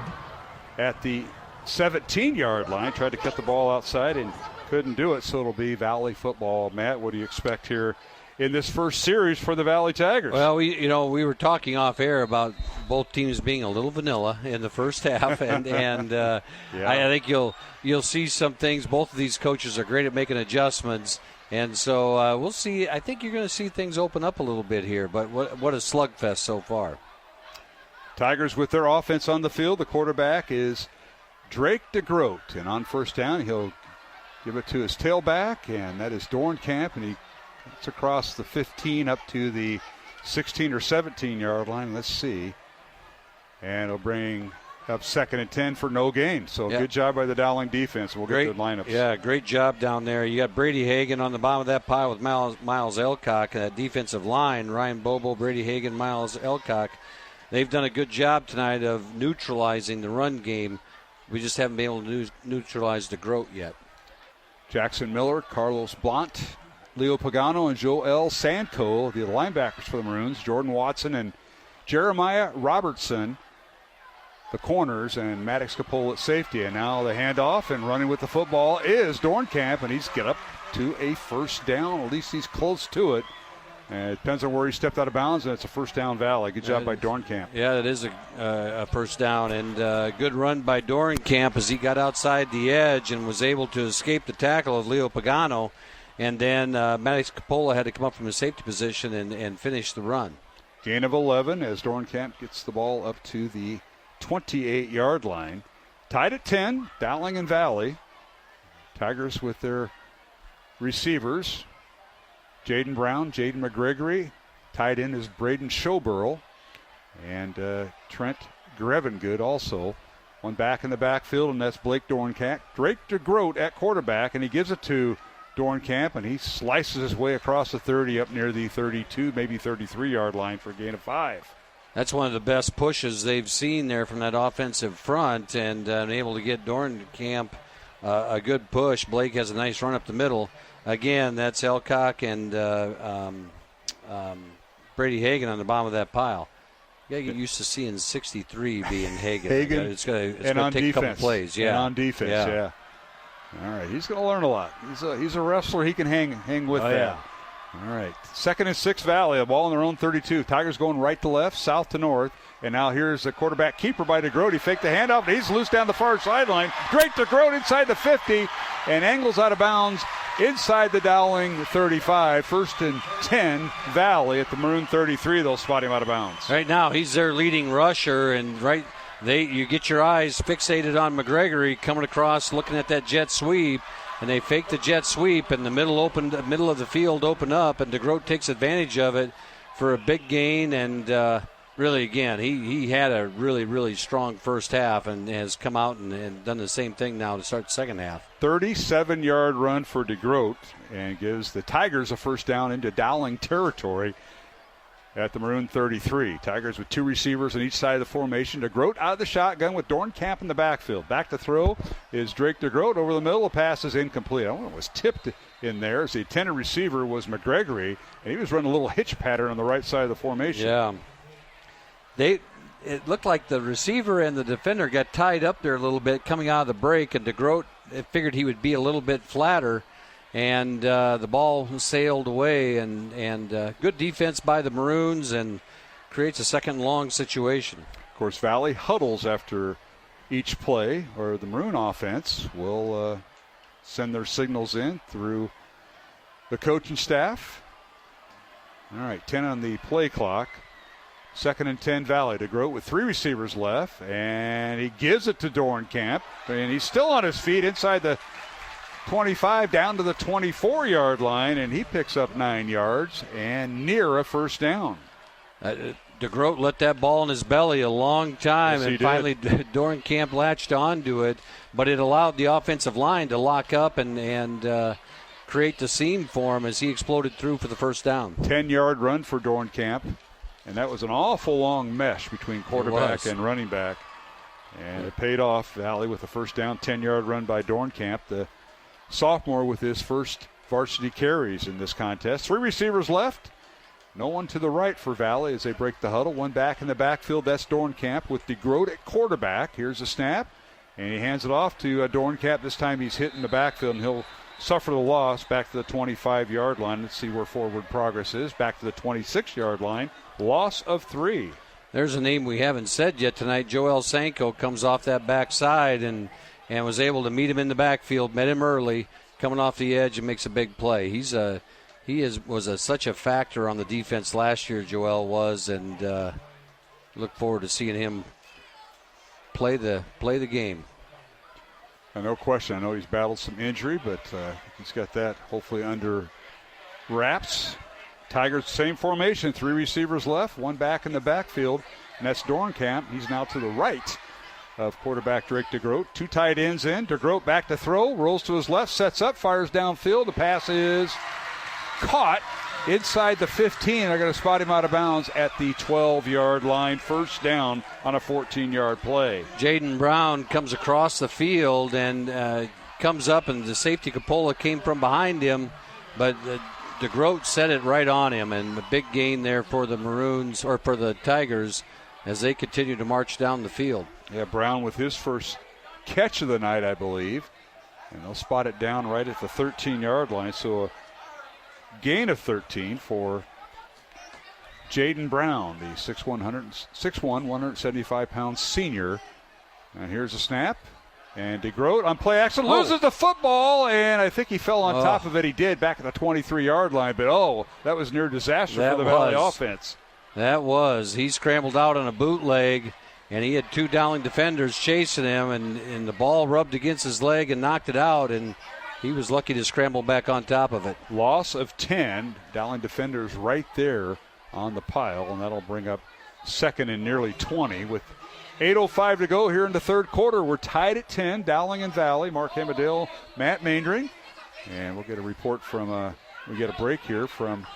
S3: at the 17-yard line. Tried to cut the ball outside and couldn't do it, so it'll be Valley football. Matt, what do you expect here in this first series for the Valley Tigers?
S4: Well, we were talking off air about both teams being a little vanilla in the first half, and yeah. I think you'll see some things. Both of these coaches are great at making adjustments, and so we'll see. I think you're going to see things open up a little bit here, but what a slugfest so far.
S3: Tigers with their offense on the field. The quarterback is Drake DeGroat, and on first down he'll give it to his tailback, and that is Dorncamp, and it's across the 15 up to the 16 or 17-yard line. Let's see. And it'll bring up 2nd and 10 for no gain. So Good job by the Dowling defense. We'll get the lineups.
S4: Yeah, great job down there. You got Brady Hagan on the bottom of that pile with Miles Elcock. That defensive line, Ryan Bobo, Brady Hagan, Miles Elcock. They've done a good job tonight of neutralizing the run game. We just haven't been able to neutralize the DeGroat yet.
S3: Jackson Miller, Carlos Blount, Leo Pagano, and Joel Sanko, the linebackers for the Maroons, Jordan Watson and Jeremiah Robertson, the corners, and Maddox Capola at safety. And now the handoff and running with the football is Dorncamp, and he's get up to a first down. At least he's close to it. And it depends on where he stepped out of bounds, and it's a first down Valley. Good job by Dorncamp.
S4: Yeah, it is a first down, and good run by Dorncamp as he got outside the edge and was able to escape the tackle of Leo Pagano. And then Maddox Coppola had to come up from his safety position and finish the run.
S3: Gain of 11 as Dornkamp gets the ball up to the 28-yard line. Tied at 10, Dowling and Valley. Tigers with their receivers. Jaden Brown, Jaden Gregory. Tied in is Braden Showburl. And Trent Grevengood also. One back in the backfield, and that's Blake Dornkamp. Drake DeGroat at quarterback, and he gives it to Dornkamp, and he slices his way across the 30 up near the 32, maybe 33-yard line for a gain of 5.
S4: That's one of the best pushes they've seen there from that offensive front, and able to get Dornkamp a good push. Blake has a nice run up the middle. Again, that's Elcock and Brady Hagan on the bottom of that pile. You got to get used to seeing 63 being Hagan. It's going to take a couple plays. Yeah.
S3: And on defense, yeah. All right, he's going to learn a lot. He's a wrestler. He can hang with that.
S4: Yeah.
S3: All right, 2nd and 6 Valley, a ball on their own 32. Tigers going right to left, south to north. And now here's the quarterback keeper by DeGroat. He faked the handoff, and he's loose down the far sideline. Drake DeGroat inside the 50 and angles out of bounds inside the Dowling 35. 1st and 10 Valley at the Maroon 33. They'll spot him out of bounds.
S4: Right now he's their leading rusher, and you get your eyes fixated on McGregory coming across, looking at that jet sweep, and they fake the jet sweep, and the middle of the field opened up, and DeGroat takes advantage of it for a big gain. And really, again, he had a really, really strong first half and has come out and done the same thing now to start the second half.
S3: 37-yard run for DeGroat and gives the Tigers a first down into Dowling territory at the Maroon 33. Tigers with 2 receivers on each side of the formation. DeGroat out of the shotgun with Dornkamp in the backfield. Back to throw is Drake DeGroat over the middle. The pass is incomplete. I wonder, it was tipped in there as the intended receiver was McGregory, and he was running a little hitch pattern on the right side of the formation.
S4: Yeah. It looked like the receiver and the defender got tied up there a little bit coming out of the break, and DeGroat figured he would be a little bit flatter, and the ball sailed away, and good defense by the Maroons and creates a second long situation.
S3: Of course, Valley huddles after each play, or the Maroon offense will send their signals in through the coaching staff. All right, 10 on the play clock. 2nd and 10 Valley. DeGroat with 3 receivers left, and he gives it to Dornkamp, and he's still on his feet inside the 25 down to the 24-yard line, and he picks up 9 yards and near a first down.
S4: DeGroat let that ball in his belly a long time, and finally Dornkamp latched onto it, but it allowed the offensive line to lock up and create the seam for him as he exploded through for the first down.
S3: 10-yard run for Dornkamp. And that was an awful long mesh between quarterback and running back. And it paid off. Valley with a first down, 10-yard run by Dornkamp, the sophomore with his first varsity carries in this contest. 3 receivers left. No one to the right for Valley as they break the huddle. One back in the backfield. That's Dornkamp with DeGroat at quarterback. Here's a snap. And he hands it off to Dornkamp. This time he's hitting the backfield, and he'll suffer the loss back to the 25-yard line. Let's see where forward progress is. Back to the 26-yard line. Loss of 3.
S4: There's a name we haven't said yet tonight. Joel Sanko comes off that backside and was able to meet him in the backfield, met him early, coming off the edge and makes a big play. He was such a factor on the defense last year, Joel was, and look forward to seeing him play the game.
S3: No question. I know he's battled some injury, but he's got that hopefully under wraps. Tigers, same formation, 3 receivers left, 1 back in the backfield, and that's Dornkamp. He's now to the right of quarterback Drake DeGroat. 2 tight ends in. DeGroat back to throw, rolls to his left, sets up, fires downfield. The pass is caught inside the 15. They're going to spot him out of bounds at the 12-yard line. First down on a 14-yard play.
S4: Jaden Brown comes across the field and comes up, and the safety Coppola came from behind him, but DeGroat set it right on him, and a big gain there for the Maroons, or for the Tigers, as they continue to march down the field.
S3: Yeah, Brown with his first catch of the night, I believe, and they'll spot it down right at the 13-yard line. So a gain of 13 for Jaden Brown, the 6'1", 175-pound senior. And here's a snap, And DeGroat on play action loses the football, and I think he fell on top of it. He did back at the 23-yard line, but that was near disaster for the Valley offense.
S4: That was. He scrambled out on a bootleg, and he had 2 Dowling defenders chasing him, and the ball rubbed against his leg and knocked it out, and he was lucky to scramble back on top of it.
S3: Loss of 10. Dowling defenders right there on the pile, and that'll bring up second and nearly 20 with 8:05 to go here in the third quarter. We're tied at 10, Dowling and Valley. Mark Hamadale, Matt Maindring. And we'll get a report from, we get a break here from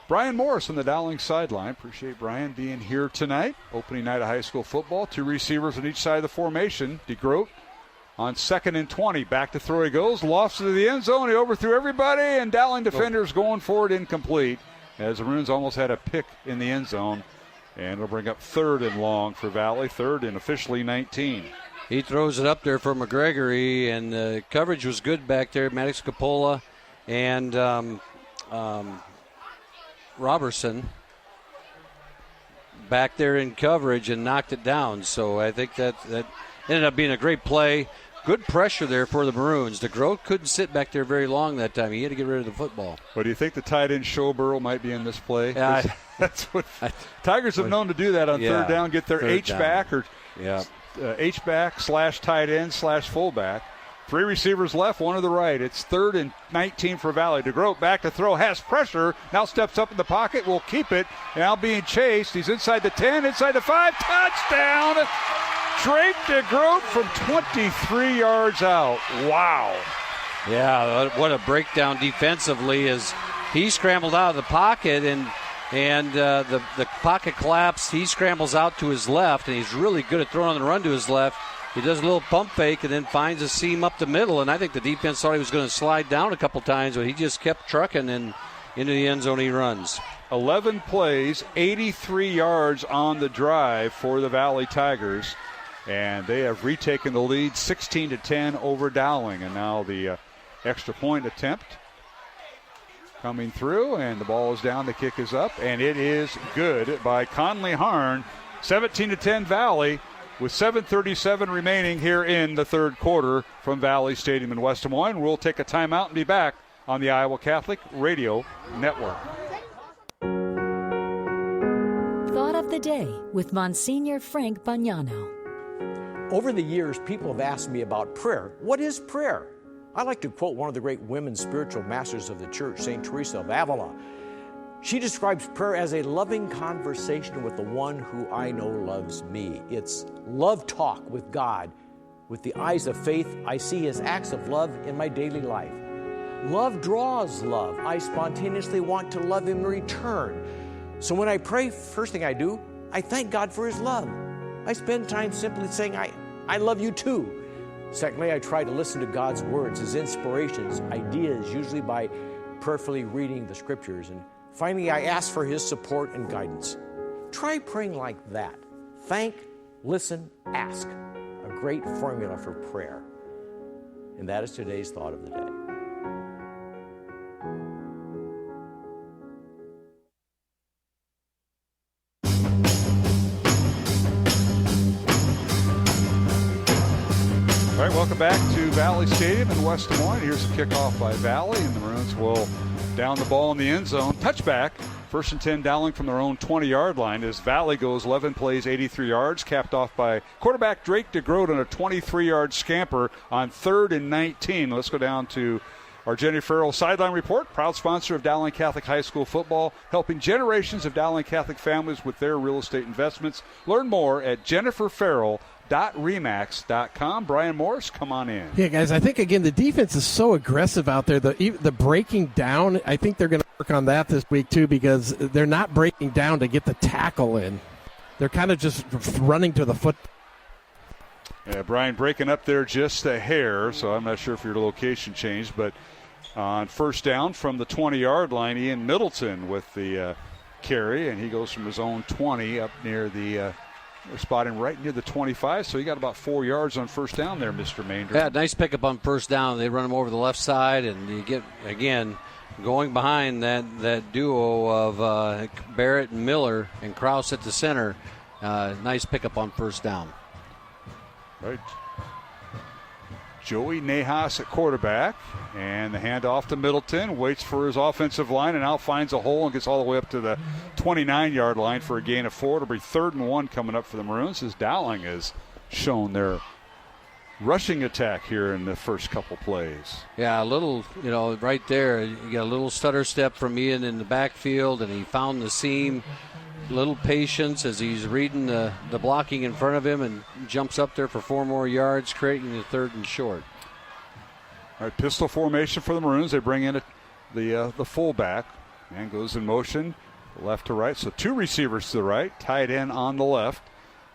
S3: Brian Morris on the Dowling sideline. Appreciate Brian being here tonight. Opening night of high school football. 2 receivers on each side of the formation. DeGroat on 2nd and 20. Back to throw he goes. Lofts to the end zone. He overthrew everybody, and Dowling defenders going forward incomplete as the Maroons almost had a pick in the end zone. And it'll bring up 3rd and long for Valley, 3rd and officially 19.
S4: He throws it up there for Gregory, and the coverage was good back there. Maddox Capola and Robertson back there in coverage and knocked it down. So I think that ended up being a great play. Good pressure there for the Maroons. DeGroat couldn't sit back there very long that time. He had to get rid of the football.
S3: But do you think the tight end Showborough might be in this play?
S4: Yeah,
S3: that's what Tigers have known to do that on third down, get their H-back or H-back / tight end / fullback. 3 receivers left, 1 to the right. It's 3rd and 19 for Valley. DeGroat back to throw, has pressure, now steps up in the pocket, will keep it, now being chased. He's inside the 10, inside the 5, touchdown! Drake DeGroat from 23 yards out. Wow.
S4: Yeah, what a breakdown defensively as he scrambled out of the pocket and the pocket collapsed. He scrambles out to his left, and he's really good at throwing on the run to his left. He does a little pump fake and then finds a seam up the middle, and I think the defense thought he was going to slide down a couple times, but he just kept trucking, and into the end zone he runs.
S3: 11 plays, 83 yards on the drive for the Valley Tigers. And they have retaken the lead 16-10 over Dowling. And now the extra point attempt coming through. And the ball is down. The kick is up. And it is good by Conley Harn. 17-10 Valley with 7:37 remaining here in the third quarter from Valley Stadium in West Des Moines. We'll take a timeout and be back on the Iowa Catholic Radio Network.
S12: Thought of the Day with Monsignor Frank Bagnano.
S22: Over the years, people have asked me about prayer. What is prayer? I like to quote one of the great women spiritual masters of the church, St. Theresa of Avila. She describes prayer as a loving conversation with the one who I know loves me. It's love talk with God. With the eyes of faith, I see His acts of love in my daily life. Love draws love. I spontaneously want to love Him in return. So when I pray, first thing I do, I thank God for His love. I spend time simply saying, I love you too. Secondly, I try to listen to God's words, His inspirations, ideas, usually by prayerfully reading the scriptures. And finally, I ask for His support and guidance. Try praying like that. Thank, listen, ask. A great formula for prayer. And that is today's Thought of the Day.
S3: All right, welcome back to Valley Stadium in West Des Moines. Here's a kickoff by Valley, and the Maroons will down the ball in the end zone. Touchback, 1st and 10 Dowling from their own 20-yard line as Valley goes 11 plays, 83 yards, capped off by quarterback Drake DeGroat on a 23-yard scamper on 3rd and 19. Let's go down to our Jenny Farrell sideline report, proud sponsor of Dowling Catholic High School football, helping generations of Dowling Catholic families with their real estate investments. Learn more at jenniferfarrell.remax.com. Brian Morris, come on in.
S5: Yeah, guys, I think, again, the defense is so aggressive out there. The breaking down, I think they're going to work on that this week, too, because they're not breaking down to get the tackle in. They're kind of just running to the foot.
S3: Yeah, Brian breaking up there just a hair, so I'm not sure if your location changed, but on first down from the 20-yard line, Ian Middleton with the carry, and he goes from his own 20 up near the spotting right near the 25, so he got about 4 yards on first down there, Mr. Maindring.
S4: Yeah, nice pickup on first down. They run him over the left side, and you get, again, going behind that duo of Barrett and Miller and Krause at the center. Nice pickup on first down.
S3: Right. Joey Nahas at quarterback, and the handoff to Middleton, waits for his offensive line, and now finds a hole and gets all the way up to the 29-yard line for a gain of 4. It'll be 3rd and 1 coming up for the Maroons as Dowling has shown their rushing attack here in the first couple plays.
S4: Yeah, a little, right there, you got a little stutter step from Ian in the backfield, and he found the seam. Little patience as he's reading the blocking in front of him and jumps up there for 4 more yards, creating the 3rd and short.
S3: All right, pistol formation for the Maroons. They bring in the fullback. Man goes in motion, left to right. So 2 receivers to the right, tight end on the left.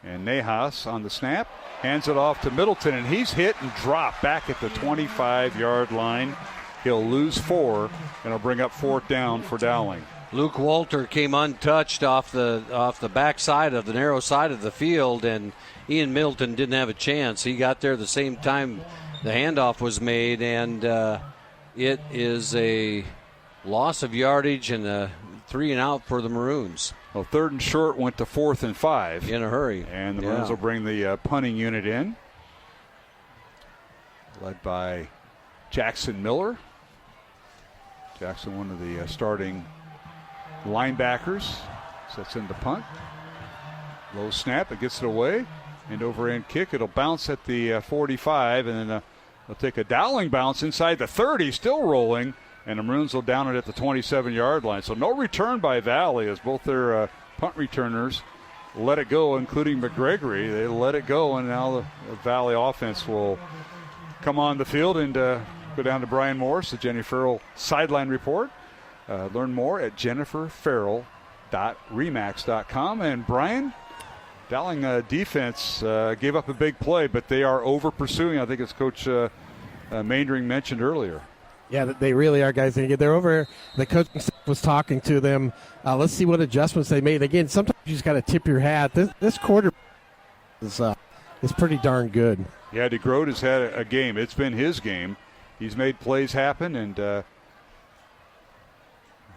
S3: And Nahas on the snap, hands it off to Middleton, and he's hit and dropped back at the 25-yard line. He'll lose 4, and he'll bring up 4th down for Dowling.
S4: Luke Walter came untouched off the backside of the narrow side of the field, and Ian Middleton didn't have a chance. He got there the same time the handoff was made, and it is a loss of yardage and a 3 and out for the Maroons.
S3: Well, 3rd and short went to 4th and 5.
S4: In a hurry.
S3: And the Maroons will bring the punting unit in, led by Jackson Miller. Jackson, one of the starting linebackers, sets in the punt. Low snap, it gets it away. And overhand kick, it'll bounce at the 45, and then they'll take a Dowling bounce inside the 30, still rolling, and the Maroons will down it at the 27-yard line. So no return by Valley as both their punt returners let it go, including McGregory. They let it go, and now the Valley offense will come on the field and go down to Brian Morris, the Jenny Farrell sideline report. Learn more at jenniferfarrell.remax.com. And Brian, Dowling defense gave up a big play, but they are over pursuing. I think as Coach Maindring mentioned earlier.
S5: Yeah, they really are, guys. They're over. The coach was talking to them. Let's see what adjustments they made. Again, sometimes you just got to tip your hat. This quarter is pretty darn good.
S3: Yeah, DeGroat has had a game. It's been his game. He's made plays happen, and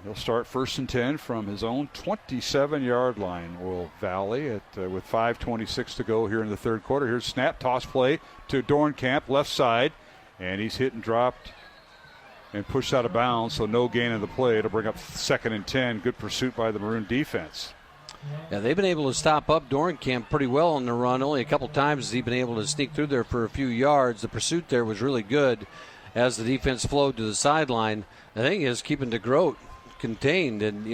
S3: he'll start 1st and 10 from his own 27-yard line. Will Valley with 5:26 to go here in the 3rd quarter. Here's snap, toss play to Dornkamp, left side, and he's hit and dropped and pushed out of bounds, so no gain in the play. It'll bring up 2nd and 10. Good pursuit by the Maroon defense.
S4: Yeah, they've been able to stop up Dornkamp pretty well on the run. Only a couple times has he been able to sneak through there for a few yards. The pursuit there was really good as the defense flowed to the sideline. The thing is keeping DeGroat contained, and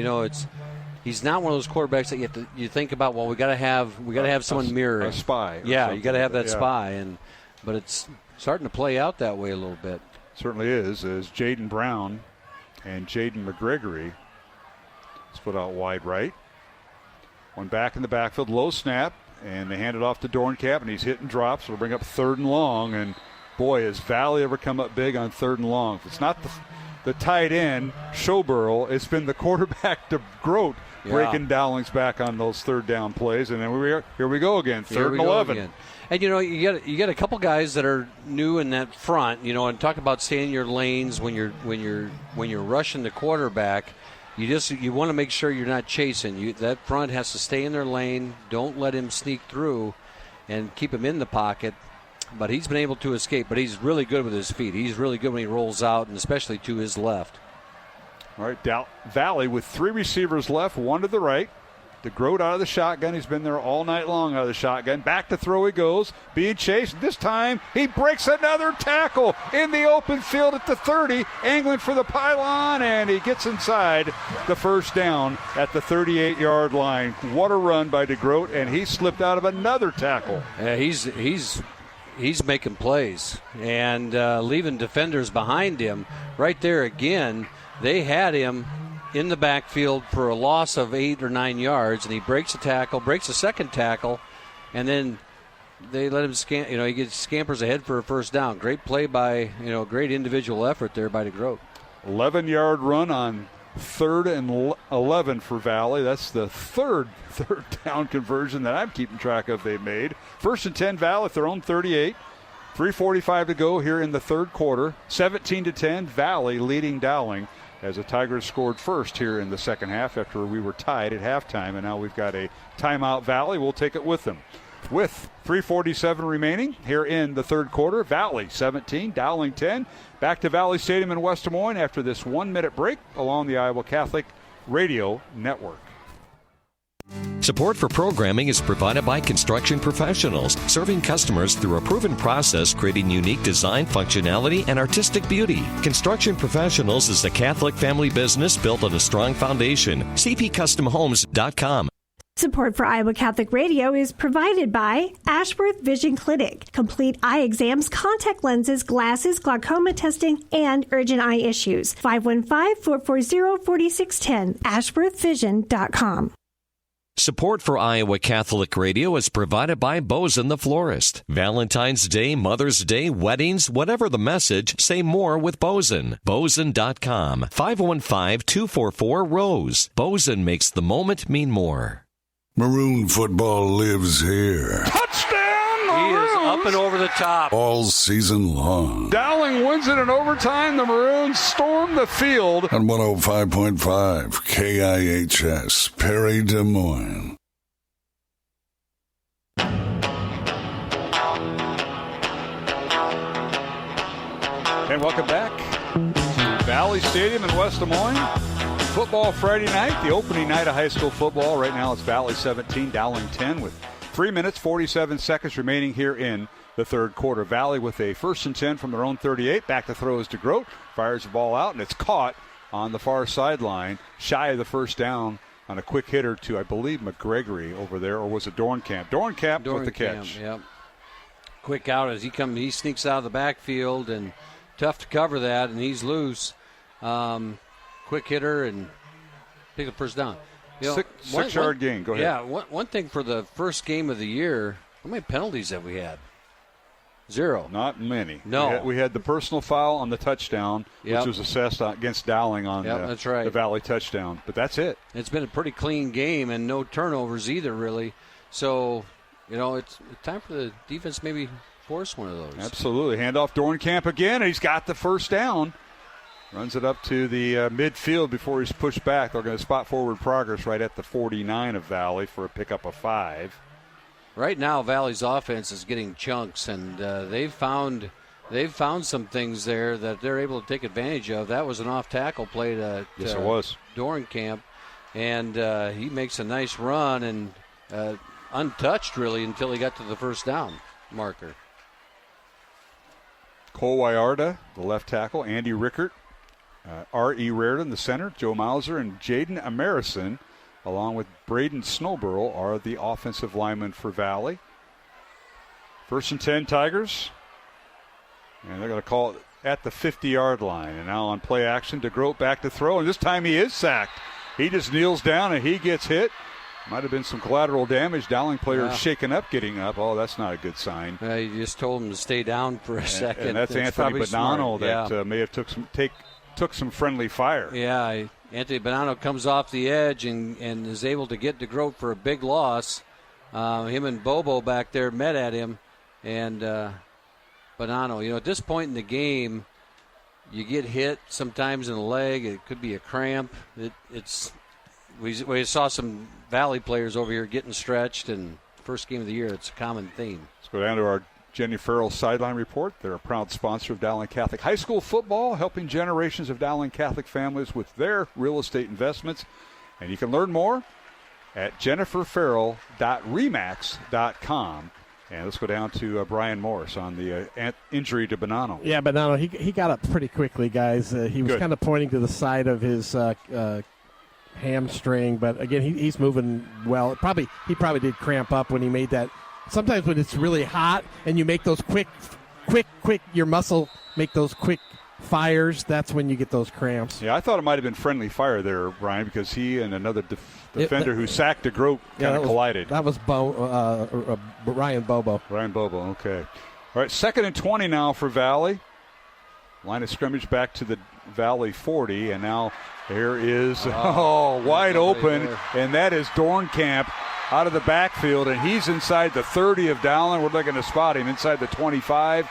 S4: he's not one of those quarterbacks that you think about. Well, we got to have someone mirroring
S3: a spy.
S4: Yeah, you got to have that spy, but it's starting to play out that way a little bit.
S3: Certainly is, as Jaden Brown and Jaden McGregory split out wide right. One back in the backfield, low snap, and they hand it off to Dornkamp, and he's hit and drops. So it'll bring up 3rd and long, and boy, has Valley ever come up big on 3rd and long. If it's not the tight end, Showburl, it's been the quarterback DeGroat breaking Dowling's back on those 3rd down plays, and then here we go again, 3rd and 11.
S4: Again. And you get a couple guys that are new in that front, and talk about staying in your lanes when you're rushing the quarterback. You want to make sure you're not chasing. That front has to stay in their lane. Don't let him sneak through, and keep him in the pocket. But he's been able to escape. But he's really good with his feet. He's really good when he rolls out, and especially to his left.
S3: All right, Valley with 3 receivers left, 1 to the right. DeGroat out of the shotgun. He's been there all night long out of the shotgun. Back to throw he goes. Being chased. This time he breaks another tackle in the open field at the 30. Angling for the pylon, and he gets inside the 1st down at the 38-yard line. What a run by DeGroat, and he slipped out of another tackle.
S4: Yeah, he's making plays and leaving defenders behind him. Right there again, they had him in the backfield for a loss of 8 or 9 yards, and he breaks a tackle, breaks a second tackle, and then they let him he scampers ahead for a 1st down. Great play by, great individual effort there by DeGroat.
S3: 11-yard run on 3rd and 11 for Valley. That's the third down conversion that I'm keeping track of they've made. 1st and 10 Valley at their own 38. 3:45 to go here in the 3rd quarter. 17-10 Valley leading Dowling, as the Tigers scored first here in the 2nd half after we were tied at halftime, and now we've got a timeout Valley. We'll take it with them. with 3:47 remaining here in the third quarter. Valley 17, Dowling 10. Back to Valley Stadium in West Des Moines after this 1-minute break along the Iowa Catholic Radio Network.
S7: Support for programming is provided by Construction Professionals, serving customers through a proven process, creating unique design, functionality, and artistic beauty. Construction Professionals is a Catholic family business built on a strong foundation. cpcustomhomes.com.
S6: Support for Iowa Catholic Radio is provided by Ashworth Vision Clinic. Complete eye exams, contact lenses, glasses, glaucoma testing, and urgent eye issues. 515-440-4610. ashworthvision.com.
S7: Support for Iowa Catholic Radio is provided by Bozen the Florist. Valentine's Day, Mother's Day, weddings, whatever the message, say more with Bozen. Bozen.com. 515-244-ROSE. Bozen makes the moment mean more.
S2: Maroon football lives here.
S3: Touchdown,
S4: He
S3: Maroons!
S4: is up and over the top.
S2: All season long.
S3: Dowling wins it in overtime. The Maroons storm the field.
S2: On 105.5 KIHS, Perry, Des Moines.
S3: And welcome back to Valley Stadium in West Des Moines. Football Friday night, the opening night of high school football. Right now it's Valley 17, Dowling 10 with 3 minutes, 47 seconds remaining here in the third quarter. Valley with a 1st and 10 from their own 38. Back to throws to Grote. Fires the ball out, and it's caught on the far sideline, shy of the first down on a quick hitter to, I believe, Gregory over there, or was it Dornkamp? Dornkamp with the catch.
S4: Yep. Quick out as he sneaks out of the backfield, and tough to cover that, and he's loose. Quick hitter and pick the first down. You know,
S3: Six-yard gain. Go ahead.
S4: Yeah, one thing for the first game of the year, how many penalties have we had? 0.
S3: Not many.
S4: No.
S3: We had the personal foul on the touchdown, which was assessed against Dowling on
S4: that's right.
S3: the Valley touchdown. But that's it.
S4: It's been a pretty clean game and no turnovers either, really. So, you know, it's time for the defense to maybe force one of those.
S3: Absolutely. Handoff Dornkamp again, and he's got the first down. Runs it up to the midfield before he's pushed back. They're going to spot forward progress right at the 49 of Valley for a pickup of 5.
S4: Right now, Valley's offense is getting chunks, and they've found some things there that they're able to take advantage of. That was an off-tackle play to
S3: yes, it was.
S4: Dornkamp, and he makes a nice run and untouched, really, until he got to the first down marker.
S3: Cole Wayarda, the left tackle, Andy Rickert, R.E. Reardon, the center, Joe Mauser, and Jaden Amerison, along with Braden Snowborough, are the offensive linemen for Valley. 1st and 10 Tigers. And they're going to call it at the 50-yard line. And now on play action, DeGroat back to throw, and this time he is sacked. He just kneels down and he gets hit. Might have been some collateral damage. Dowling players shaken up, getting up. Oh, that's not a good sign.
S4: You just told him to stay down for a second.
S3: And that's Anthony Bonanno that may have took some friendly fire.
S4: Yeah, Anthony Bonanno comes off the edge and is able to get DeGroat for a big loss. Him and Bobo back there met at him. And Bonanno, you know, at this point in the game, you get hit sometimes in the leg. It could be a cramp. We saw some Valley players over here getting stretched, and first game of the year, it's a common theme.
S3: Let's go down to our Jenny Farrell sideline report. They're a proud sponsor of Dowling Catholic High School football, helping generations of Dowling Catholic families with their real estate investments. And you can learn more at jenniferfarrell.remax.com. And let's go down to Brian Morris on the injury to Bonanno.
S5: Yeah, Bonanno, he got up pretty quickly, guys. He was kind of pointing to the side of his hamstring, but again, he's moving well. He probably did cramp up when he made that. Sometimes when it's really hot and you make those quick, your muscle make those quick fires, that's when you get those cramps.
S3: Yeah, I thought it might have been friendly fire there, Brian, because he and another defender who sacked DeGroat kind of collided.
S5: That was Ryan Bobo.
S3: Ryan Bobo, okay. All right, 2nd and 20 now for Valley. Line of scrimmage back to the Valley 40, and now here is wide open, and that is Dornkamp out of the backfield, and he's inside the 30 of Dowling. We're looking to spot him inside the 25,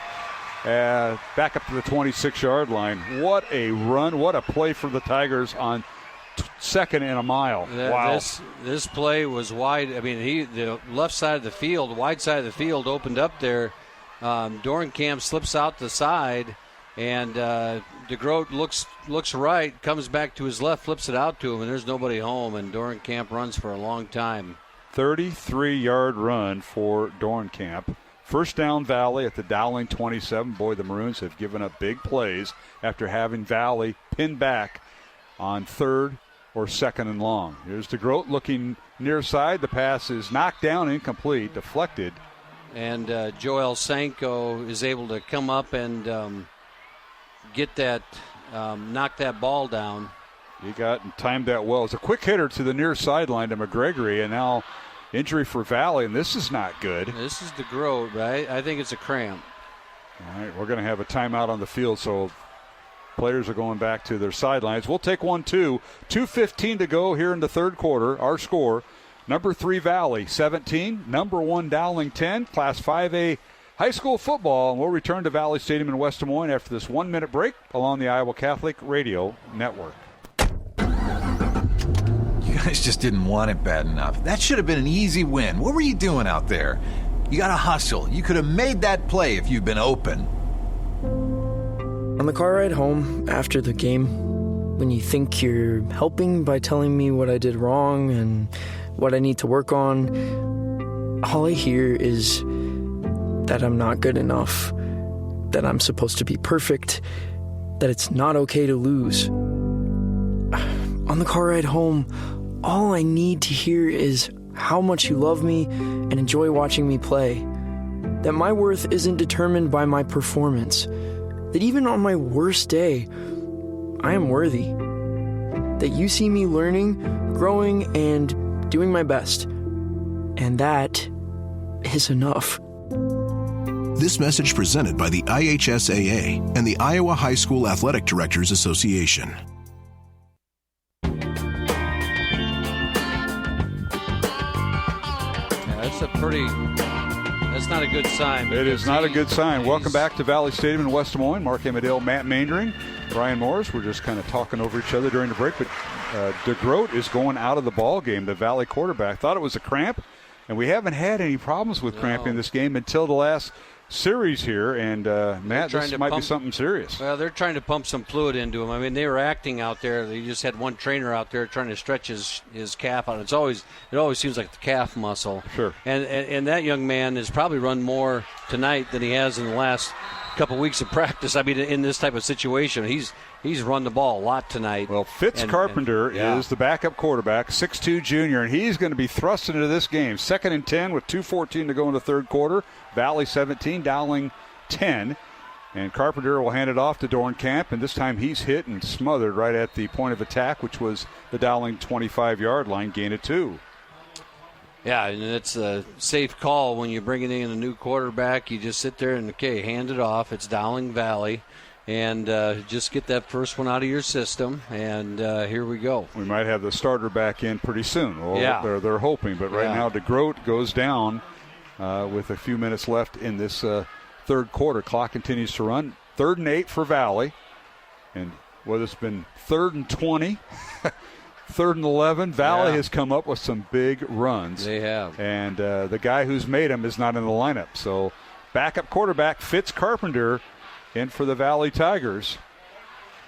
S3: back up to the 26-yard line. What a run, what a play for the Tigers on second and a mile. Wow.
S4: This play was wide. I mean, the left side of the field, wide side of the field opened up there. Dorenkamp slips out the side, and DeGroat looks right, comes back to his left, flips it out to him, and there's nobody home, and Dorenkamp runs for a long time. 33-yard run for Dorenkamp. First down Valley at the Dowling 27. Boy, the Maroons have given up big plays after having Valley pinned back on third or second and long. Here's DeGroat looking near side. The pass is knocked down, incomplete, deflected. And Joel Sanko is able to come up and get that, knock that ball down. He got and timed that well. It's a quick hitter to the near sideline to McGregory, and now injury for Valley, and this is not good. This is DeGroat, right? I think it's a cramp. All right, we're going to have a timeout on the field, so players are going back to their sidelines. We'll take 1-2. 2:15 to go here in the third quarter. Our score, number 3 Valley 17, number 1 Dowling 10, Class 5A high school football. And we'll return to Valley Stadium in West Des Moines after this 1-minute break along the Iowa Catholic Radio Network.
S13: You guys just didn't want it bad enough. That should have been an easy win. What were you doing out there? You got to hustle. You could have made that play if you'd been open.
S16: On the car ride home after the game, when you think you're helping by telling me what I did wrong and what I need to work on, all I hear is that I'm not good enough, that I'm supposed to be perfect, that it's not okay to lose. On the car ride home, all I need to hear is how much you love me and enjoy watching me play, that my worth isn't determined by my performance, that even on my worst day, I am worthy, that you see me learning, growing, and doing my best, and that is enough.
S17: This message presented by the IHSAA and the Iowa High School Athletic Directors Association.
S4: That's not a good sign.
S3: It is not a good sign. Welcome back to Valley Stadium in West Des Moines. Mark Amadale, Matt Maindring, Brian Morris. We're just kind of talking over each other during the break, but DeGroat is going out of the ball game. The Valley quarterback thought it was a cramp, and we haven't had any problems with cramp in this game until the last series here, and Matt, this might be something serious.
S4: Well, they're trying to pump some fluid into him. I mean, they were acting out there. They just had one trainer out there trying to stretch his calf out. It always seems like the calf muscle.
S3: Sure.
S4: And that young man has probably run more tonight than he has in the last couple weeks of practice. I mean, in this type of situation, he's run the ball a lot tonight.
S3: Well, Fitz Carpenter is the backup quarterback, 6'2 junior, and he's going to be thrust into this game. 2nd and 10 with 2:14 to go in the third quarter. Valley 17, Dowling 10. And Carpenter will hand it off to Dorenkamp, and this time he's hit and smothered right at the point of attack, which was the Dowling 25-yard line, gain of 2.
S4: Yeah, and it's a safe call when you're bringing in a new quarterback. You just sit there and, hand it off. It's Dowling Valley. And just get that first one out of your system, and here we go.
S3: We might have the starter back in pretty soon. Well, they're hoping, but right now DeGroat goes down with a few minutes left in this third quarter. Clock continues to run. 3rd and 8 for Valley, and whether it's been 3rd and 20, 3rd and 11, Valley has come up with some big runs.
S4: They have,
S3: and the guy who's made them is not in the lineup. So, backup quarterback Fitz Carpenter in for the Valley Tigers.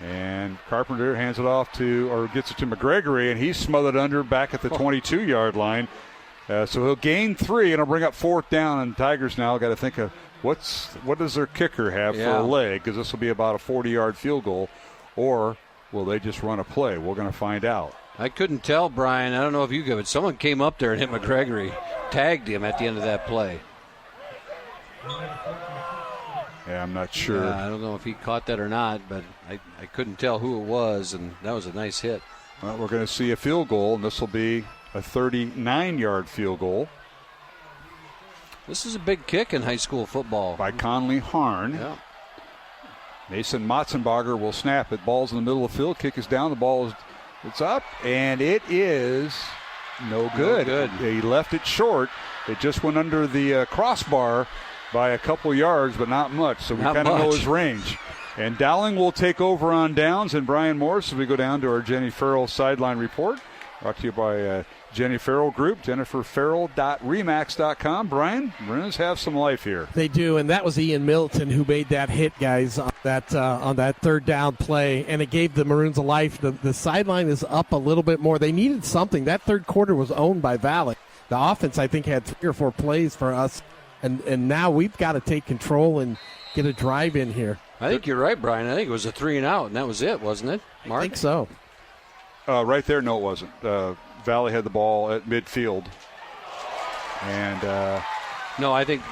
S3: And Carpenter hands it off gets it to McGregory, and he's smothered under back at the 22-yard line. So he'll gain 3, and it'll bring up 4th down, and Tigers now got to think of what does their kicker have for a leg, because this will be about a 40-yard field goal, or will they just run a play? We're going to find out.
S4: I couldn't tell, Brian. I don't know if you could, but someone came up there and hit McGregory, tagged him at the end of that play.
S3: Yeah, I'm not sure.
S4: I don't know if he caught that or not, but I couldn't tell who it was, and that was a nice hit.
S3: Well, we're going to see a field goal, and this will be a 39-yard field goal.
S4: This is a big kick in high school football.
S3: By Conley Harn.
S4: Yeah.
S3: Mason Motzenbacher will snap it. Ball's in the middle of the field. Kick is down. The ball it's up, and it is no good. He left it short. It just went under the crossbar by a couple yards, but not much. So we kind of know his range. And Dowling will take over on downs, and Brian Morris, as we go down to our Jenny Farrell sideline report, brought to you by Jenny Farrell Group, jenniferfarrell.remax.com. Brian, Maroons have some life here.
S5: They do, and that was Ian Middleton who made that hit, guys, on that third down play, and it gave the Maroons a life. The sideline is up a little bit more. They needed something. That third quarter was owned by Valley. The offense, I think, had 3 or 4 plays for us, and now we've got to take control and get a drive in here.
S4: I think you're right, Brian. I think it was a 3 and out, and that was it, wasn't it, Mark?
S5: I think so.
S3: Right there, no, it wasn't. Valley had the ball at midfield. And
S4: no, I think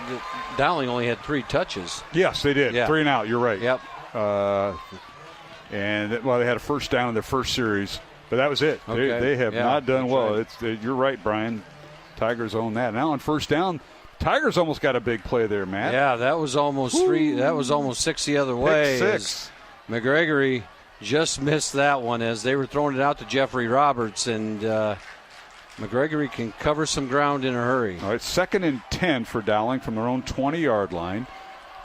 S4: Dowling only had 3 touches.
S3: Yes, they did.
S4: Yeah.
S3: 3 and out, you're right.
S4: Yep.
S3: And they had a first down in their first series, but that was it.
S4: Okay.
S3: They have not done well.
S4: Right.
S3: You're right, Brian. Tigers own that. Now on first down, Tigers almost got a big play there, Matt.
S4: Yeah, that was almost 3. That was almost 6 the other way.
S3: Pick 6.
S4: McGregory just missed that one as they were throwing it out to Jeffrey Roberts, and McGregory can cover some ground in a hurry.
S3: All right, 2nd and 10 for Dowling from their own 20-yard line.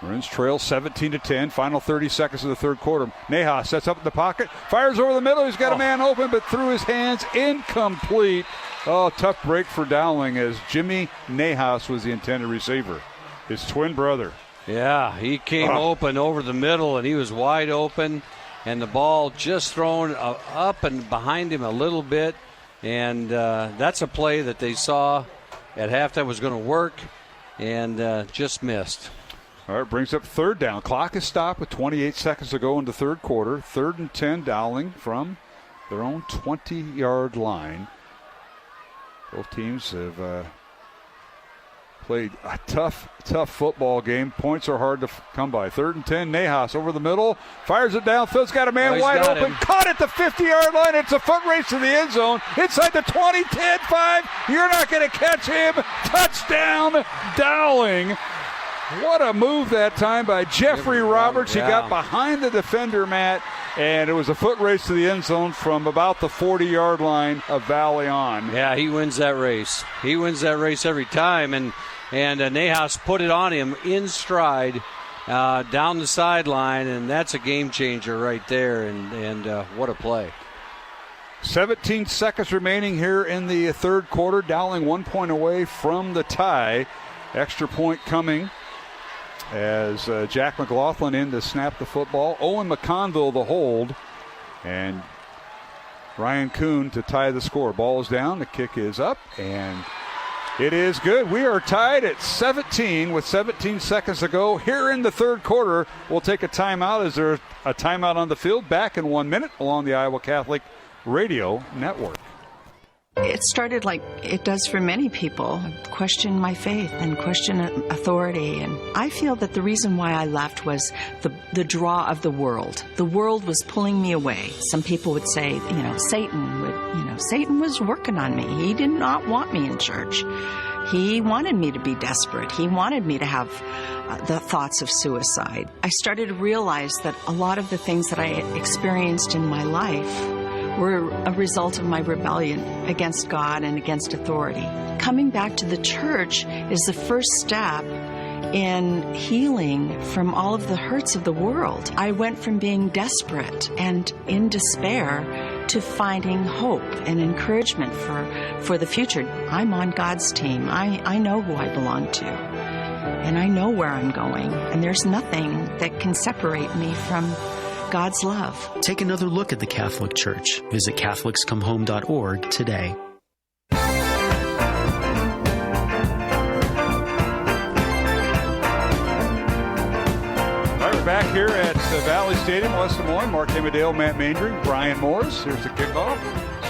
S3: Maroons trail 17-10. Final 30 seconds of the third quarter. Nejas sets up in the pocket, fires over the middle. He's got a man open, but through his hands, incomplete. Oh, tough break for Dowling as Jimmy Nejas was the intended receiver, his twin brother.
S4: Yeah, he came open over the middle, and he was wide open, and the ball just thrown up and behind him a little bit. And that's a play that they saw at halftime was going to work and just missed.
S3: All right, brings up third down. Clock is stopped with 28 seconds to go in the third quarter. 3rd and 10, Dowling from their own 20-yard line. Both teams have played a tough football game. Points are hard to come by. 3rd and 10, Nejas over the middle. Fires it downfield. Got a man wide open. Caught at the 50-yard line. It's a foot race to the end zone. Inside the 20, 10, 5. You're not going to catch him. Touchdown, Dowling. What a move that time by Jeffrey Roberts. He got behind the defender, Matt, and it was a foot race to the end zone from about the 40-yard line of Valley on.
S4: Yeah, he wins that race. He wins that race every time, and Nejas put it on him in stride down the sideline, and that's a game changer right there, and what a play.
S3: 17 seconds remaining here in the third quarter. Dowling 1 point away from the tie. Extra point coming as Jack McLaughlin in to snap the football. Owen McConville the hold. And Ryan Kuhn to tie the score. Ball is down. The kick is up. And it is good. We are tied at 17 with 17 seconds to go here in the third quarter. We'll take a timeout. Is there a timeout on the field? Back in 1 minute along the Iowa Catholic Radio Network.
S18: It started like it does for many people, question my faith and question authority. And I feel that the reason why I left was the draw of the world. The world was pulling me away. Some people would say, Satan was working on me. He did not want me in church. He wanted me to be desperate. He wanted me to have the thoughts of suicide. I started to realize that a lot of the things that I experienced in my life were a result of my rebellion against God and against authority. Coming back to the church is the first step in healing from all of the hurts of the world. I went from being desperate and in despair to finding hope and encouragement for the future. I'm on God's team. I know who I belong to, and I know where I'm going, and there's nothing that can separate me from God's love.
S19: Take another look at the Catholic Church. Visit CatholicsComeHome.org today.
S3: All right, we're back here at the Valley Stadium, West Des Moines. Mark Amadale, Matt Maindring, Brian Morris. Here's the kickoff.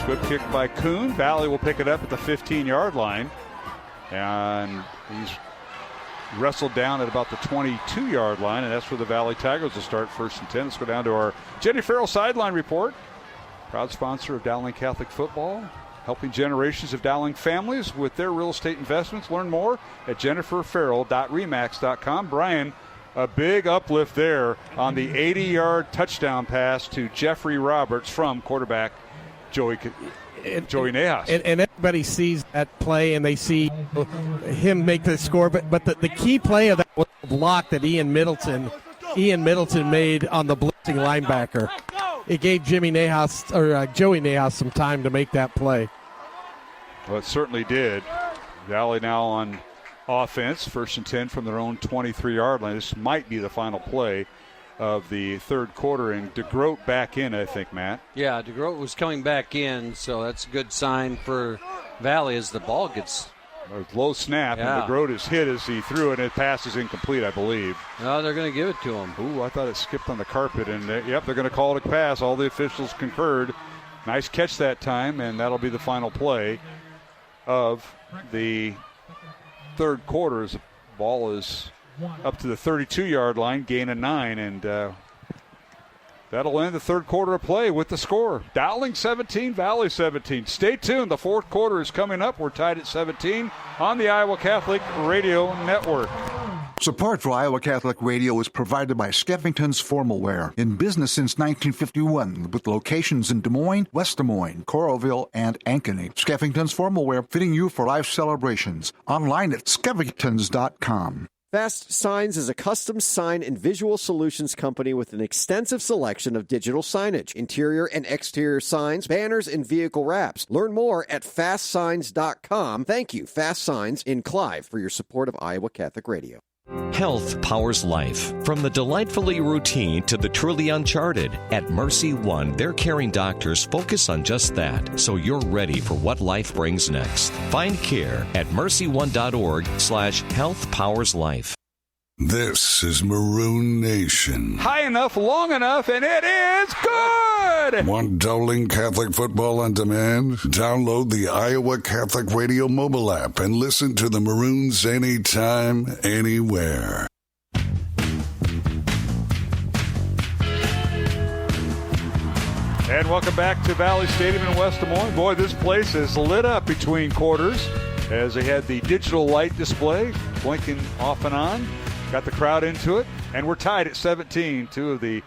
S3: Good kick by Kuhn. Valley will pick it up at the 15-yard line. And he's wrestled down at about the 22-yard line, and that's where the Valley Tigers will start 1st and 10. Let's go down to our Jenny Farrell sideline report. Proud sponsor of Dowling Catholic Football, helping generations of Dowling families with their real estate investments. Learn more at jenniferfarrell.remax.com. Brian, a big uplift there on the 80-yard touchdown pass to Jeffrey Roberts from quarterback Joey Nejas.
S5: And everybody sees that play, and they see him make the score. But the key play of that was the block that Ian Middleton Ian Middleton made on the blitzing linebacker. It gave Joey Nahas some time to make that play.
S3: Well, it certainly did. Valley now on offense, 1st and 10 from their own 23-yard line. This might be the final play of the third quarter, and DeGroat back in, I think, Matt.
S4: Yeah, DeGroat was coming back in, so that's a good sign for Valley as the ball gets...
S3: A low snap, and DeGroat is hit as he threw it, and it passes incomplete, I believe.
S4: No, they're going to give it to him.
S3: Ooh, I thought it skipped on the carpet, and they're going to call it a pass. All the officials concurred. Nice catch that time, and that'll be the final play of the third quarter as the ball is up to the 32-yard line, gain of 9, and that'll end the third quarter of play with the score. Dowling 17, Valley 17. Stay tuned. The fourth quarter is coming up. We're tied at 17 on the Iowa Catholic Radio Network.
S14: Support for Iowa Catholic Radio is provided by Skeffington's Formal Wear, in business since 1951, with locations in Des Moines, West Des Moines, Coralville, and Ankeny. Skeffington's Formal Wear, fitting you for life celebrations. Online at skeffingtons.com.
S8: Fast Signs is a custom sign and visual solutions company with an extensive selection of digital signage, interior and exterior signs, banners, and vehicle wraps. Learn more at fastsigns.com. Thank you, Fast Signs in Clive, for your support of Iowa Catholic Radio.
S7: Health powers life. From the delightfully routine to the truly uncharted, at Mercy One, their caring doctors focus on just that, so you're ready for what life brings next. Find care at mercyone.org/healthpowerslife.
S2: This is Maroon Nation.
S3: High enough, long enough, and it is good!
S2: Want Dowling Catholic football on demand? Download the Iowa Catholic Radio mobile app and listen to the Maroons anytime, anywhere.
S3: And welcome back to Valley Stadium in West Des Moines. Boy, this place is lit up between quarters as they had the digital light display blinking off and on. Got the crowd into it, and we're tied at 17. Two of the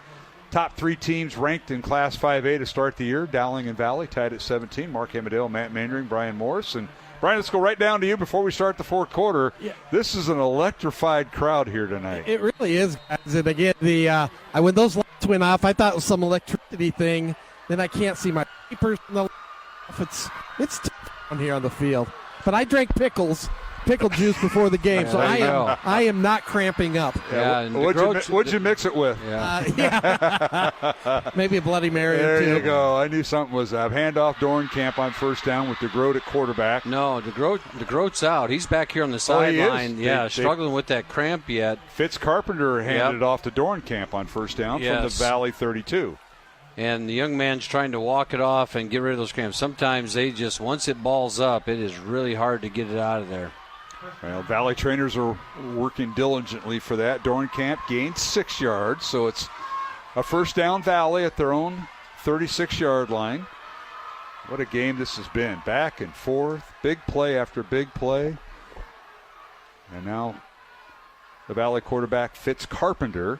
S3: top three teams ranked in Class 5A to start the year, Dowling and Valley, tied at 17. Mark Amadale, Matt Mandering, Brian Morris. And Brian, let's go right down to you before we start the fourth quarter. Yeah. This is an electrified crowd here tonight.
S5: It really is, guys. And again, when those lights went off, I thought it was some electricity thing. Then I can't see my papers. It's tough down here on the field. But I drank pickle juice before the game, so I am not cramping up.
S3: Yeah, what'd you mix it with?
S5: Maybe a Bloody Mary
S3: there
S5: or two.
S3: There you go. I knew something was up. Handoff Dornkamp on first down with DeGroat at quarterback.
S4: No, DeGroat's out. He's back here on the sideline. Struggling with that cramp yet.
S3: Fitz Carpenter handed it off to Dornkamp on first down from the Valley 32.
S4: And the young man's trying to walk it off and get rid of those cramps. Sometimes once it balls up, it is really hard to get it out of there.
S3: Well, Valley trainers are working diligently for that. Dornkamp gained 6 yards, so it's a first down Valley at their own 36-yard line. What a game this has been. Back and forth, big play after big play. And now the Valley quarterback, Fitz Carpenter,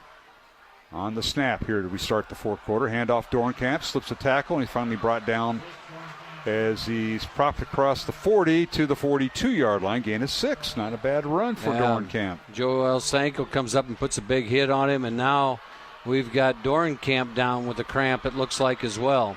S3: on the snap here. We start the fourth quarter. Handoff Dornkamp, slips a tackle, and he's finally brought down as he's propped across the 40 to the 42-yard line. Gain of 6. Not a bad run for Dornkamp.
S4: Joel Sanko comes up and puts a big hit on him, and now we've got Dornkamp down with a cramp, it looks like, as well.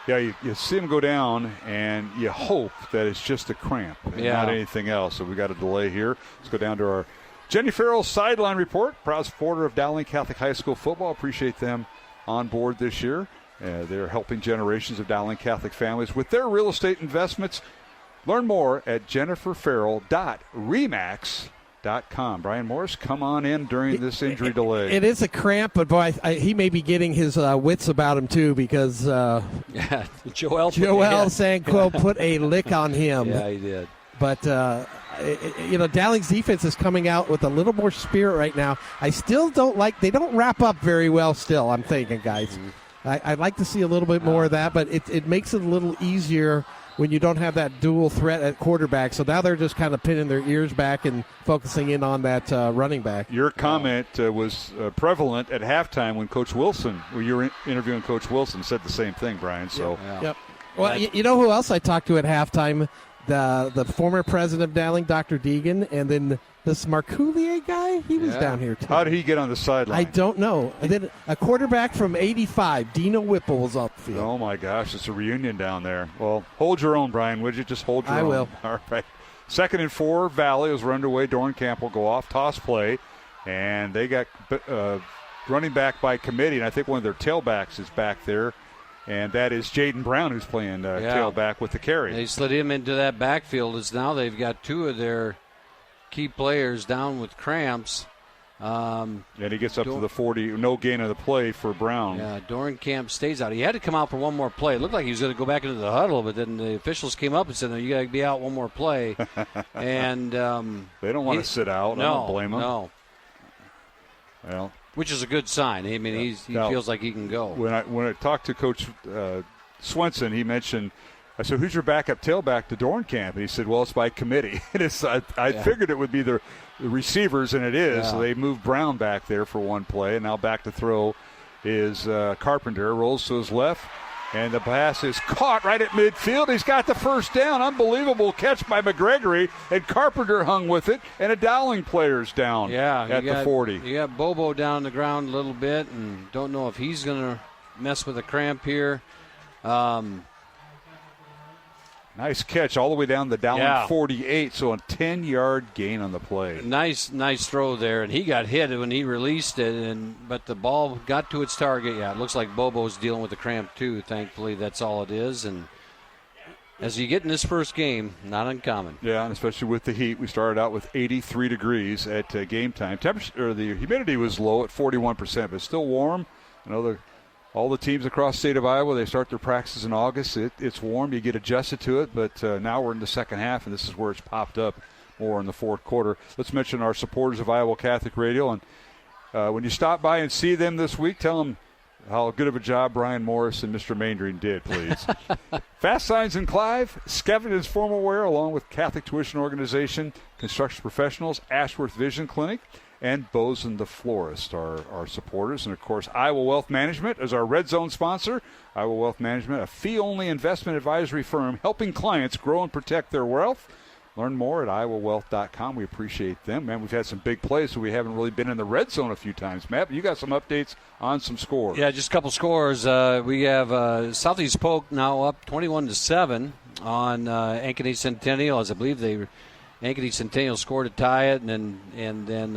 S3: Yeah, you see him go down, and you hope that it's just a cramp and not anything else. So we got a delay here. Let's go down to our Jenny Farrell sideline report. Proud supporter of Dowling Catholic High School football. Appreciate them on board this year. They're helping generations of Dowling Catholic families with their real estate investments. Learn more at jenniferfarrell.remax.com. Brian Morris, come on in during this injury delay.
S5: It is a cramp, but boy, he may be getting his wits about him too, because
S4: Joel
S5: Sanko put a lick on him.
S4: Yeah, he did.
S5: But Dowling's defense is coming out with a little more spirit right now. I still they don't wrap up very well still, I'm thinking, guys. Mm-hmm. I'd like to see a little bit more of that, but it makes it a little easier when you don't have that dual threat at quarterback. So now they're just kind of pinning their ears back and focusing in on that running back.
S3: Your comment was prevalent at halftime when Coach Wilson, when you were interviewing Coach Wilson, said the same thing, Brian. So,
S5: Yep. Well, you know who else I talked to at halftime? the former president of Dowling, Dr. Deegan, and then this Marcoulier guy, he was down here too.
S3: How did he get on the sideline?
S5: I don't know. And then a quarterback from 85, Dino Whipple, was off the field.
S3: Oh, my gosh, it's a reunion down there. Well, hold your own, Brian, would you? Just hold your own.
S5: I will.
S3: All right. 2nd and 4, Valley is underway. Dornkamp will go off, toss play, and they got running back by committee, and I think one of their tailbacks is back there, and that is Jaden Brown, who's playing tailback with the carry.
S4: They slid him into that backfield. As now they've got 2 of their key players down with cramps.
S3: And he gets up to the 40, no gain of the play for Brown.
S4: Yeah, Dornkamp stays out. He had to come out for one more play. It looked like he was going to go back into the huddle, but then the officials came up and said, no, you got to be out one more play. And
S3: they don't want to sit out.
S4: No,
S3: I don't blame them.
S4: No.
S3: Well,
S4: which is a good sign. I mean, he feels like he can go.
S3: When I talked to Coach Swenson, he mentioned, I said, who's your backup tailback to Dornkamp? And he said, well, it's by committee. I figured it would be the receivers, and it is.
S4: Yeah.
S3: So they moved Brown back there for one play, and now back to throw is Carpenter. Rolls to his left, and the pass is caught right at midfield. He's got the first down. Unbelievable catch by Gregory, and Carpenter hung with it, and a Dowling player's down at the 40.
S4: You got Bobo down on the ground a little bit, and don't know if he's going to mess with a cramp here.
S3: Nice catch all the way down the Dowling 48, so a 10-yard gain on the play.
S4: Nice throw there, and he got hit when he released it, but the ball got to its target. Yeah, it looks like Bobo's dealing with the cramp too. Thankfully, that's all it is. And as you get in this first game, not uncommon.
S3: Yeah, and especially with the heat. We started out with 83 degrees at game time. Temperature, or the humidity was low at 41%, but still warm. I know all the teams across the state of Iowa, they start their practices in August. It's warm. You get adjusted to it, but now we're in the second half, and this is where it's popped up more in the fourth quarter. Let's mention our supporters of Iowa Catholic Radio. And when you stop by and see them this week, tell them how good of a job Brian Morris and Mr. Maindring did, please. Fast Signs in Clive, Skeffington's Formal Wear, along with Catholic Tuition Organization, Construction Professionals, Ashworth Vision Clinic, and Bozen the Florist are our supporters. And, of course, Iowa Wealth Management is our Red Zone sponsor. Iowa Wealth Management, a fee-only investment advisory firm helping clients grow and protect their wealth. Learn more at iowawealth.com. We appreciate them. Man, we've had some big plays, so we haven't really been in the red zone a few times. Matt, you got some updates on some scores.
S4: Yeah, just a couple scores. We have Southeast Polk now up 21-7 on Ankeny Centennial, as I believe Ankeny Centennial scored to tie it, and then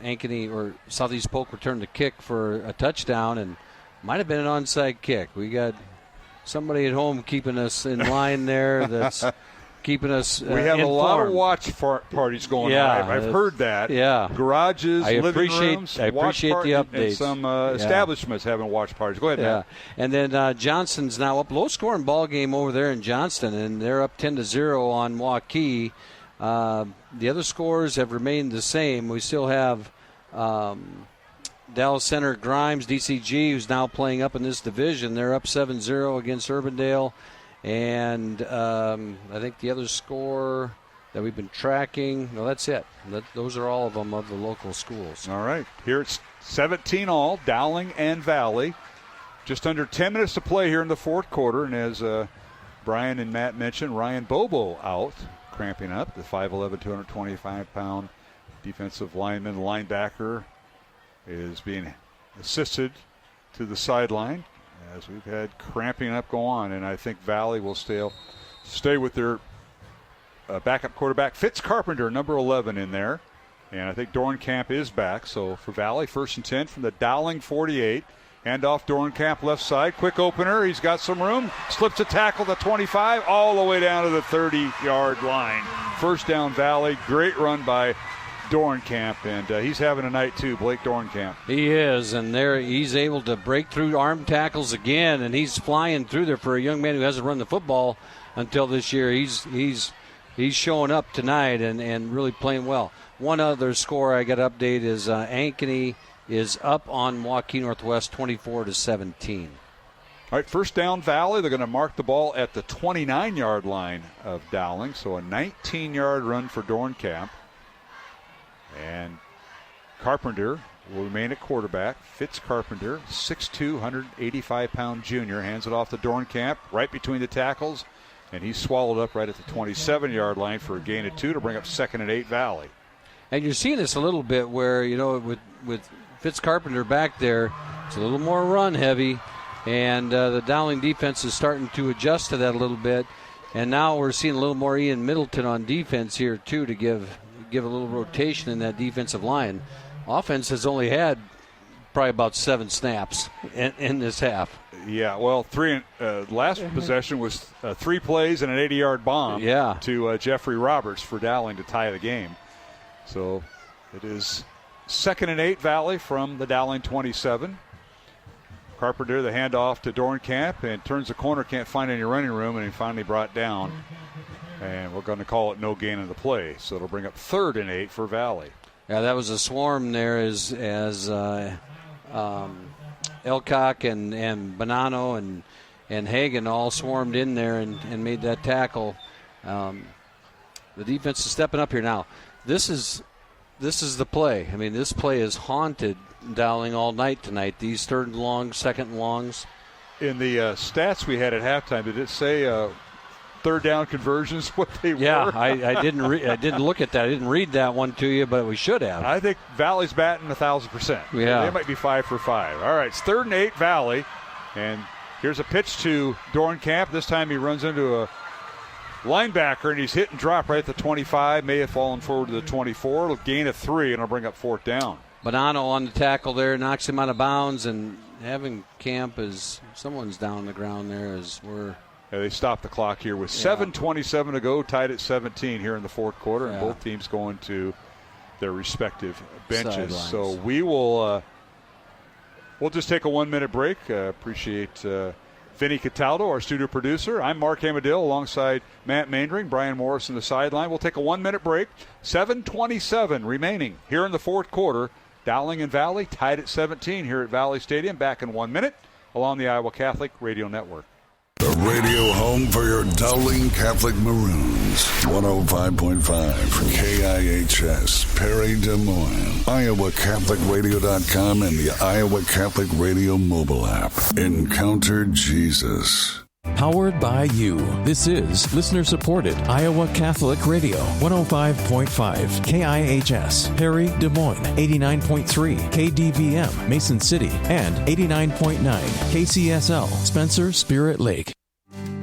S4: Ankeny or Southeast Polk returned the kick for a touchdown, and might have been an onside kick. We got somebody at home keeping us in line there. That's keeping us
S3: we have
S4: informed.
S3: A lot of watch parties going on. I've heard that.
S4: Yeah.
S3: Garages, living rooms,
S4: I appreciate the updates.
S3: And some establishments having watch parties. Go ahead, Matt.
S4: And then Johnston's now up. Low-scoring ball game over there in Johnston, and they're up 10-0 on Waukee. The other scores have remained the same. We still have Dallas Center Grimes, DCG, who's now playing up in this division. They're up 7-0 against Urbandale. And I think the other score that we've been tracking, no, that's it. Those are all of them of the local schools.
S3: All right. Here it's 17 all, Dowling and Valley. Just under 10 minutes to play here in the fourth quarter. And as Brian and Matt mentioned, Ryan Bobo out, cramping up. The 5'11", 225-pound defensive lineman, linebacker, is being assisted to the sideline as we've had cramping up go on. And I think Valley will stay with their backup quarterback, Fitz Carpenter, number 11 in there. And I think Dornkamp is back. So for Valley, 1st and 10 from the Dowling 48. Hand off Dornkamp left side. Quick opener. He's got some room. Slips a tackle to 25 all the way down to the 30-yard line. First down Valley. Great run by Dornkamp, and he's having a night too, Blake Dornkamp.
S4: He is, and he's able to break through arm tackles again, and he's flying through there for a young man who hasn't run the football until this year. He's showing up tonight and really playing well. One other score I got to update is Ankeny is up on Waukee Northwest 24-17.
S3: All right, first down Valley. They're going to mark the ball at the 29-yard line of Dowling, so a 19-yard run for Dornkamp. And Carpenter will remain at quarterback. Fitz Carpenter, 6'2", 185-pound junior, hands it off to Dornkamp, right between the tackles. and he's swallowed up right at the 27-yard line for a gain of 2 to bring up 2nd and 8 Valley.
S4: And you're seeing this a little bit where, with Fitz Carpenter back there, it's a little more run heavy, and the Dowling defense is starting to adjust to that a little bit. And now we're seeing a little more Ian Middleton on defense here, too, to give a little rotation in that defensive line. Offense has only had probably about 7 snaps in this half.
S3: Yeah, well, last possession was 3 plays and an 80-yard bomb to Jeffrey Roberts for Dowling to tie the game. So it is 2nd and 8 Valley from the Dowling 27. Carpenter, the handoff to Dornkamp, and turns the corner, can't find any running room, and he finally brought down. And we're going to call it no gain in the play. So it'll bring up 3rd and 8 for Valley.
S4: Yeah, that was a swarm there as Elcock and Bonanno and Hagan all swarmed in there and made that tackle. The defense is stepping up here now. This is the play. I mean, this play has haunted Dowling all night tonight. These 3rd and longs, 2nd and longs.
S3: In the stats we had at halftime, did it say 3rd down conversions what they were?
S4: Yeah, I didn't look at that. I didn't read that one to you, but we should have.
S3: I think Valley's batting 1,000%.
S4: Yeah,
S3: they might be 5 for 5. All right, it's 3rd and 8 Valley, and here's a pitch to Dornkamp. This time he runs into a linebacker, and he's hit and drop right at the 25. May have fallen forward to the 24. It'll gain of 3, and it'll bring up 4th down.
S4: Bonanno on the tackle there, knocks him out of bounds, and having Camp as someone's down on the ground there as we're.
S3: Yeah, they stopped the clock here with 7:27 to go, tied at 17 here in the 4th quarter, and both teams going to their respective benches.
S4: Sidelines.
S3: So we will we'll just take a 1-minute break. Appreciate Vinny Cataldo, our studio producer. I'm Mark Amadale alongside Matt Maindring, Brian Morris in the sideline. We'll take a 1-minute break. 7:27 remaining here in the 4th quarter. Dowling and Valley tied at 17 here at Valley Stadium. Back in 1 minute along the Iowa Catholic Radio Network.
S2: The radio home for your Dowling Catholic Maroons. 105.5 KIHS, Perry, Des Moines. IowaCatholicRadio.com and the Iowa Catholic Radio mobile app. Encounter Jesus.
S11: Powered by you. This is listener-supported Iowa Catholic Radio, 105.5 KIHS, Perry, Des Moines, 89.3 KDVM, Mason City, and 89.9 KCSL, Spencer, Spirit Lake.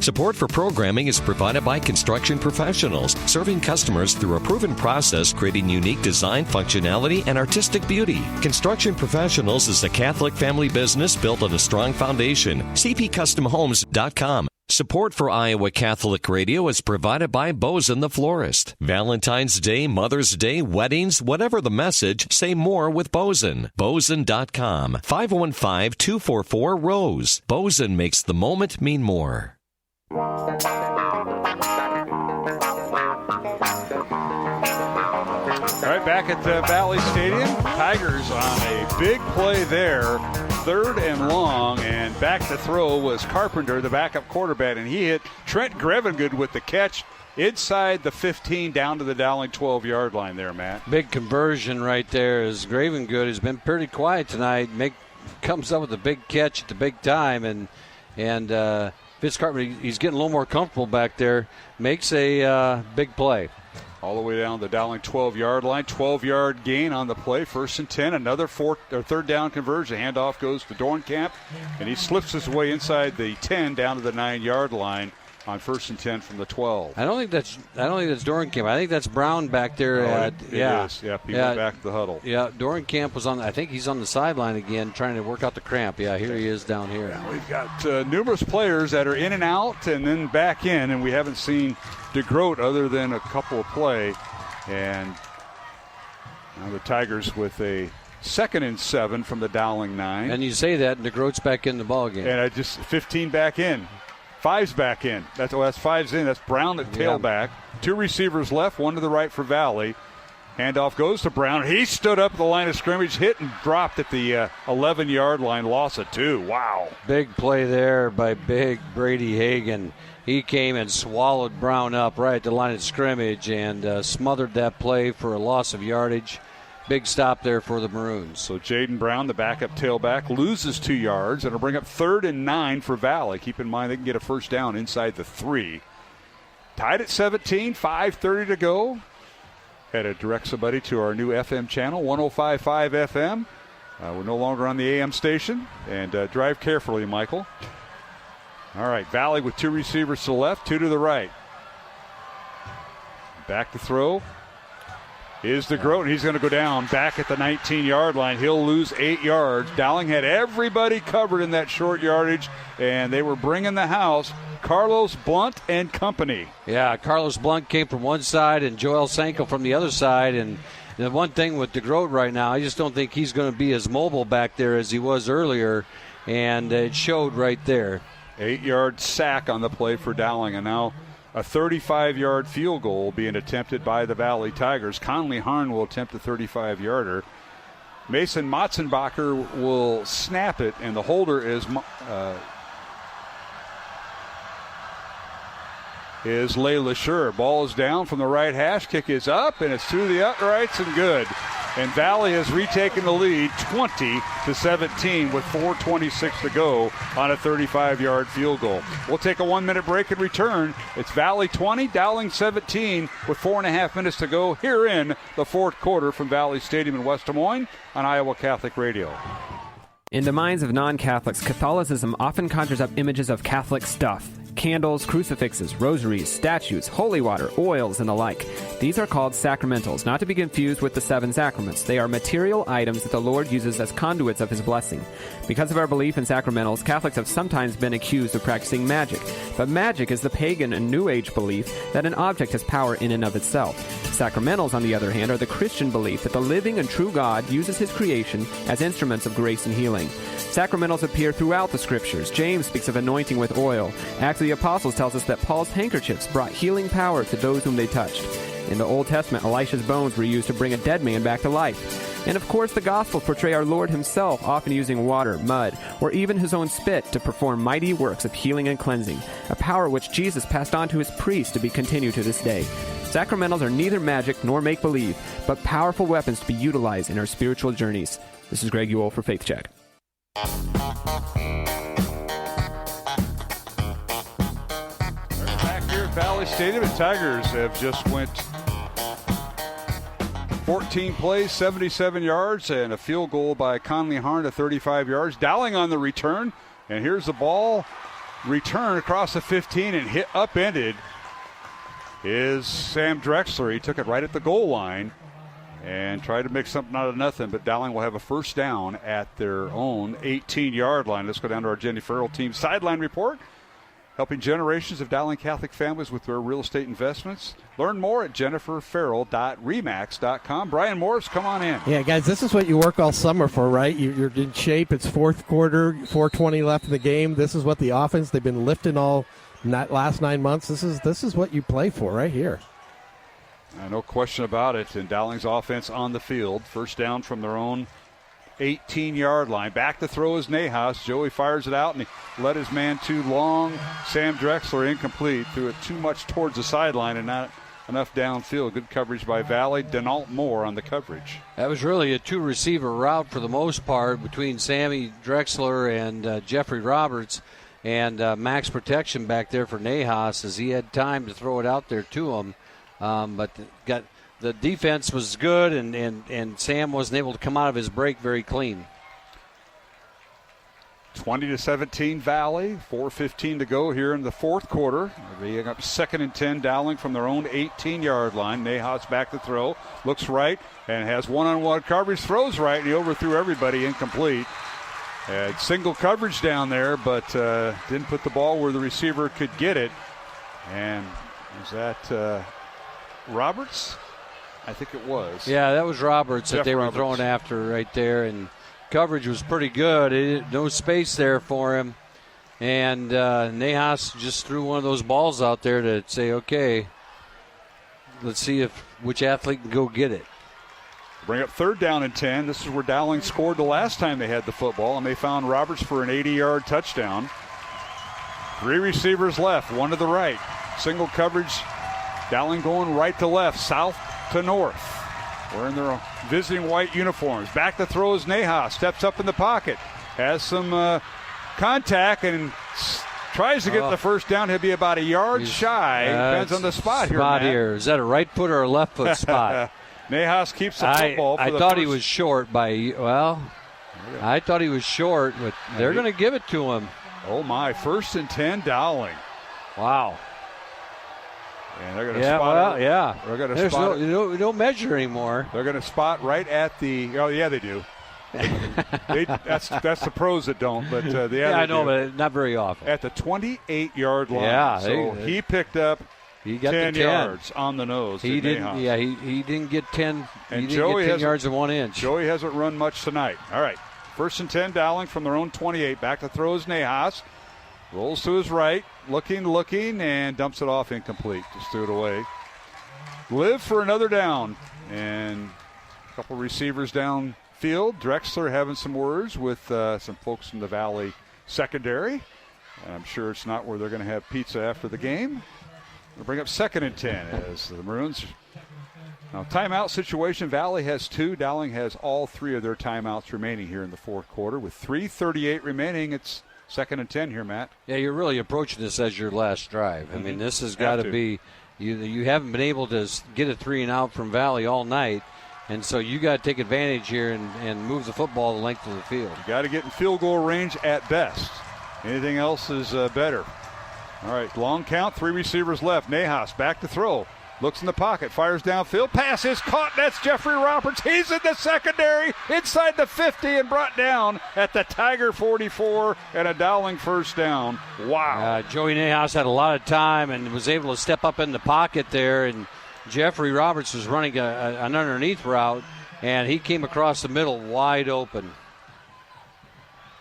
S7: Support for programming is provided by Construction Professionals, serving customers through a proven process, creating unique design, functionality, and artistic beauty. Construction Professionals is a Catholic family business built on a strong foundation. CPCustomHomes.com. Support for Iowa Catholic Radio is provided by Bozen the Florist. Valentine's Day, Mother's Day, weddings, whatever the message, say more with Bozen. Bozen.com. 515-244-ROSE. Bozen makes the moment mean more.
S3: All right, back at the Valley Stadium. Tigers on a big play there. 3rd and long, and back to throw was Carpenter, the backup quarterback, and he hit Trent Grevengood with the catch inside the 15 down to the Dowling 12-yard line there, Matt.
S4: Big conversion right there as Grevengood has been pretty quiet tonight. Comes up with a big catch at the big time, and Fitz Carpenter, he's getting a little more comfortable back there, makes a big play.
S3: All the way down the Dowling 12-yard line. 12-yard gain on the play. 1st and 10. Another 3rd down conversion. Handoff goes to Dornkamp, and he slips his way inside the 10 down to the 9-yard line on 1st and 10 from the 12.
S4: I don't think that's Dornkamp. I think that's Brown back there.
S3: It is. Yep, he went back to the huddle.
S4: Yeah, Dornkamp was on. I think he's on the sideline again, trying to work out the cramp. Yeah, here he is down here.
S3: Yeah, we've got numerous players that are in and out and then back in, and we haven't seen DeGroat other than a couple of play. And now the Tigers with a 2nd and 7 from the Dowling 9.
S4: And you say that, and DeGroat's back in the ball game.
S3: And 15 back in. 5's back in. That's 5's in. That's Brown at tailback. 2 receivers left, 1 to the right for Valley. Handoff goes to Brown. He stood up at the line of scrimmage, hit and dropped at the 11-yard line. Loss of 2. Wow.
S4: Big play there by big Brady Hagan. He came and swallowed Brown up right at the line of scrimmage and smothered that play for a loss of yardage. Big stop there for the Maroons.
S3: So Jaden Brown, the backup tailback, loses 2 yards, and it'll bring up 3rd and 9 for Valley. Keep in mind they can get a 1st down inside the 3. Tied at 17, 5:30 to go. Had to direct somebody to our new FM channel, 105.5 FM. We're no longer on the AM station. And drive carefully, Michael. All right, Valley with 2 receivers to the left, 2 to the right. Back to throw is DeGroat. He's going to go down back at the 19-yard line. He'll lose 8 yards. Dowling had everybody covered in that short yardage, and they were bringing the house. Carlos Blunt and company.
S4: Yeah, Carlos Blunt came from one side and Joel Sanko from the other side. And the one thing with DeGroat right now, I just don't think he's going to be as mobile back there as he was earlier, and it showed right there.
S3: 8-yard sack on the play for Dowling, and now a 35-yard field goal being attempted by the Valley Tigers. Conley Harn will attempt a 35-yarder. Mason Motzenbacher will snap it, and the holder is Layla Schur. Ball is down from the right hash. Kick is up, and it's through the uprights and good. And Valley has retaken the lead 20-17 with 4:26 to go on a 35-yard field goal. We'll take a 1-minute break and return. It's Valley 20, Dowling 17 with 4.5 minutes to go here in the fourth quarter from Valley Stadium in West Des Moines on Iowa Catholic Radio.
S9: In the minds of non-Catholics, Catholicism often conjures up images of Catholic stuff. Candles, crucifixes, rosaries, statues, holy water, oils, and the like. These are called sacramentals, not to be confused with the 7 sacraments. They are material items that the Lord uses as conduits of his blessing. Because of our belief in sacramentals, Catholics have sometimes been accused of practicing magic. But magic is the pagan and New Age belief that an object has power in and of itself. Sacramentals, on the other hand, are the Christian belief that the living and true God uses his creation as instruments of grace and healing. Sacramentals appear throughout the Scriptures. James speaks of anointing with oil. Acts of the Apostles tells us that Paul's handkerchiefs brought healing power to those whom they touched. In the Old Testament, Elisha's bones were used to bring a dead man back to life. And of course, the Gospels portray our Lord himself often using water, mud, or even his own spit to perform mighty works of healing and cleansing, a power which Jesus passed on to his priests to be continued to this day. Sacramentals are neither magic nor make-believe, but powerful weapons to be utilized in our spiritual journeys. This is Greg Ewell for Faith Check.
S3: Back here at Valley Stadium, the Tigers have just went 14 plays, 77 yards, and a field goal by Conley Harn at 35 yards. Dowling on the return, and here's the ball. Return across the 15 and hit upended is Sam Drexler. He took it right at the goal line and tried to make something out of nothing, but Dowling will have a first down at their own 18-yard line. Let's go down to our Jenny Farrell team sideline report, helping generations of Dowling Catholic families with their real estate investments. Learn more at jenniferfarrell.remax.com. Brian Morris, come on in.
S5: Yeah, guys, this is what you work all summer for, right? You're in shape. It's fourth quarter, 4:20 left in the game. This is what the offense, they've been lifting all last 9 months. This is what you play for right here.
S3: No question about it. And Dowling's offense on the field. First down from their own 18-yard line. Back to throw is Nahas. Joey fires it out, and he led his man too long. Sam Drexler incomplete. Threw it too much towards the sideline and not enough downfield. Good coverage by Valley. Denault Moore on the coverage.
S4: That was really a 2-receiver route for the most part between Sammy Drexler and Jeffrey Roberts. And max protection back there for Nahas as he had time to throw it out there to him. But the defense was good, and Sam wasn't able to come out of his break very clean.
S3: 20-17 Valley, 4:15 to go here in the fourth quarter. Being up 2nd and 10, Dowling from their own 18-yard line. Nahas back to throw, looks right, and has one-on-one coverage, throws right, and he overthrew everybody, incomplete. Had single coverage down there, but didn't put the ball where the receiver could get it. And is that Roberts? I think it was.
S4: Yeah, that was Roberts that they were
S3: Roberts.
S4: throwing after right there, and coverage was pretty good. No space there for him, and Nahas just threw one of those balls out there to say, okay, let's see which athlete can go get it.
S3: Bring up 3rd down and 10. This is where Dowling scored the last time they had the football, and they found Roberts for an 80-yard touchdown. 3 receivers left, one to the right. Single coverage, Dowling going right to left, south to north. Wearing their visiting white uniforms. Back to throw is Nahas. Steps up in the pocket. Has some contact and Tries to get the first down. He'll be about a yard shy. Depends on the spot here, Matt.
S4: Is that a right foot or a left foot spot?
S3: Nahas keeps the football.
S4: I thought he was short I thought he was short, but they're going to give it to him.
S3: Oh, my. 1st and 10, Dowling.
S4: Wow.
S3: And they're going to spot it.
S4: They're going to spot it. We don't measure anymore.
S3: They're going to spot right at the – oh, yeah, they do. That's the pros that don't, but
S4: I know, but not very often.
S3: At the 28-yard line.
S4: Yeah.
S3: So he picked up 10 yards on the nose.
S4: He didn't. Yeah, he didn't get 10.
S3: And
S4: he didn't
S3: Joey
S4: get 10 yards in 1 inch.
S3: Joey hasn't run much tonight. All right. 1st and 10, Dowling from their own 28. Back to throw is Nahas. Rolls to his right, looking, and dumps it off incomplete. Just threw it away. Live for another down. And a couple receivers downfield. Drexler having some words with some folks from the Valley secondary. And I'm sure it's not where they're going to have pizza after the game. We'll bring up 2nd and 10 as the Maroons. Now, timeout situation. Valley has 2. Dowling has all 3 of their timeouts remaining here in the 4th quarter. With 3:38 remaining, it's 2nd and 10 here, Matt.
S4: Yeah, you're really approaching this as your last drive. I mean, this has got to be you haven't been able to get a 3 and out from Valley all night, and so you got to take advantage here and move the football the length of the field.
S3: You got to get in field goal range at best. Anything else is better. All right, long count, 3 receivers left. Nahas back to throw. Looks in the pocket, fires downfield, pass is caught. That's Jeffrey Roberts. He's in the secondary, inside the 50, and brought down at the Tiger 44, and a Dowling first down. Wow.
S4: Joey Nahas had a lot of time and was able to step up in the pocket there, and Jeffrey Roberts was running an underneath route, and he came across the middle wide open.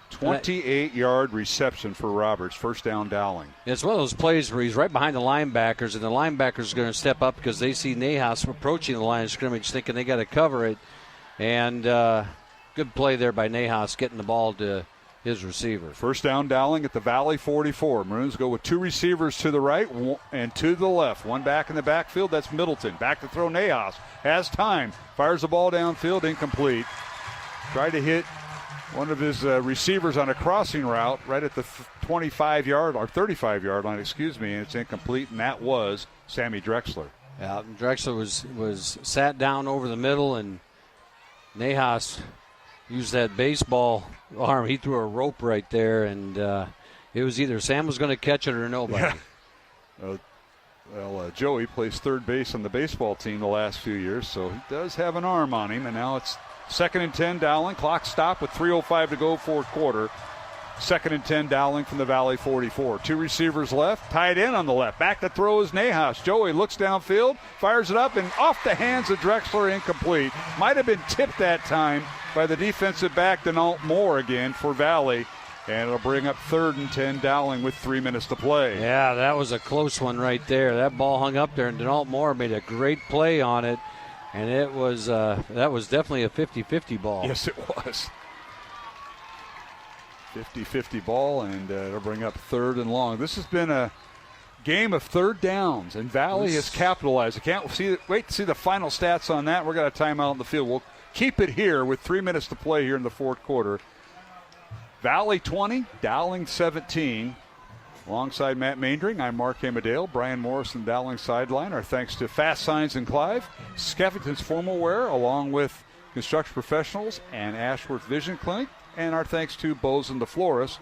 S3: 28-yard reception for Roberts. First down, Dowling.
S4: It's one of those plays where he's right behind the linebackers, and the linebackers are going to step up because they see Nahas approaching the line of scrimmage, thinking they got to cover it. And good play there by Nahas, getting the ball to his receiver.
S3: First down, Dowling at the Valley 44. Maroons go with 2 receivers to the right and to the left. One back in the backfield. That's Middleton. Back to throw. Nahas has time. Fires the ball downfield. Incomplete. Tried to hit one of his receivers on a crossing route right at the 25-yard or 35-yard line, and it's incomplete, and that was Sammy Drexler.
S4: Yeah, Drexler was sat down over the middle, and Nahas used that baseball arm. He threw a rope right there, and it was either Sam was going to catch it or nobody.
S3: Yeah. Joey plays third base on the baseball team the last few years, so he does have an arm on him, and now it's 2nd and 10, Dowling. Clock stopped with 3:05 to go, 4th quarter. 2nd and 10, Dowling from the Valley 44. 2 receivers left, tied in on the left. Back to throw is Nahas. Joey looks downfield, fires it up, and off the hands of Drexler, incomplete. Might have been tipped that time by the defensive back, Denault Moore again for Valley. And it'll bring up 3rd and 10, Dowling with 3 minutes to play.
S4: Yeah, that was a close one right there. That ball hung up there, and Denault Moore made a great play on it. And it was that was definitely a 50-50 ball.
S3: Yes, it was. 50-50 ball, and it'll bring up 3rd and long. This has been a game of 3rd downs, and Valley has capitalized. I can't wait to see the final stats on that. We're going to timeout on the field. We'll keep it here with 3 minutes to play here in the 4th quarter. Valley 20, Dowling 17. Alongside Matt Maindring, I'm Mark Amadale. Brian Morrison, Dowling sideline. Our thanks to Fast Signs in Clive, Skeffington's Formal Wear, along with Construction Professionals and Ashworth Vision Clinic. And our thanks to Bozen the Florist.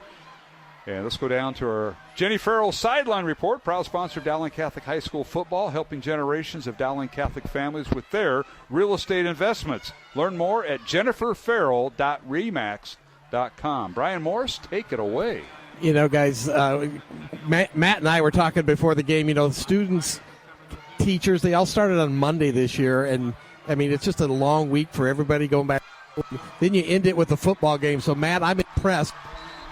S3: And let's go down to our Jenny Farrell sideline report. Proud sponsor of Dowling Catholic High School football, helping generations of Dowling Catholic families with their real estate investments. Learn more at jenniferfarrell.remax.com. Brian Morris, take it away.
S5: You know, guys, Matt and I were talking before the game, students, teachers, they all started on Monday this year. And, I mean, it's just a long week for everybody going back. Then you end it with the football game. So, Matt, I'm impressed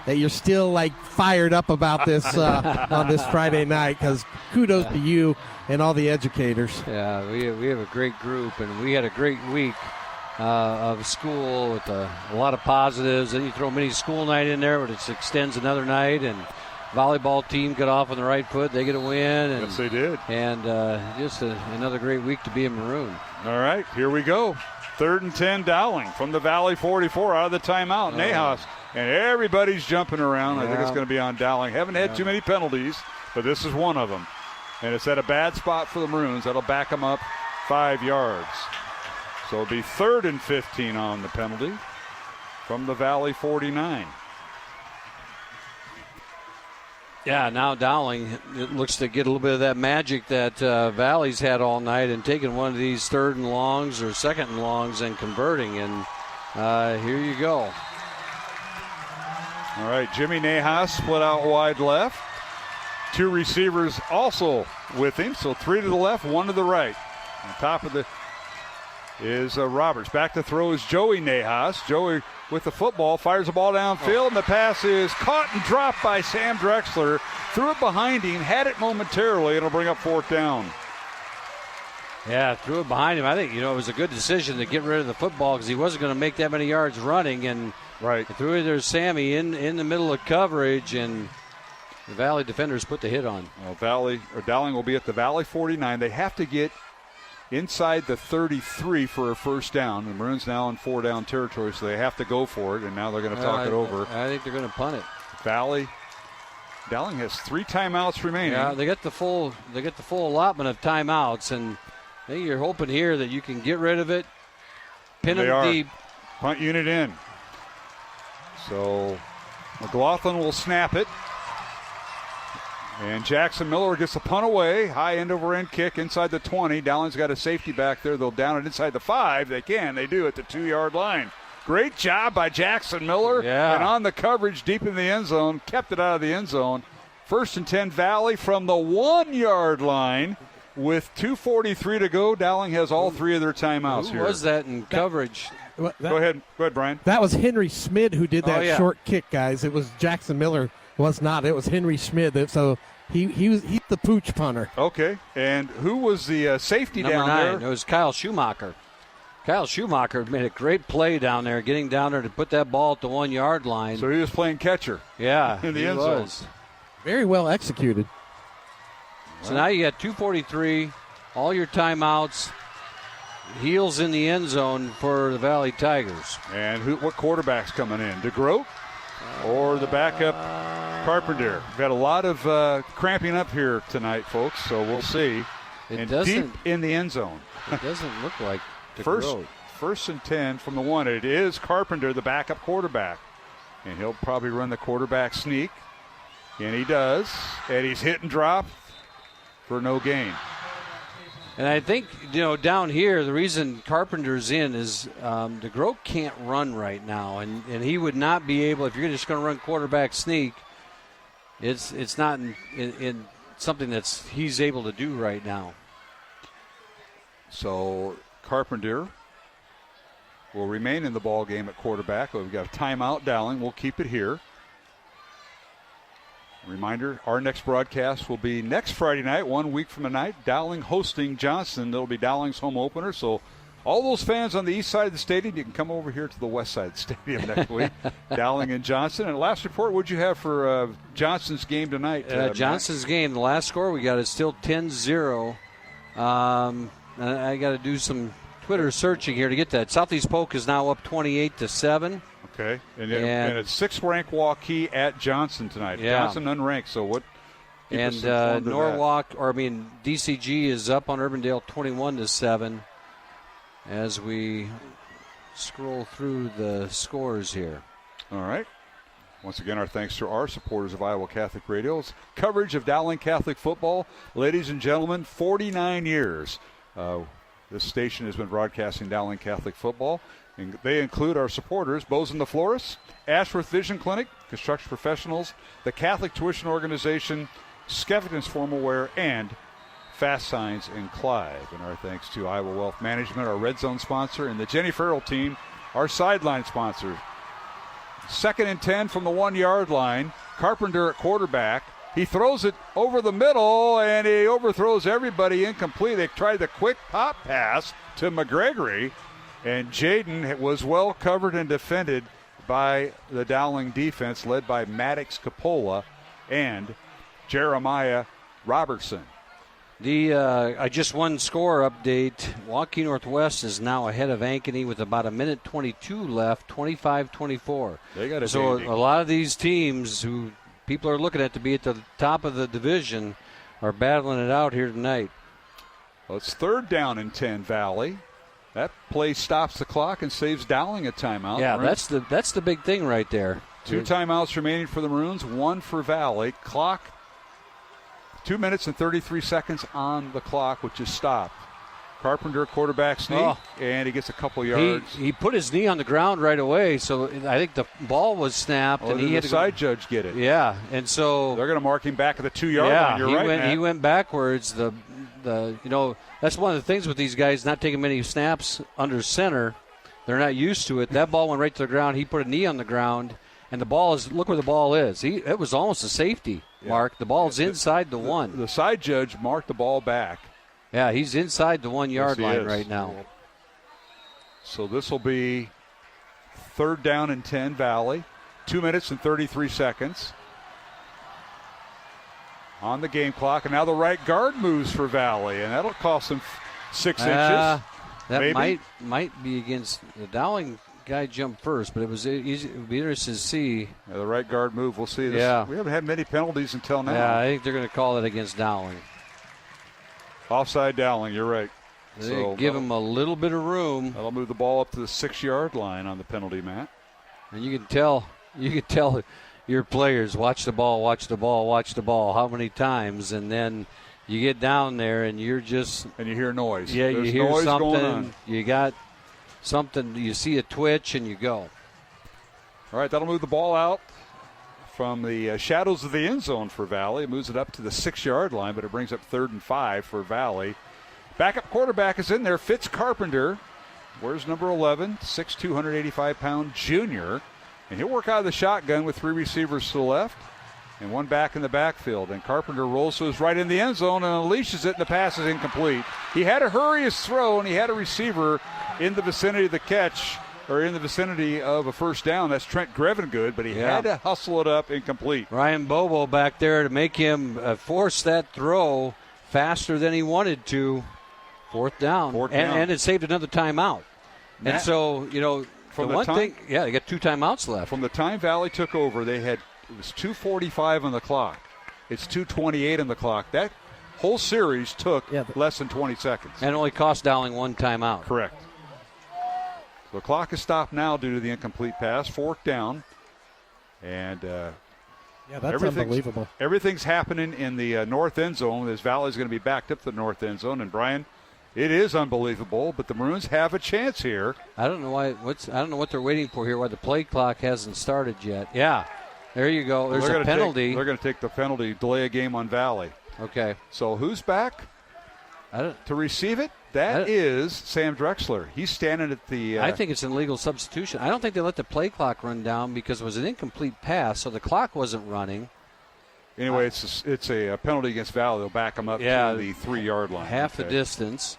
S5: that you're still, fired up about this on this Friday night, because kudos to you and all the educators.
S4: Yeah, we have a great group, and we had a great week of school with a lot of positives. Then you throw mini school night in there, but it extends another night, and volleyball team got off on the right foot. They get a win. And,
S3: yes, they did.
S4: And just another great week to be in Maroon.
S3: All right, here we go. 3rd and 10, Dowling from the Valley 44 out of the timeout. Nahas, and everybody's jumping around. I think it's going to be on Dowling. Haven't had too many penalties, but this is one of them. And it's at a bad spot for the Maroons. That'll back them up 5 yards. So it'll be 3rd and 15 on the penalty from the Valley 49.
S4: Yeah, now Dowling, it looks to get a little bit of that magic that Valley's had all night and taking one of these 3rd and longs or 2nd and longs and converting. And here you go.
S3: All right, Jimmy Nahas split out wide left. 2 receivers also with him, so 3 to the left, 1 to the right. On top of the is Roberts. Back to throw is Joey Nahas. Joey with the football, fires the ball downfield, and the pass is caught and dropped by Sam Drexler. Threw it behind him, had it momentarily. It'll bring up 4th down.
S4: Yeah, threw it behind him. I think, it was a good decision to get rid of the football because he wasn't going to make that many yards running. And threw it there, Sammy, in the middle of coverage, and the Valley defenders put the hit on.
S3: Well, Dowling will be at the Valley 49. They have to get inside the 33 for a first down. The Maroons now in 4-down territory, so they have to go for it, and now they're going to talk it over.
S4: I think they're going to punt it.
S3: Dowling has 3 timeouts remaining.
S4: Yeah, they get the full allotment of timeouts, and I think you're hoping here that you can get rid of it, pin them deep.
S3: Punt unit in. So McLaughlin will snap it. And Jackson Miller gets the punt away. High end-over-end kick inside the 20. Dowling's got a safety back there. They'll down it inside the 5. They do at the 2-yard line. Great job by Jackson Miller.
S4: Yeah.
S3: And on the coverage deep in the end zone. Kept it out of the end zone. 1st and 10 Valley from the 1-yard line. With 2:43 to go, Dowling has all 3 of their timeouts here.
S4: Who was that in coverage?
S3: Go ahead, Brian.
S5: That was Henry Schmid who did that short kick, guys. It was Jackson Miller. Was not. It was Henry Schmid. So he's the pooch punter.
S3: Okay. And who was the safety
S4: Number
S3: down
S4: 9.
S3: there?
S4: It was Kyle Schumacher. Kyle Schumacher made a great play down there, getting down there to put that ball at the 1-yard line.
S3: So he was playing catcher.
S4: Yeah,
S3: in the end zone.
S5: Very well executed.
S4: So now you got 2:43, all your timeouts, heels in the end zone for the Valley Tigers.
S3: And what quarterback's coming in? DeGroat or the backup Carpenter? We've had a lot of cramping up here tonight, folks, so we'll see. Deep in the end zone.
S4: It doesn't look like DeGroat.
S3: First and 10 from the 1. It is Carpenter, the backup quarterback. And he'll probably run the quarterback sneak. And he does. And he's hit and drop for no gain.
S4: And I think, down here, the reason Carpenter's in is DeGroat can't run right now. And he would not be able, if you're just going to run quarterback sneak, it's not in something that's he's able to do right now.
S3: So Carpenter will remain in the ball game at quarterback. We've got a timeout, Dowling. We'll keep it here. Reminder, our next broadcast will be next Friday night, 1 week from tonight. Dowling hosting Johnson. That'll be Dowling's home opener. So all those fans on the east side of the stadium, you can come over here to the west side of the stadium next week. Dowling and Johnson. And last report, what'd you have for Johnson's game tonight?
S4: Johnson's game, the last score we got is still 10-0. I got to do some Twitter searching here to get that. Southeast Polk is now up 28-7.
S3: Okay, and it's 6th-ranked Waukee at Johnson tonight.
S4: Yeah.
S3: Johnson unranked, so what?
S4: And DCG is up on Urbandale 21-7 as we scroll through the scores here.
S3: All right. Once again, our thanks to our supporters of Iowa Catholic Radio's coverage of Dowling Catholic football. Ladies and gentlemen, 49 years. This station has been broadcasting Dowling Catholic football. And they include our supporters, Bozen the Florist, Ashworth Vision Clinic, Construction Professionals, the Catholic Tuition Organization, Skeffington's Formal Wear, and Fast Signs in Clive. And our thanks to Iowa Wealth Management, our Red Zone sponsor, and the Jenny Farrell team, our sideline sponsor. 2nd and 10 from the 1-yard line. Carpenter at quarterback. He throws it over the middle, and he overthrows everybody, incomplete. They tried the quick pop pass to McGregory. And Jaden was well covered and defended by the Dowling defense, led by Maddox Capola and Jeremiah Robertson.
S4: I just one score update. Waukee Northwest is now ahead of Ankeny with about 1:22 left, 25-24.
S3: They got it.
S4: So
S3: dandy.
S4: a lot of these teams who people are looking at to be at the top of the division are battling it out here tonight.
S3: Well, it's 3rd down and 10 Valley. That play stops the clock and saves Dowling a timeout.
S4: Yeah,
S3: Maroons.
S4: that's the big thing right there.
S3: 2 timeouts remaining for the Maroons, 1 for Valley. Clock, 2 minutes and 33 seconds on the clock, which is stopped. Carpenter, quarterback sneak, and he gets a couple yards.
S4: He put his knee on the ground right away, so I think the ball was snapped.
S3: And he had the side judge get it.
S4: Yeah, and so
S3: they're going to mark him back at the 2-yard line. You're right, Matt.
S4: He went backwards. That's one of the things with these guys not taking many snaps under center. They're not used to it. That ball went right to the ground. He put a knee on the ground, and the ball is, look where the ball is. It was almost a safety, Mark. The ball's inside the 1.
S3: The side judge marked the ball back.
S4: Yeah, he's inside the 1-yard line right now.
S3: So this will be 3rd down and 10 Valley. 2 minutes and 33 seconds on the game clock. And now the right guard moves for Valley, and that'll cost them 6 inches.
S4: That
S3: maybe.
S4: might be against the Dowling guy jumped first, but it would be interesting to see.
S3: Yeah, the right guard move. We'll see. We haven't had many penalties until now.
S4: Yeah, I think they're going to call it against Dowling.
S3: Offside Dowling, you're right.
S4: They give him a little bit of room.
S3: That'll move the ball up to the 6-yard line on the penalty, Matt.
S4: And you can tell your players, watch the ball, watch the ball, watch the ball, how many times, and then you get down there and you're just...
S3: And you hear noise.
S4: Yeah,
S3: There's
S4: you hear
S3: noise
S4: something.
S3: going on.
S4: You got something, you see a twitch and you go.
S3: All right, that'll move the ball out from the shadows of the end zone for Valley. It moves it up to the 6-yard line, but it brings up 3rd and 5 for Valley. Backup quarterback is in there, Fitz Carpenter. Where's number 11? 6'2", 185-pound junior. And he'll work out of the shotgun with 3 receivers to the left and 1 back in the backfield. And Carpenter rolls to his right in the end zone and unleashes it, and the pass is incomplete. He had to hurry his throw, and he had a receiver in the vicinity of the catch, or in the vicinity of a first down. That's Trent Grevengood, but he had to hustle it up, incomplete.
S4: Ryan Bobo back there to make him force that throw faster than he wanted to. 4th down. And it saved another timeout. And so,
S3: from
S4: the one thing, they got 2 timeouts left.
S3: From the time Valley took over, it was 2:45 on the clock. It's 2:28 on the clock. That whole series took less than 20 seconds.
S4: And only cost Dowling 1 timeout.
S3: Correct. The clock is stopped now due to the incomplete pass. 4th down. And
S5: that's unbelievable.
S3: Everything's happening in the north end zone. This Valley's going to be backed up to the north end zone. And, Brian, it is unbelievable, but the Maroons have a chance here.
S4: I don't know what they're waiting for here, why the play clock hasn't started yet. Yeah, there you go. There's a penalty.
S3: They're going to take the penalty, delay a game on Valley.
S4: Okay.
S3: So who's back to receive it? That is Sam Drexler. He's standing at the...
S4: I think it's an illegal substitution. I don't think they let the play clock run down because it was an incomplete pass, so the clock wasn't running.
S3: Anyway, it's a penalty against Valley. They'll back them up to the 3-yard line.
S4: Half the distance.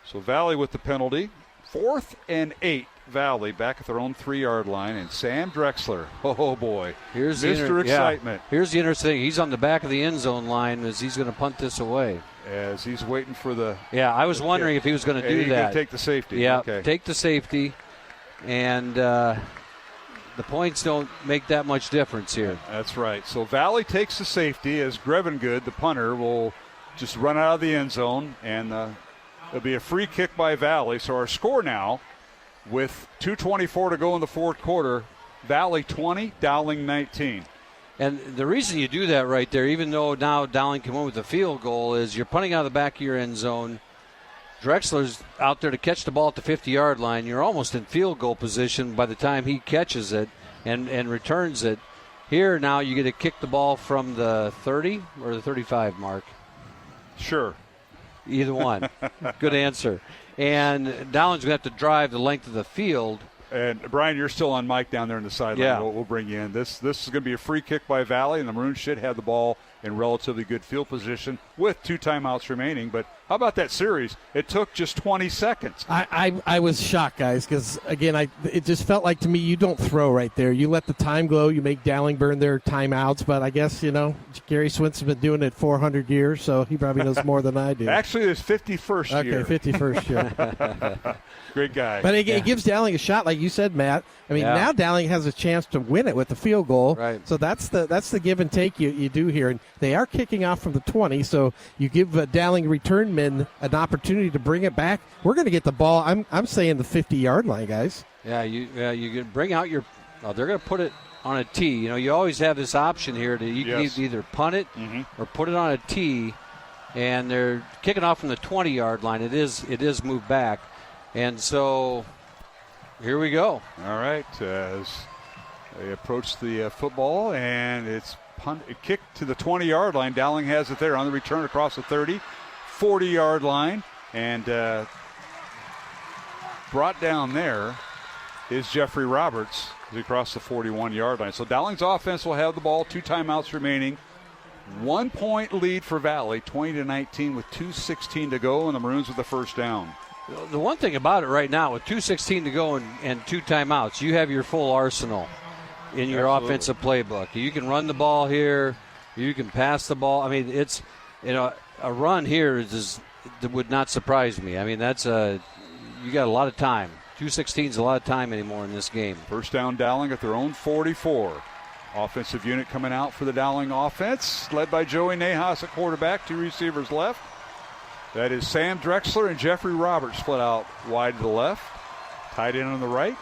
S3: So Valley with the penalty. 4th and 8. Valley back at their own 3-yard line, and Sam Drexler. Oh boy,
S4: here's
S3: Mr. Excitement.
S4: Here's the interesting thing. He's on the back of the end zone line as he's going to punt this away.
S3: As he's waiting for the...
S4: Yeah, I was wondering if he was going to do
S3: he's
S4: that.
S3: Going to take the safety.
S4: Yeah,
S3: okay.
S4: Take the safety, and the points don't make that much difference here.
S3: That's right. So Valley takes the safety as Grevengood, the punter, will just run out of the end zone, and it'll be a free kick by Valley. So our score now, with 2:24 to go in the 4th quarter, Valley 20, Dowling 19.
S4: And the reason you do that right there, even though now Dowling can win with a field goal, is you're punting out of the back of your end zone. Drexler's out there to catch the ball at the 50-yard line. You're almost in field goal position by the time he catches it and returns it. Here now you get to kick the ball from the 30 or the 35 mark.
S3: Sure.
S4: Either one. Good answer. And Dowling's going to have to drive the length of the field.
S3: And, Brian, you're still on mic down there in the sideline.
S4: Yeah.
S3: We'll bring you in. This is going to be a free kick by Valley, and the Maroons should have the ball in relatively good field position with 2 timeouts remaining. But How about that series? It took just 20 seconds.
S5: I was shocked, guys, because, again, it just felt like to me you don't throw right there. You let the time go. You make Dowling burn their timeouts. But I guess, Gary Swinton's been doing it 400 years, so he probably knows more than I do.
S3: Actually, it's 51st year.
S5: Okay, 51st year.
S3: Great guy.
S5: But it gives Dowling a shot, like you said, Matt. I mean, now Dowling has a chance to win it with the field goal.
S4: Right.
S5: So that's the give and take you do here. And they are kicking off from the 20, so you give Dowling return men an opportunity to bring it back. We're going to get the ball. I'm saying the 50-yard line, guys.
S4: Yeah, you can bring out your. They're going to put it on a tee. You always have this option here to you can either punt it or put it on a tee, and they're kicking off from the 20-yard line. It is moved back, and so here we go.
S3: All right, as they approach the football, and it's kicked to the 20-yard line. Dowling has it there on the return across the 30. 40-yard line, and brought down there is Jeffrey Roberts as he crossed the 41-yard line. So Dowling's offense will have the ball, 2 timeouts remaining. 1 point lead for Valley, 20-19 with 2:16 to go, and the Maroons with the first down.
S4: The one thing about it right now, with 2:16 to go and 2 timeouts, you have your full arsenal in your offensive playbook. You can run the ball here. You can pass the ball. I mean, it's, a run here that would not surprise me. I mean, you got a lot of time. 2:16 is a lot of time anymore in this game.
S3: First down, Dowling at their own 44. Offensive unit coming out for the Dowling offense, led by Joey Nahas at quarterback, 2 receivers left. That is Sam Drexler and Jeffrey Roberts split out wide to the left. Tight end on the right.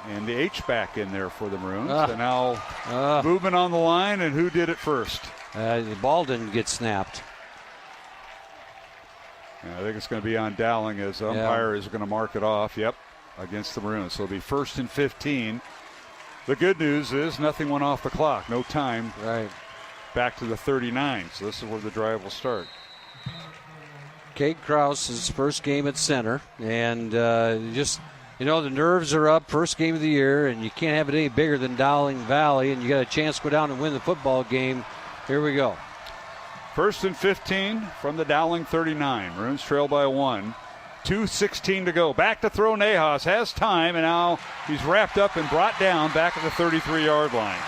S3: And the H-back in there for the Maroons. And now movement on the line, and who did it first?
S4: The ball didn't get snapped.
S3: I think it's going to be on Dowling as the umpire is going to mark it off. Yep, against the Maroons. So it'll be 1st and 15. The good news is nothing went off the clock. No time.
S4: Right.
S3: Back to the 39. So this is where the drive will start.
S4: Kate Krause's first game at center. And the nerves are up. First game of the year. And you can't have it any bigger than Dowling Valley. And you got a chance to go down and win the football game. Here we go.
S3: 1st and 15 from the Dowling 39. Maroons trail by 1. 2:16 to go. Back to throw. Nahas has time, and now he's wrapped up and brought down back at the 33-yard line.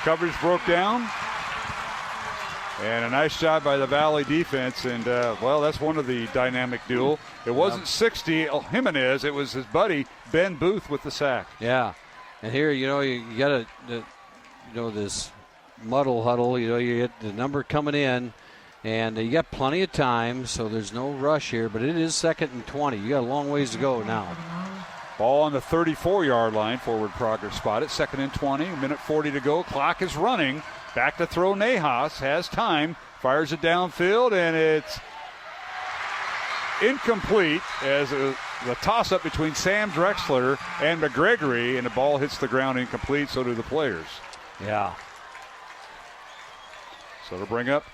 S3: Coverage broke down. And a nice job by the Valley defense. And, that's one of the dynamic duel. It wasn't 60 Jimenez. It was his buddy, Ben Booth, with the sack.
S4: Yeah. And here, you got to, this muddle huddle, you get the number coming in, and you got plenty of time, so there's no rush here, but it is 2nd and 20. You got a long ways to go now.
S3: Ball on the 34-yard line, forward progress spotted. 2nd and 20, minute 40 to go. Clock is running. Back to throw. Nahas has time, fires it downfield, and it's incomplete as the toss-up between Sam Drexler and Gregory, and the ball hits the ground incomplete, so do the players.
S4: Yeah.
S3: So to bring up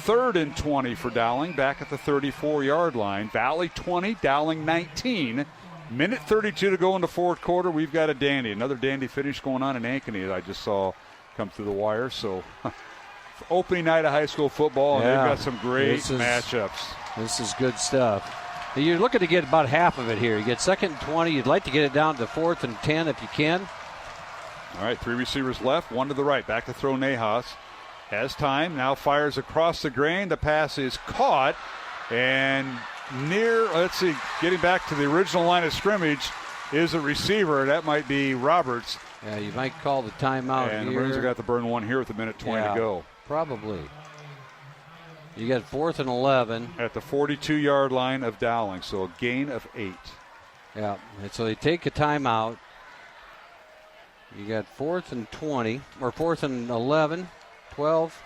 S3: 3rd and 20 for Dowling, back at the 34-yard line. Valley 20, Dowling 19. Minute 32 to go in the 4th quarter. We've got a dandy. Another dandy finish going on in Ankeny that I just saw come through the wire. So opening night of high school football, and they've got some great matchups.
S4: This is good stuff. You're looking to get about half of it here. You get 2nd and 20. You'd like to get it down to 4th and 10 if you can.
S3: All right, 3 receivers left, 1 to the right. Back to throw. Nahas has time, now fires across the grain. The pass is caught, and getting back to the original line of scrimmage is a receiver. That might be Roberts.
S4: Yeah, you might call the timeout
S3: and
S4: here.
S3: the Maroons have got the burn one here with a minute 20 to go.
S4: Probably. You got 4th and 11.
S3: At the 42-yard line of Dowling, so a gain of 8.
S4: Yeah, and so they take a timeout. You got 4th and 20, or 4th and 11. 12.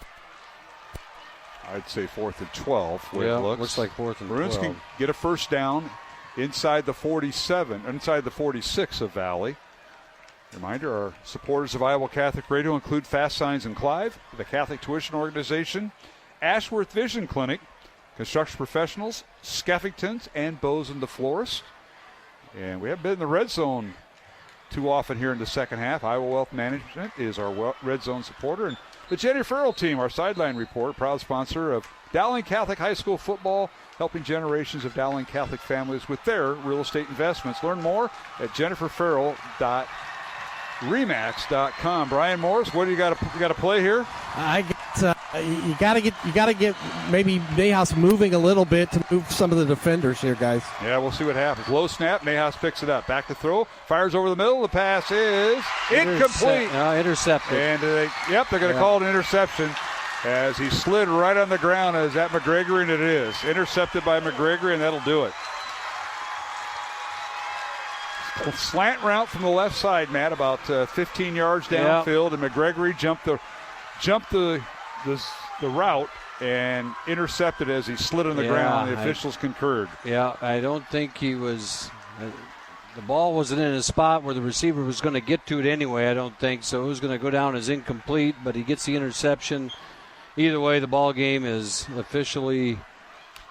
S3: I'd say 4th and 12.
S4: Yeah, looks like 4th and 12.
S3: Maroons can get a first down inside the 46 of Valley. Reminder, our supporters of Iowa Catholic Radio include Fast Signs in Clive, the Catholic Tuition Organization, Ashworth Vision Clinic, Construction Professionals, Skeffington's, and Bozen the Florist. And we haven't been in the red zone too often here in the second half. Iowa Wealth Management is our Red Zone supporter. And the Jenny Farrell team, our sideline report, proud sponsor of Dowling Catholic High School football, helping generations of Dowling Catholic families with their real estate investments. Learn more at jenniferfarrell.remax.com. Brian Morris, what do you got to play here?
S5: You got to get maybe Mayhouse moving a little bit to move some of the defenders here, guys.
S3: Yeah, we'll see what happens. Low snap, Mayhouse picks it up. Back to throw, fires over the middle. The pass is incomplete.
S4: Intercepted.
S3: And they're going to call it an interception as he slid right on the ground. Is that McGregory? And it is. Intercepted by McGregory, and that'll do it. A slant route from the left side, Matt, about 15 yards downfield, and McGregory jumped the route and intercepted as he slid on the ground. The officials concurred.
S4: Yeah, I don't think he was the ball wasn't in a spot where the receiver was going to get to it anyway, I don't think. So it was going to go down as incomplete, but he gets the interception. Either way, the ball game is officially,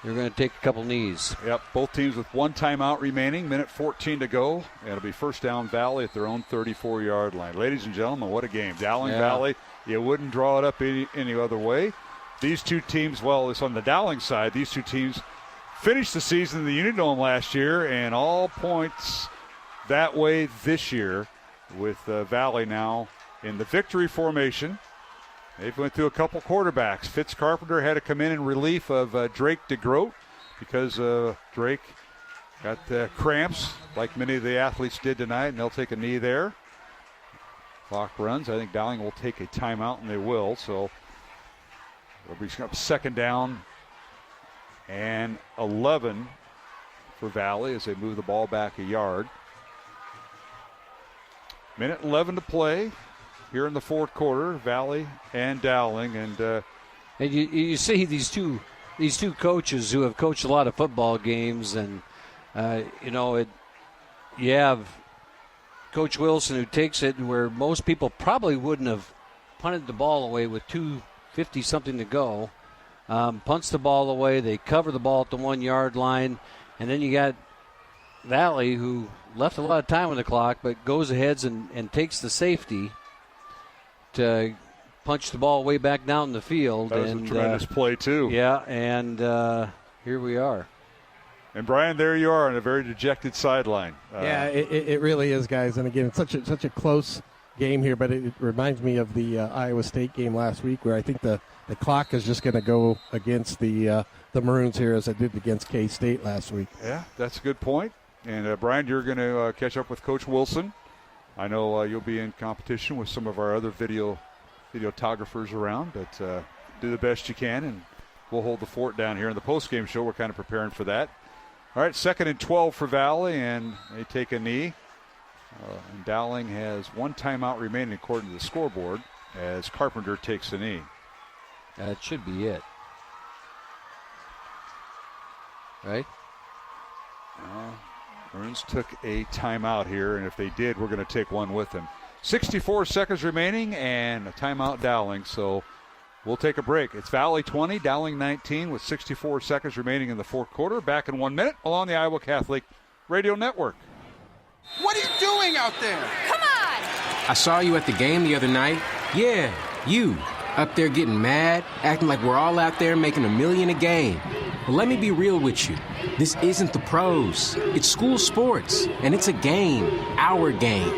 S4: you're going to take a couple knees.
S3: Yep, both teams with one timeout remaining, minute 14 to go. It'll be first down Valley at their own 34-yard line. Ladies and gentlemen, what a game. Dowling Valley, you wouldn't draw it up any other way. These two teams, well, it's on the Dowling side, these two teams finished the season in the Unidome last year, and all points that way this year with Valley now in the victory formation. They've went through a couple quarterbacks. Fitz Carpenter had to come in relief of Drake DeGroat because Drake got cramps like many of the athletes did tonight, and they'll take a knee there. Clock runs. I think Dowling will take a timeout, and they will. So it'll be second down and 11 for Valley as they move the ball back a yard. Minute 11 to play here in the fourth quarter, Valley and Dowling. And
S4: you see these two coaches who have coached a lot of football games, and you have Coach Wilson who takes it where most people probably wouldn't have punted the ball away with 2:50-something to go. Punts the ball away. They cover the ball at the 1-yard line. And then you got Valley, who left a lot of time on the clock, but goes ahead and takes the safety to punch the ball way back down the field.
S3: That was a tremendous play, too.
S4: Yeah, and here we are.
S3: And, Brian, there you are on a very dejected sideline.
S5: It really is, guys. And, again, it's such a close game here, but it reminds me of the Iowa State game last week where I think the clock is just going to go against the Maroons here as it did against K-State last week.
S3: Yeah, that's a good point. And, Brian, you're going to catch up with Coach Wilson. I know you'll be in competition with some of our other videographers around, but do the best you can, and we'll hold the fort down here in the postgame show. We're kind of preparing for that. All right, 2nd and 12 for Valley, and they take a knee. And Dowling has one timeout remaining according to the scoreboard as Carpenter takes a knee.
S4: That should be it. Right?
S3: Maroons took a timeout here, and if they did, we're going to take one with them. 64 seconds remaining and a timeout Dowling, so we'll take a break. It's Valley 20, Dowling 19 with 64 seconds remaining in the fourth quarter. Back in 1 minute along the Iowa Catholic Radio Network.
S20: What are you doing out there?
S21: Come on!
S23: I saw you at the game the other night. Yeah, you. Up there getting mad, acting like we're all out there making $1 million a game. Well, let me be real with you. This isn't the pros. It's school sports, and it's a game, our game.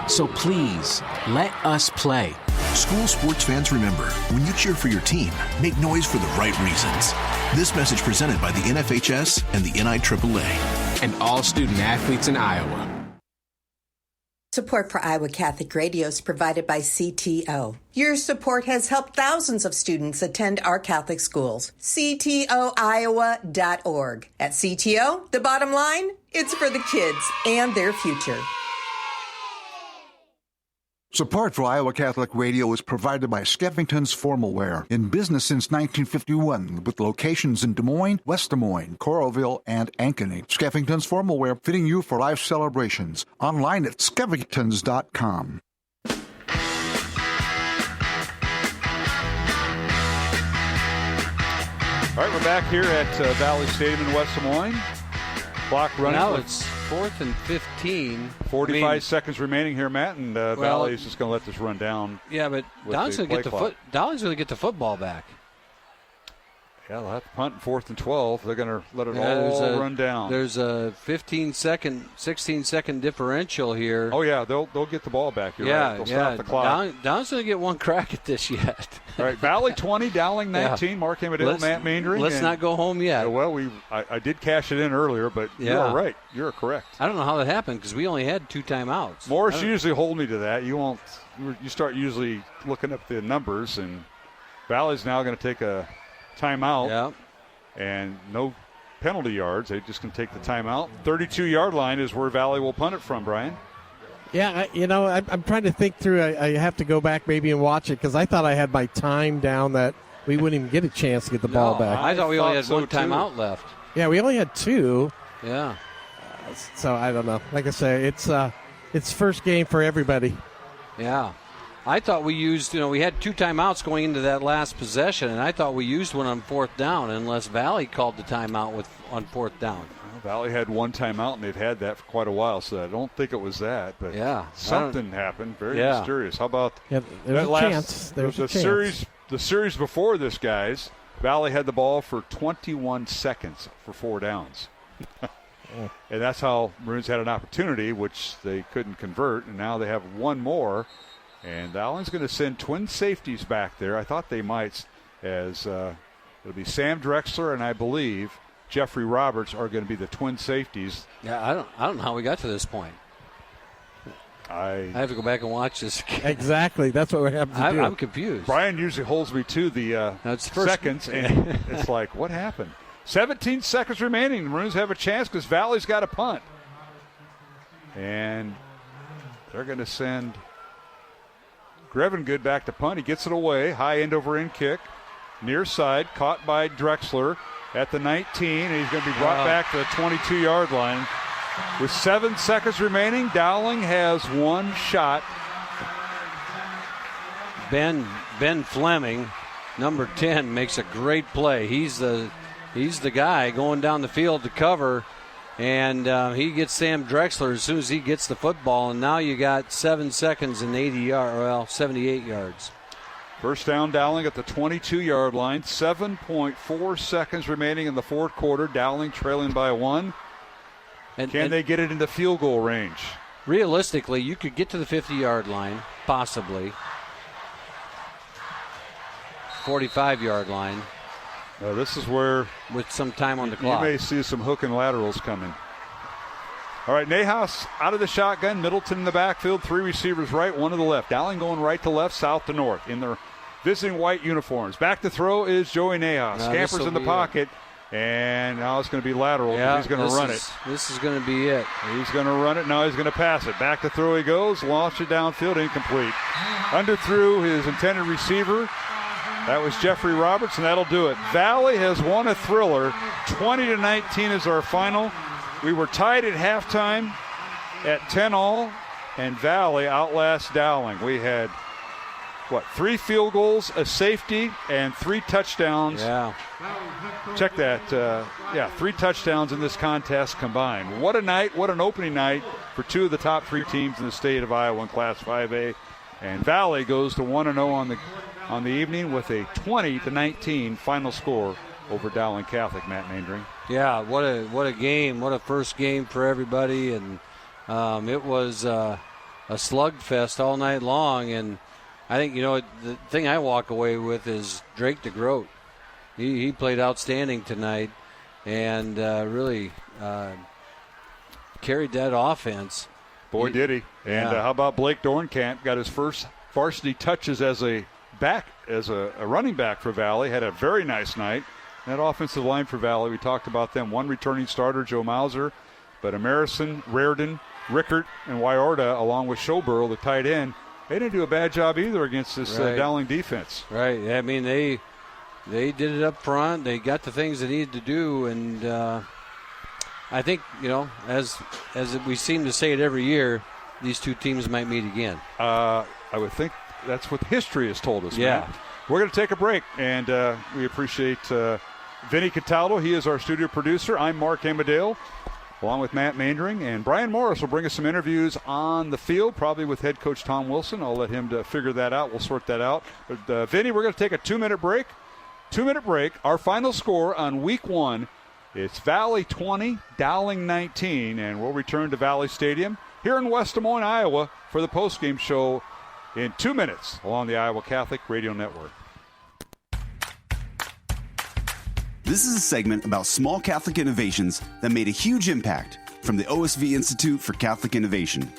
S23: So please, let us play.
S17: School sports fans, remember, when you cheer for your team, make noise for the right reasons. This message presented by the NFHS and the NIAAA.
S23: And all student athletes in Iowa.
S15: Support for Iowa Catholic Radio is provided by CTO. Your support has helped thousands of students attend our Catholic schools. CTOIowa.org. At CTO, the bottom line, it's for the kids and their future.
S14: Support for Iowa Catholic Radio is provided by Skeffington's Formal Wear, in business since 1951, with locations in Des Moines, West Des Moines, Coralville, and Ankeny. Skeffington's Formal Wear, fitting you for life celebrations. Online at skeffingtons.com.
S3: All right, we're back here at Valley Stadium in West Des Moines. Clock running.
S4: Now it's 4th and 15.
S3: 45 seconds remaining here, Matt, and Valley's just going to let this run down.
S4: Yeah, but Dowling's going to get the football back.
S3: Yeah, they'll have to punt in 4th and 12. They're going to let it all run down.
S4: There's a 16-second differential here.
S3: Oh, yeah, they'll get the ball back. You're right. They'll stop the clock.
S4: Dowling's going to get one crack at this yet.
S3: All right, Valley 20, Dowling 19. Yeah. Mark Amadale, Matt Maindring.
S4: Let's not go home yet.
S3: Well, I did cash it in earlier, but you're right. You're correct.
S4: I don't know how that happened because we only had 2 timeouts.
S3: Morris usually hold me to that. You start usually looking up the numbers, and Valley's now going to take a timeout, and no penalty yards. They just can take the timeout. 32-yard line is where Valley will punt it from, Brian.
S5: Yeah, I'm trying to think through. I have to go back maybe and watch it because I thought I had my time down that we wouldn't even get a chance to get the ball back.
S4: I thought we only had one timeout left.
S5: Yeah, we only had 2.
S4: Yeah.
S5: So I don't know. Like I say, it's first game for everybody.
S4: Yeah. I thought we used, we had 2 timeouts going into that last possession, and I thought we used one on 4th down unless Valley called the timeout on 4th down.
S3: Well, Valley had 1 timeout, and they've had that for quite a while, so I don't think it was that. But something happened. Very mysterious. How about
S5: there's a chance. There's a chance.
S3: The series before this, guys, Valley had the ball for 21 seconds for 4 downs. And that's how Maroons had an opportunity, which they couldn't convert, and now they have 1 more. And Dowling's going to send twin safeties back there. I thought they might, as it'll be Sam Drexler and I believe Jeffrey Roberts are going to be the twin safeties.
S4: Yeah, I don't know how we got to this point. I have to go back and watch this again.
S5: Exactly, that's what we have to do.
S4: I'm confused.
S3: Brian usually holds me to the seconds, and it's like, what happened? 17 seconds remaining. The Maroons have a chance because Valley's got a punt, and they're going to send Grevengood back to punt. He gets it away. High end over end kick. Near side. Caught by Drexler at the 19. And he's going to be brought back to the 22-yard line. With 7 seconds remaining, Dowling has 1 shot.
S4: Ben Fleming, number 10, makes a great play. He's the guy going down the field to cover. And he gets Sam Drexler as soon as he gets the football, and now you got 7 seconds and 78 yards.
S3: First down, Dowling at the 22-yard line. 7.4 seconds remaining in the 4th quarter. Dowling trailing by 1. Can they get it into field goal range?
S4: Realistically, you could get to the 50-yard line, possibly. 45-yard line.
S3: This is where,
S4: with some time on the clock,
S3: you may see some hook and laterals coming. All right, Nahas out of the shotgun. Middleton in the backfield. 3 receivers right, 1 to the left. Dowling going right to left, south to north in their visiting white uniforms. Back to throw is Joey Nahas. Scampers in the pocket, and now it's going to be lateral. He's going to run it.
S4: This is going to be it.
S3: He's going to run it. Now he's going to pass it. Back to throw he goes. Launched it downfield, incomplete. Underthrew his intended receiver. That was Jeffrey Roberts, and that'll do it. Valley has won a thriller. 20-19 is our final. We were tied at halftime at 10-all, and Valley outlasts Dowling. We had, 3 field goals, a safety, and 3 touchdowns.
S4: Yeah.
S3: Check that. 3 touchdowns in this contest combined. What a night. What an opening night for 2 of the top 3 teams in the state of Iowa in Class 5A. And Valley goes to 1-0 on the evening with a 20-19 final score over Dowling Catholic. Matt Maindring.
S4: Yeah, what a game! What a first game for everybody, and it was a slugfest all night long. And I think the thing I walk away with is Drake DeGroat. He played outstanding tonight, and really carried that offense.
S3: Boy, did he! And how about Blake Dornkamp? Got his first varsity touches as a running back for Valley. Had a very nice night. That offensive line for Valley, we talked about them. 1 returning starter, Joe Mauser, but Emerson, Reardon, Rickert, and Wyorda, along with Showburl, the tight end, they didn't do a bad job either against this Dowling defense.
S4: Right. I mean, they did it up front. They got the things they needed to do, and I think, as we seem to say it every year, these 2 teams might meet again.
S3: I would think that's what history has told us.
S4: Yeah.
S3: Man. We're going to take a break, and we appreciate Vinny Cataldo. He is our studio producer. I'm Mark Amadale. along with Matt Maindring. And Brian Morris will bring us some interviews on the field, probably with head coach Tom Wilson. I'll let him figure that out. We'll sort that out. But, Vinny, we're going to take a 2-minute break. 2-minute break. Our final score on week 1, it's Valley 20, Dowling 19, and we'll return to Valley Stadium here in West Des Moines, Iowa, for the postgame show in 2 minutes along the Iowa Catholic Radio Network.
S1: This is a segment about small Catholic innovations that made a huge impact from the OSV Institute for Catholic Innovation.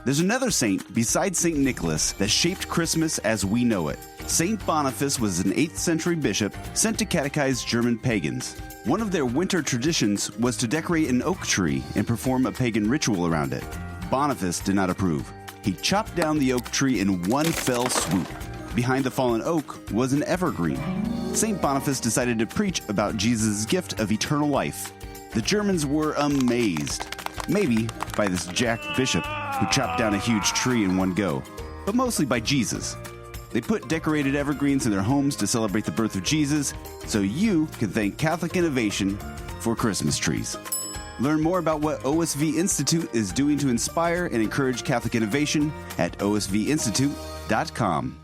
S1: There's another saint besides St. Nicholas that shaped Christmas as we know it. St. Boniface was an 8th century bishop sent to catechize German pagans. One of their winter traditions was to decorate an oak tree and perform a pagan ritual around it. Boniface did not approve. He chopped down the oak tree in one fell swoop. Behind the fallen oak was an evergreen. St. Boniface decided to preach about Jesus' gift of eternal life. The Germans were amazed, maybe by this Jack Bishop who chopped down a huge tree in one go, but mostly by Jesus. They put decorated evergreens in their homes to celebrate the birth of Jesus, so you can thank Catholic innovation for Christmas trees. Learn more about what OSV Institute is doing to inspire and encourage Catholic innovation at osvinstitute.com.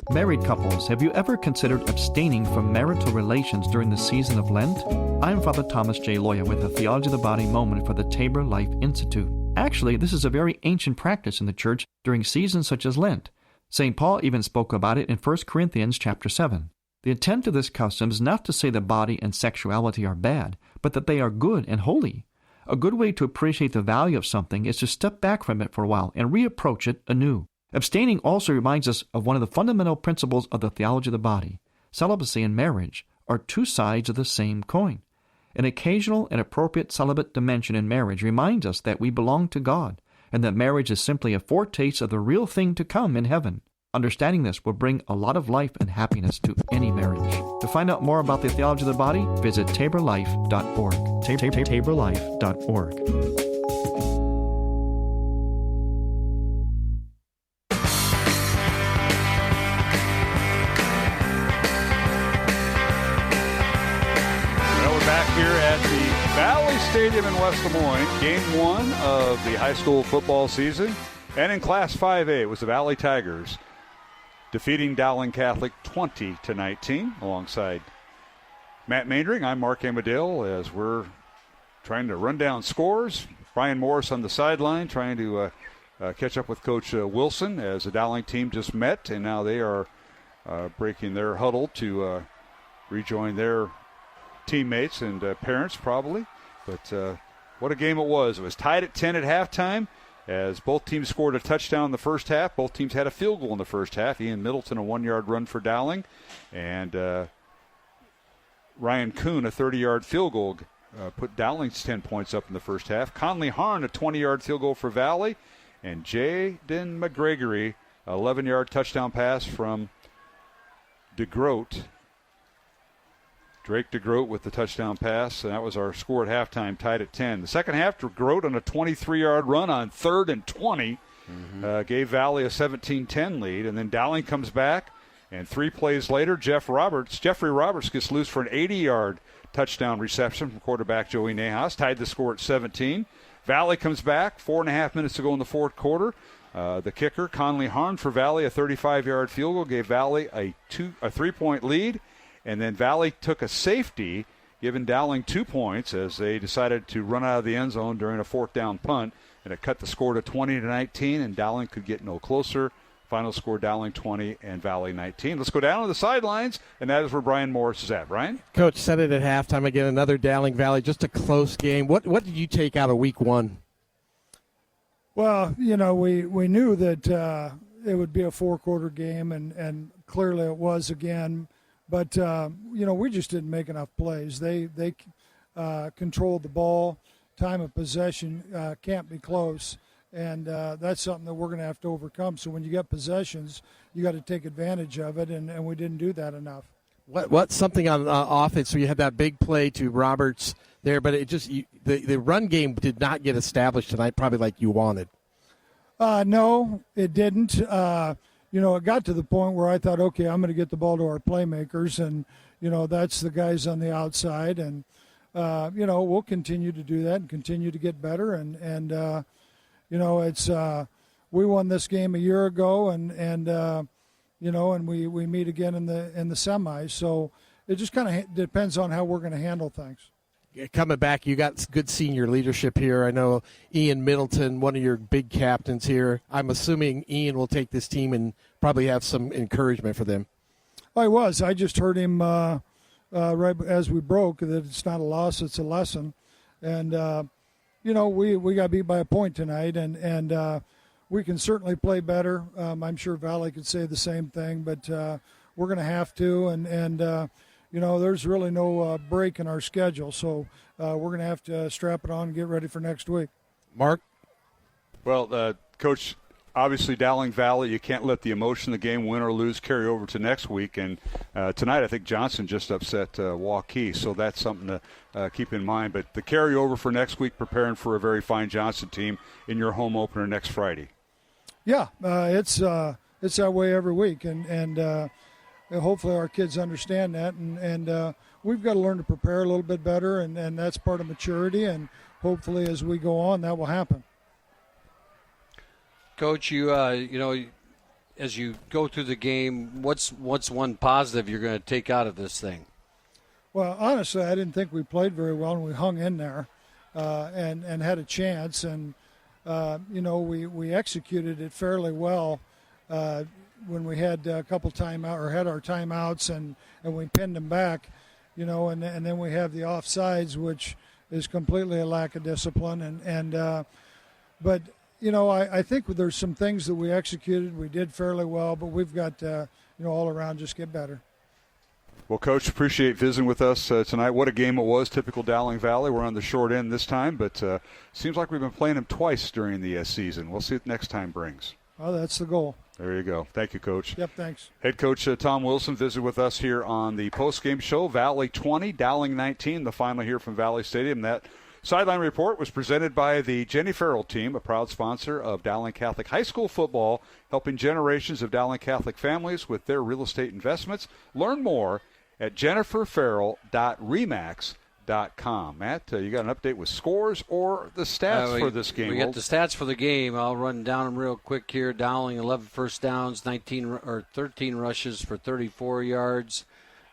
S10: Married couples, have you ever considered abstaining from marital relations during the season of Lent? I'm Father Thomas J. Loya with a Theology of the Body moment for the Tabor Life Institute. Actually, this is a very ancient practice in the Church during seasons such as Lent. St. Paul even spoke about it in 1 Corinthians chapter 7. The intent of this custom is not to say that body and sexuality are bad, but that they are good and holy. A good way to appreciate the value of something is to step back from it for a while and reapproach it anew. Abstaining also reminds us of one of the fundamental principles of the theology of the body. Celibacy and marriage are two sides of the same coin. An occasional and appropriate celibate dimension in marriage reminds us that we belong to God, and that marriage is simply a foretaste of the real thing to come in heaven. Understanding this will bring a lot of life and happiness to any marriage. To find out more about the theology of the body, visit taborlife.org. taborlife.org.
S3: Here at the Valley Stadium in West Des Moines, Game 1 of the high school football season. And in Class 5A, it was the Valley Tigers defeating Dowling Catholic 20-19 alongside Matt Maindring. I'm Mark Amadale as we're trying to run down scores. Brian Morris on the sideline trying to catch up with Coach Wilson as the Dowling team just met, and now they are breaking their huddle to rejoin their teammates and parents probably. But what a game it was. It was tied at 10 at halftime as both teams scored a touchdown in the first half. Both teams had a field goal in the first half. Ian Middleton, a 1-yard run for Dowling, and Ryan Kuhn, a 30-yard field goal, put Dowling's 10 points up in the first half. Conley Harn, a 20-yard field goal for Valley, and Jaden McGregory, an 11-yard touchdown pass from DeGroat. Drake DeGroat with the touchdown pass, and that was our score at halftime, tied at 10. The second half, DeGroat on a 23-yard run on 3rd and 20 gave Valley a 17-10 lead, and then Dowling comes back, and 3 plays later, Jeffrey Roberts gets loose for an 80-yard touchdown reception from quarterback Joey Nahas, tied the score at 17. Valley comes back, 4.5 minutes to go in the fourth quarter. The kicker, Conley Harn for Valley, a 35-yard field goal, gave Valley a 3-point lead. And then Valley took a safety, giving Dowling 2 points as they decided to run out of the end zone during a 4th down punt. And it cut the score to 20-19, and Dowling could get no closer. Final score, Dowling 20 and Valley 19. Let's go down to the sidelines, and that is where Brian Morris is at. Brian?
S5: Coach said it at halftime again, another Dowling Valley, just a close game. What did you take out of week 1?
S21: Well, you know, we knew that it would be a 4-quarter game, and clearly it was again. But, you know, we just didn't make enough plays. They controlled the ball. Time of possession can't be close. And that's something that we're going to have to overcome. So when you get possessions, you got to take advantage of it, and we didn't do that enough.
S5: What's something on offense? So you had that big play to Roberts there, but it just the run game did not get established tonight, probably like you wanted.
S21: No, it didn't. You know, it got to the point where I thought, okay, I'm going to get the ball to our playmakers. And, that's the guys on the outside. And, we'll continue to do that and continue to get better. And it's we won this game a year ago, and we meet again in the semis. So it just kind of depends on how we're going to handle things.
S5: Coming back, you got good senior leadership here. I know Ian Middleton, one of your big captains here. I'm assuming Ian will take this team and probably have some encouragement for them.
S21: I was. I just heard him right as we broke that it's not a loss, it's a lesson. And, we got beat by a point tonight, and we can certainly play better. I'm sure Valley could say the same thing, but we're going to have to. And there's really no break in our schedule, so we're going to have to strap it on and get ready for next week.
S5: Mark?
S3: Well, Coach, obviously Dowling Valley, you can't let the emotion of the game, win or lose, carry over to next week. And tonight I think Johnson just upset Waukee, so that's something to keep in mind. But the carryover for next week, preparing for a very fine Johnson team in your home opener next Friday.
S21: Yeah, it's that way every week, and hopefully our kids understand that, and we've got to learn to prepare a little bit better, and that's part of maturity, and hopefully as we go on that will happen.
S4: Coach, you as you go through the game, what's one positive you're going to take out of this thing?
S21: Well, honestly, I didn't think we played very well, and we hung in there and had a chance, and we executed it fairly well when we had a couple had our timeouts and we pinned them back, and then we have the offsides, which is completely a lack of discipline, but I think there's some things that we executed, we did fairly well, but we've got to all around just get better.
S3: Well, Coach, appreciate visiting with us tonight. What a game it was, typical Dowling Valley. We're on the short end this time, but seems like we've been playing them twice during the season. We'll see what next time brings.
S21: Well, that's the goal.
S3: There you go. Thank you, Coach.
S21: Yep, thanks.
S3: Head Coach Tom Wilson visited with us here on the post-game show. Valley 20, Dowling 19, the final here from Valley Stadium. That sideline report was presented by the Jenny Farrell team, a proud sponsor of Dowling Catholic High School football, helping generations of Dowling Catholic families with their real estate investments. Learn more at jenniferfarrell.remax.com. Matt, you got an update with scores or the stats for this game?
S4: We got the stats for the game. I'll run down them real quick here. Dowling, 11 first downs, 13 rushes for 34 yards.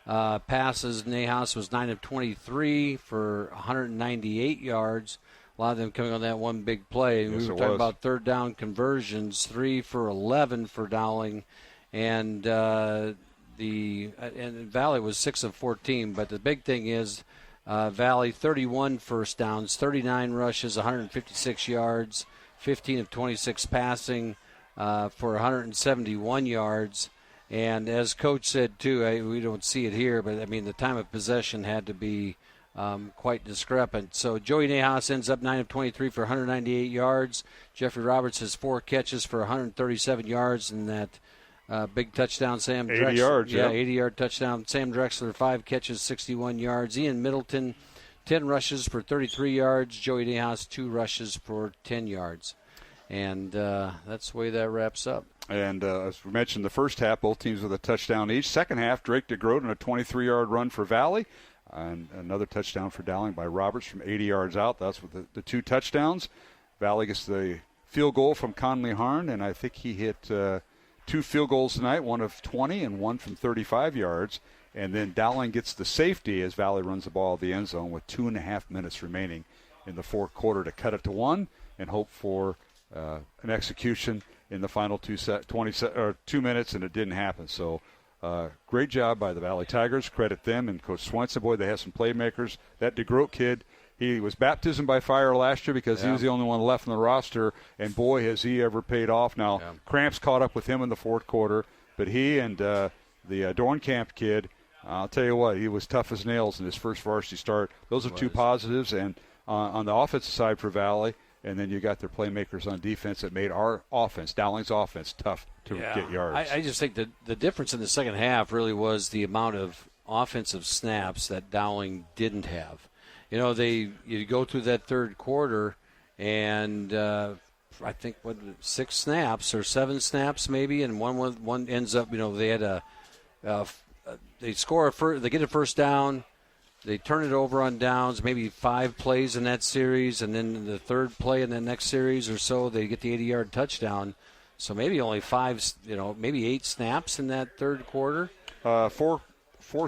S4: Passes, Nahas was 9 of 23 for 198 yards. A lot of them coming on that one big play.
S3: Yes,
S4: we were talking about third down conversions, 3 for 11 for Dowling, and Valley was 6 of 14. But the big thing is Valley 31 first downs, 39 rushes, 156 yards, 15 of 26 passing for 171 yards. And as Coach said, too, we don't see it here, but, the time of possession had to be quite discrepant. So Joey Nahas ends up 9 of 23 for 198 yards. Jeffrey Roberts has 4 catches for 137 yards, and that big touchdown, Sam Drexler.
S3: 80 yards, yeah.
S4: 80-yard touchdown. Sam Drexler, 5 catches, 61 yards. Ian Middleton, 10 rushes for 33 yards. Joey Nahas, 2 rushes for 10 yards. And that's the way that wraps up.
S3: And as we mentioned, the first half, both teams with a touchdown each. Second half, Drake DeGroat on a 23-yard run for Valley. And another touchdown for Dowling by Roberts from 80 yards out. That's with the 2 touchdowns. Valley gets the field goal from Conley Harn, and I think he hit 2 field goals tonight, one of 20 and one from 35 yards. And then Dowling gets the safety as Valley runs the ball at the end zone with 2.5 minutes remaining in the fourth quarter to cut it to 1 and hope for an execution in the final 2 minutes, and it didn't happen. So great job by the Valley Tigers. Credit them and Coach Swenson. Boy, they have some playmakers. That DeGroat kid, he was baptism by fire last year because he was the only one left on the roster, and boy, has he ever paid off. Now, cramps caught up with him in the fourth quarter, but he and the Dornkamp kid, I'll tell you what, he was tough as nails in his first varsity start. Those are 2 positives, and on the offensive side for Valley, and then you got their playmakers on defense that made our offense, Dowling's offense, tough to get yards.
S4: I just think that the difference in the second half really was the amount of offensive snaps that Dowling didn't have. You go through that third quarter, and I think 6 snaps or 7 snaps maybe, and one ends up. They had score they get a first down. They turn it over on downs, maybe 5 plays in that series, and then the third play in the next series or so, they get the 80-yard touchdown. So maybe only 5, maybe 8 snaps in that third quarter.
S3: 4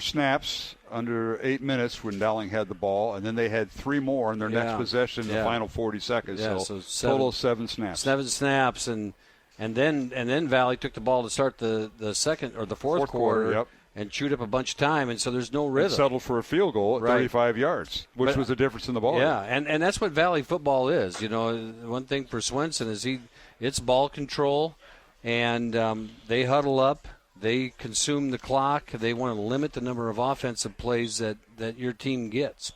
S3: snaps under 8 minutes when Dowling had the ball, and then they had 3 more in their next possession in the final 40 seconds.
S4: Yeah,
S3: so total of 7 snaps.
S4: 7 snaps, and then Valley took the ball to start the second or the fourth quarter.
S3: Yep.
S4: And chewed up a bunch of time, and so there's no rhythm.
S3: And settled for a field goal at 35 yards, which was the difference in the ball.
S4: Yeah, and that's what Valley football is. One thing for Joensen is it's ball control, and they huddle up. They consume the clock. They want to limit the number of offensive plays that your team gets.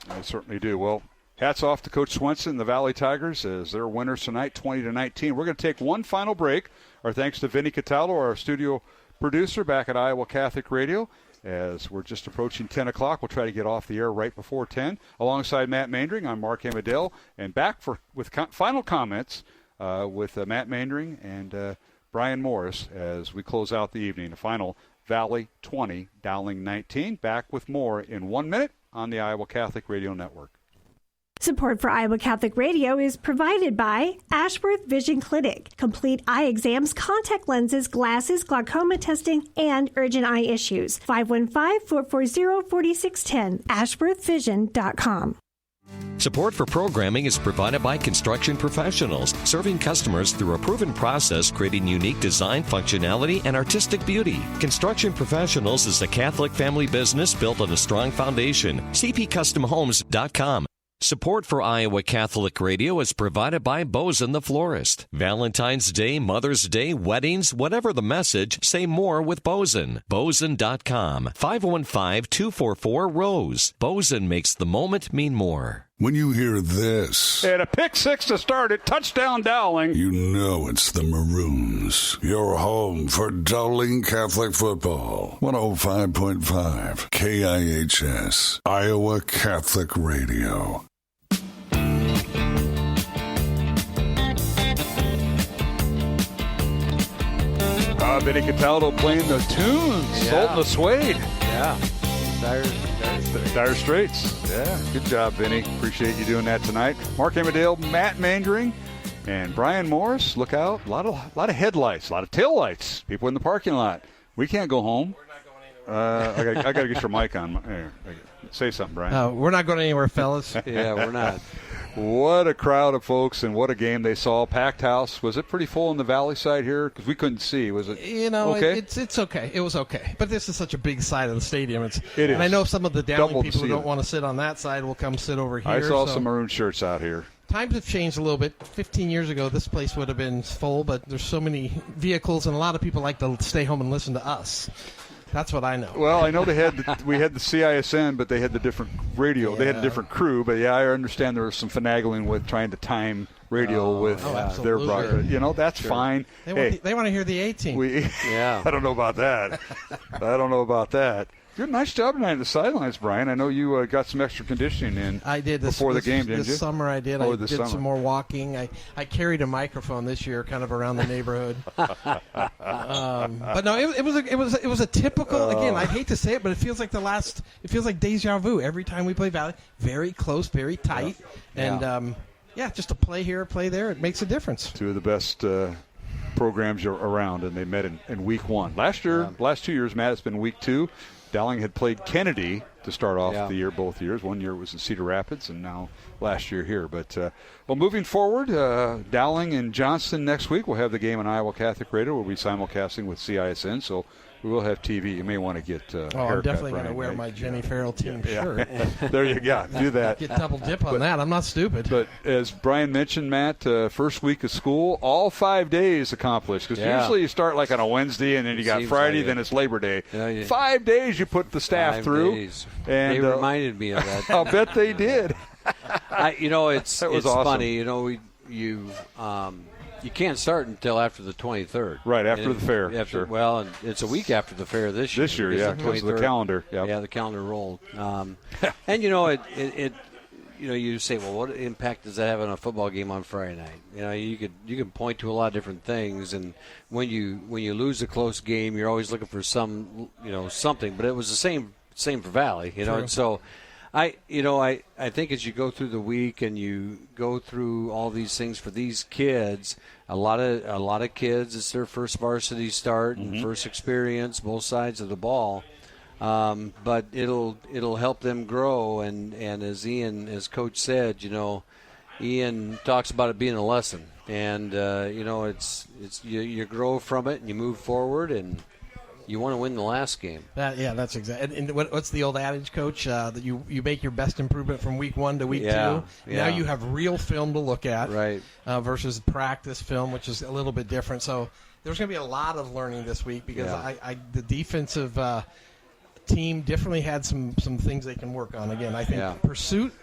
S3: They certainly do. Well, hats off to Coach Joensen, the Valley Tigers, as they're winners tonight, 20-19. We're going to take one final break. Our thanks to Vinny Cataldo, our studio producer back at Iowa Catholic Radio. As we're just approaching 10 o'clock, we'll try to get off the air right before 10. Alongside Matt Mandring, I'm Mark Amadale, and back with final comments with Matt Mandring and Brian Morris as we close out the evening. The final Valley 20, Dowling 19. Back with more in 1 minute on the Iowa Catholic Radio Network.
S6: Support for Iowa Catholic Radio is provided by Ashworth Vision Clinic. Complete eye exams, contact lenses, glasses, glaucoma testing, and urgent eye issues. 515-440-4610. AshworthVision.com.
S7: Support for programming is provided by Construction Professionals, serving customers through a proven process, creating unique design, functionality, and artistic beauty. Construction Professionals is a Catholic family business built on a strong foundation. CPCustomHomes.com. Support for Iowa Catholic Radio is provided by Bozen the Florist. Valentine's Day, Mother's Day, weddings, whatever the message, say more with Bozen. Bozen.com. 515-244-ROSE. Bozen makes the moment mean more.
S2: When you hear this,
S3: and a pick 6 to start it, touchdown Dowling,
S2: you know it's the Maroons. Your home for Dowling Catholic football. 105.5 KIHS, Iowa Catholic Radio.
S3: Vinny Cataldo playing the tunes, Sultan the Suede.
S4: Yeah.
S3: Dire Straits. Yeah, good job, Vinny. Appreciate you doing that tonight. Mark Amadale, Matt Mandring, and Brian Morris. Look out. A lot of headlights, a lot of taillights. People in the parking lot. We can't go home. We're not going anywhere. I got to get your mic on. Here, say something, Brian.
S5: We're not going anywhere, fellas.
S4: Yeah, we're not.
S3: What a crowd of folks, and what a game they saw. Packed house. Was it pretty full on the Valley side here? Because we couldn't see. Was it okay?
S5: It's okay. It was okay. But this is such a big side of the stadium. It is. And I know some of the Dowling people who don't want to sit on that side will come sit over here.
S3: I saw some maroon shirts out here.
S5: Times have changed a little bit. 15 years ago, this place would have been full, but there's so many vehicles, and a lot of people like to stay home and listen to us. That's what I know.
S3: Well, I know we had the CISN, but they had the different radio. Yeah. They had a different crew, but I understand there was some finagling with trying to time radio with their broadcast. That's fine.
S5: They want to hear the A-team.
S3: I don't know about that. You did a nice job tonight at the sidelines, Brian. I know you got some extra conditioning in.
S5: I did
S3: before the game, didn't you?
S5: This summer I did. I did some more walking. I carried a microphone this year, kind of around the neighborhood. But no, it was a typical. Again, I hate to say it, but it feels like deja vu every time we play Valley. Very close, very tight, and just to play here, play there, it makes a difference.
S3: Two of the best programs around, and they met in week 1 last year. Last 2 years, Matt, it's been week 2. Dowling had played Kennedy to start off the year, both years. 1 year was in Cedar Rapids, and now last year here. But, moving forward, Dowling and Johnston next week. We'll have the game on Iowa Catholic Radio. We'll be simulcasting with CISN, so we will have TV. You may want to get
S5: I'm definitely going to wear my Jenny Farrell team shirt.
S3: There you go. Do that.
S5: Get double dip on that. I'm not stupid.
S3: But as Brian mentioned, Matt, first week of school, all 5 days accomplished. Because usually you start like on a Wednesday, and then you got Friday, then it's Labor Day. 5 days you put the staff through.
S4: Days.
S3: And
S4: they reminded me of that.
S3: I'll bet they did.
S4: It's
S3: awesome.
S4: Funny. You can't start until after the 23rd.
S3: Right, after the fair.
S4: Well, and it's a week after the fair this year.
S3: This year, because of the calendar.
S4: Yep. Yeah, the calendar rolled. And, you say, well, what impact does that have on a football game on Friday night? You could point to a lot of different things, and when you lose a close game, you're always looking for something. But it was the same for Valley, And so, I think as you go through the week and you go through all these things for these kids, a lot of kids, it's their first varsity start and first experience, both sides of the ball. But it'll help them grow, and as Coach said, Ian talks about it being a lesson, and it's you grow from it and you move forward, and you want to win the last game.
S5: That's exactly. And what's the old adage, Coach? That you make your best improvement from week 1 to week 2.
S4: Yeah.
S5: Now you have real film to look at,
S4: right?
S5: Versus practice film, which is a little bit different. So there's going to be a lot of learning this week because the defensive team definitely had some things they can work on. Again, I think pursuit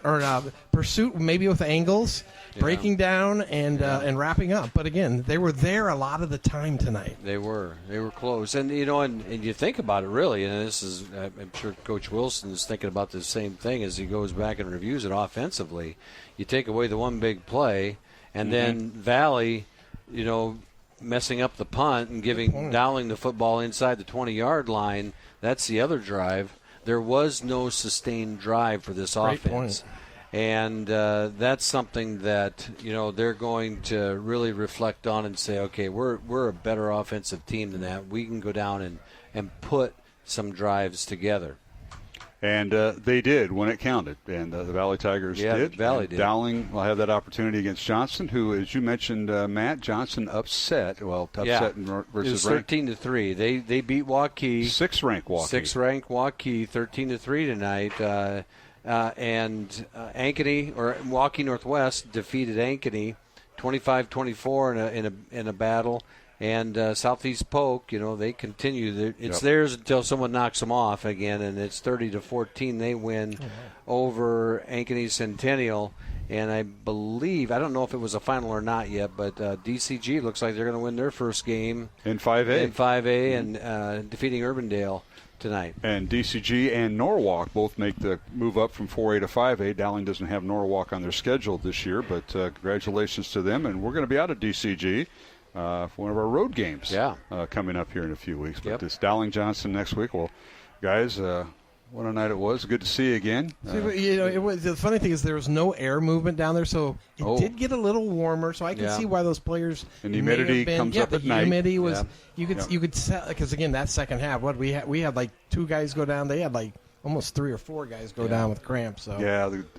S5: maybe with angles, breaking down and wrapping up. But again, they were there a lot of the time tonight.
S4: They were close, and and you think about it really, and this is I'm sure Coach Wilson is thinking about the same thing as he goes back and reviews it offensively. You take away the one big play, and then Valley, messing up the punt and giving Dowling the football inside the 20-yard line. That's the other drive. There was no sustained drive for this offense. And that's something that, they're going to really reflect on and say, okay, we're a better offensive team than that. We can go down and put some drives together.
S3: And they did when it counted, and the Valley Tigers did.
S4: Valley did.
S3: Dowling will have that opportunity against Johnson, who, as you mentioned, Matt, Johnson upset. Well, versus
S4: it was 13-3. They beat Waukee.
S3: 6th-ranked Waukee.
S4: 6th-ranked Waukee, 13-3 tonight. And Ankeny, or Waukee Northwest, defeated Ankeny 25-24 in a battle. And Southeast Polk, they continue. It's theirs until someone knocks them off again, and it's 30-14. They win over Ankeny Centennial, and I believe, I don't know if it was a final or not yet, but DCG looks like they're going to win their first game
S3: in 5A,
S4: and defeating Urbandale tonight.
S3: And DCG and Norwalk both make the move up from 4A to 5A. Dowling doesn't have Norwalk on their schedule this year, but congratulations to them. And we're going to be out of DCG for one of our road games coming up here in a few weeks. But it's Dowling Johnson next week. Well, guys, what a night it was. Good to see you again.
S5: It was, the funny thing is there was no air movement down there, so it did get a little warmer. So I can see why those players.
S3: And the humidity comes up at night.
S5: The humidity was you could because again that second half, what we had like 2 guys go down. They had like almost 3 or 4 guys go down with cramps. So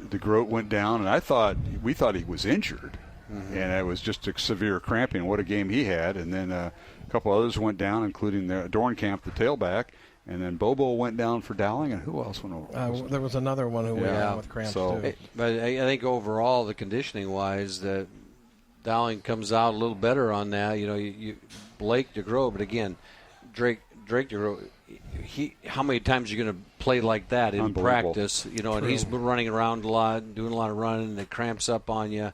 S3: the Groat went down, and we thought he was injured. And it was just a severe cramping. What a game he had. And then a couple others went down, including Dornkamp, the tailback. And then Bobo went down for Dowling. And who else went over?
S5: There was another one who went down with cramps, too.
S4: But I think overall, the conditioning-wise, that Dowling comes out a little better on that. Blake DeGros, but again, Drake DeGros, how many times are you going to play like that in practice? And he's been running around a lot, doing a lot of running, and it cramps up on you.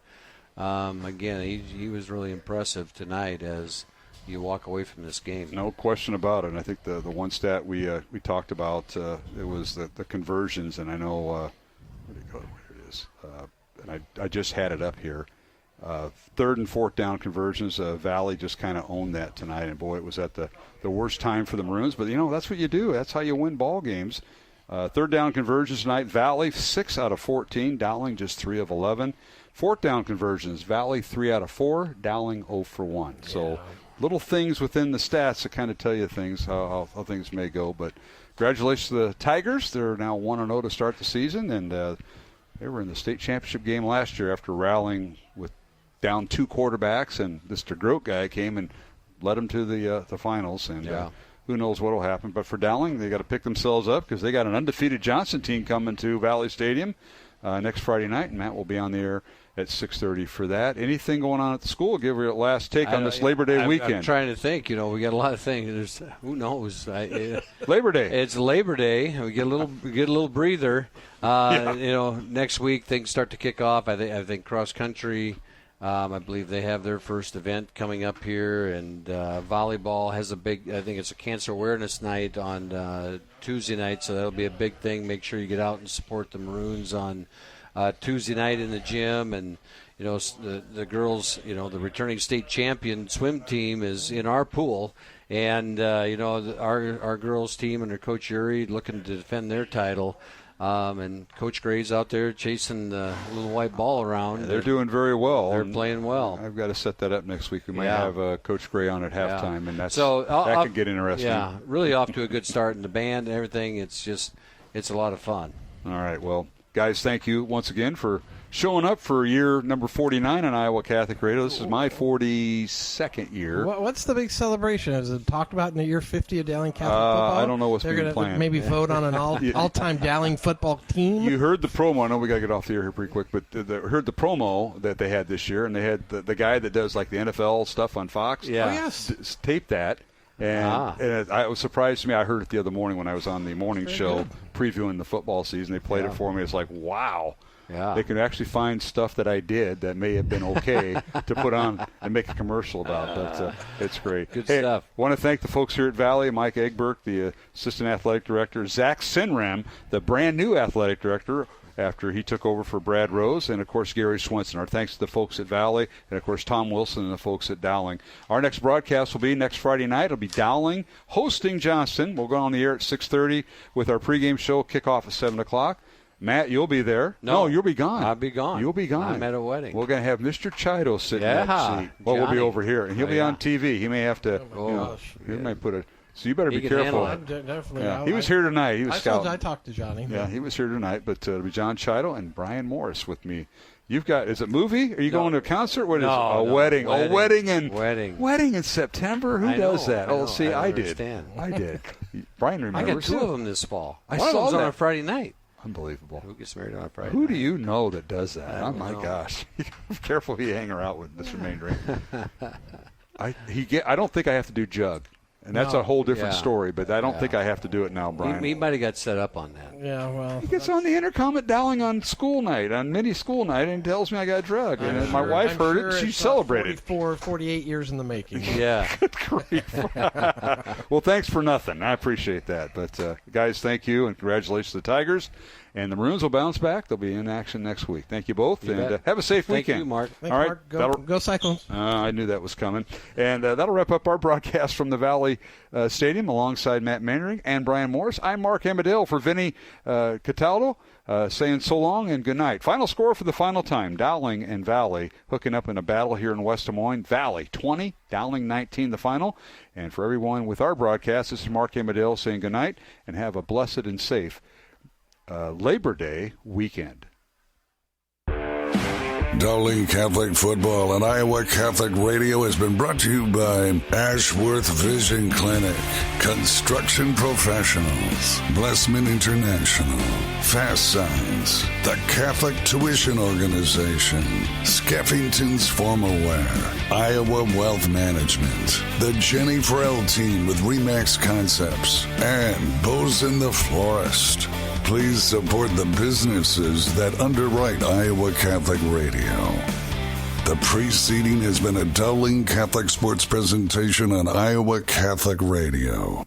S4: Again, he was really impressive tonight as you walk away from this game.
S3: No question about it. And I think the one stat we talked about, it was the conversions, and I know where it is. And I just had it up here. 3rd and 4th down conversions, Valley just kind of owned that tonight. And, boy, it was at the worst time for the Maroons. But, that's what you do. That's how you win ball games. 3rd down conversions tonight, Valley 6 out of 14, Dowling just 3 of 11. 4th down conversions, Valley 3 out of 4, Dowling 0 for 1. So little things within the stats that kind of tell you things, how things may go. But congratulations to the Tigers. They're now 1-0 to start the season, and they were in the state championship game last year after rallying with down 2 quarterbacks, and this DeGroat guy came and led them to the finals. And who knows what will happen. But for Dowling, they got to pick themselves up because they got an undefeated Johnson team coming to Valley Stadium next Friday night, and Matt will be on the air at 6:30 for that. Anything going on at the school? Give her a last take on this Labor Day weekend.
S4: I'm trying to think. We got a lot of things. Who knows?
S3: Labor Day.
S4: It's Labor Day. We get a little breather. Next week things start to kick off. I think cross country. I believe they have their first event coming up here, and volleyball has a big. I think it's a cancer awareness night on Tuesday night, so that'll be a big thing. Make sure you get out and support the Maroons on Tuesday night in the gym, and the girls, the returning state champion swim team is in our pool, and our girls team under Coach Uri looking to defend their title. And Coach Gray's out there chasing the little white ball around.
S3: Yeah, they're doing very well.
S4: They're playing well.
S3: I've got to set that up next week. We might have Coach Gray on at halftime, and that could get interesting.
S4: Yeah, really off to a good start in the band and everything. It's a lot of fun.
S3: All right, well, guys, thank you once again for showing up for year number 49 on Iowa Catholic Radio. This is my 42nd year.
S5: What's the big celebration? Is it talked about in the year 50 of Dowling Catholic football?
S3: I don't know what's
S5: They're
S3: being
S5: going
S3: planned.
S5: to maybe vote on an all-time Dowling football team?
S3: You heard the promo. I know we got to get off the air here pretty quick, but heard the promo that they had this year, and they had the guy that does like the NFL stuff on Fox.
S4: Yeah.
S5: Oh, yes.
S3: Taped that. And it was surprised to me. I heard it the other morning when I was on the morning show previewing the football season. They played it for me. It's like, wow.
S4: Yeah.
S3: They can actually find stuff that I did that may have been okay to put on and make a commercial about. But it's great.
S4: Good stuff.
S3: I want to thank the folks here at Valley, Mike Egbert, the assistant athletic director, Zach Sinram, the brand new athletic director after he took over for Brad Rose, and, of course, Gary Swenson. Our thanks to the folks at Valley and, of course, Tom Wilson and the folks at Dowling. Our next broadcast will be next Friday night. It'll be Dowling hosting Johnston. We'll go on the air at 6:30 with our pregame show, kickoff at 7 o'clock. Matt, you'll be there.
S4: No,
S3: you'll be gone.
S4: I'll be gone.
S3: You'll be gone.
S4: I'm at a wedding.
S3: We're going to have Mr. Chido sitting in that seat. Well, we'll be over here, and he'll be on TV. He may have to. He might put a. So you better be careful.
S5: Definitely.
S3: Yeah. He was here tonight. He was scouting.
S5: I talked to Johnny.
S3: Yeah, he was here tonight. But it'll be John Chido and Brian Morris with me. You've got. Is it movie? Are you going to a concert? What is it? A wedding. A wedding in September. Who does that? I did. I did. Brian remembers.
S4: I got two of them this fall.
S3: I
S4: One
S3: saw
S4: of them's
S3: that
S4: on a Friday night.
S3: Unbelievable.
S4: Who gets married on a Friday?
S3: Who do you know that does that? Oh my gosh! Be careful who you hang around with, Mr. Maindring. I don't think I have to do Jug, and that's a whole different story. But I don't think I have to do it now, Brian.
S4: He might have got set up on that.
S5: Yeah, well,
S3: he gets on the intercom at Dowling on school night, on mini school night, and tells me I got Drug. And my wife heard it. She celebrated.
S5: 48 years in the making.
S4: Yeah.
S3: Good grief. Well, thanks for nothing. I appreciate that. But, guys, thank you, and congratulations to the Tigers. And the Maroons will bounce back. They'll be in action next week. Thank you both, and have a safe weekend.
S4: Thank you, Mark.
S5: All right, go Cyclones.
S3: I knew that was coming. And that'll wrap up our broadcast from the Valley Stadium alongside Matt Maynard and Brian Morris. I'm Mark Amadale for Vinny Cataldo, saying so long and good night. Final score for the final time, Dowling and Valley hooking up in a battle here in West Des Moines. Valley 20, Dowling 19 the final. And for everyone with our broadcast, this is Mark Amadale saying good night and have a blessed and safe Labor Day weekend.
S2: Dowling Catholic Football and Iowa Catholic Radio has been brought to you by Ashworth Vision Clinic, Construction Professionals, Blessman International, Fast Signs, the Catholic Tuition Organization, Skeffington's Formal Wear, Iowa Wealth Management, the Jenny Farrell Team with Remax Concepts, and Bosun the Florist. Please support the businesses that underwrite Iowa Catholic Radio. The preceding has been a Dowling Catholic Sports presentation on Iowa Catholic Radio.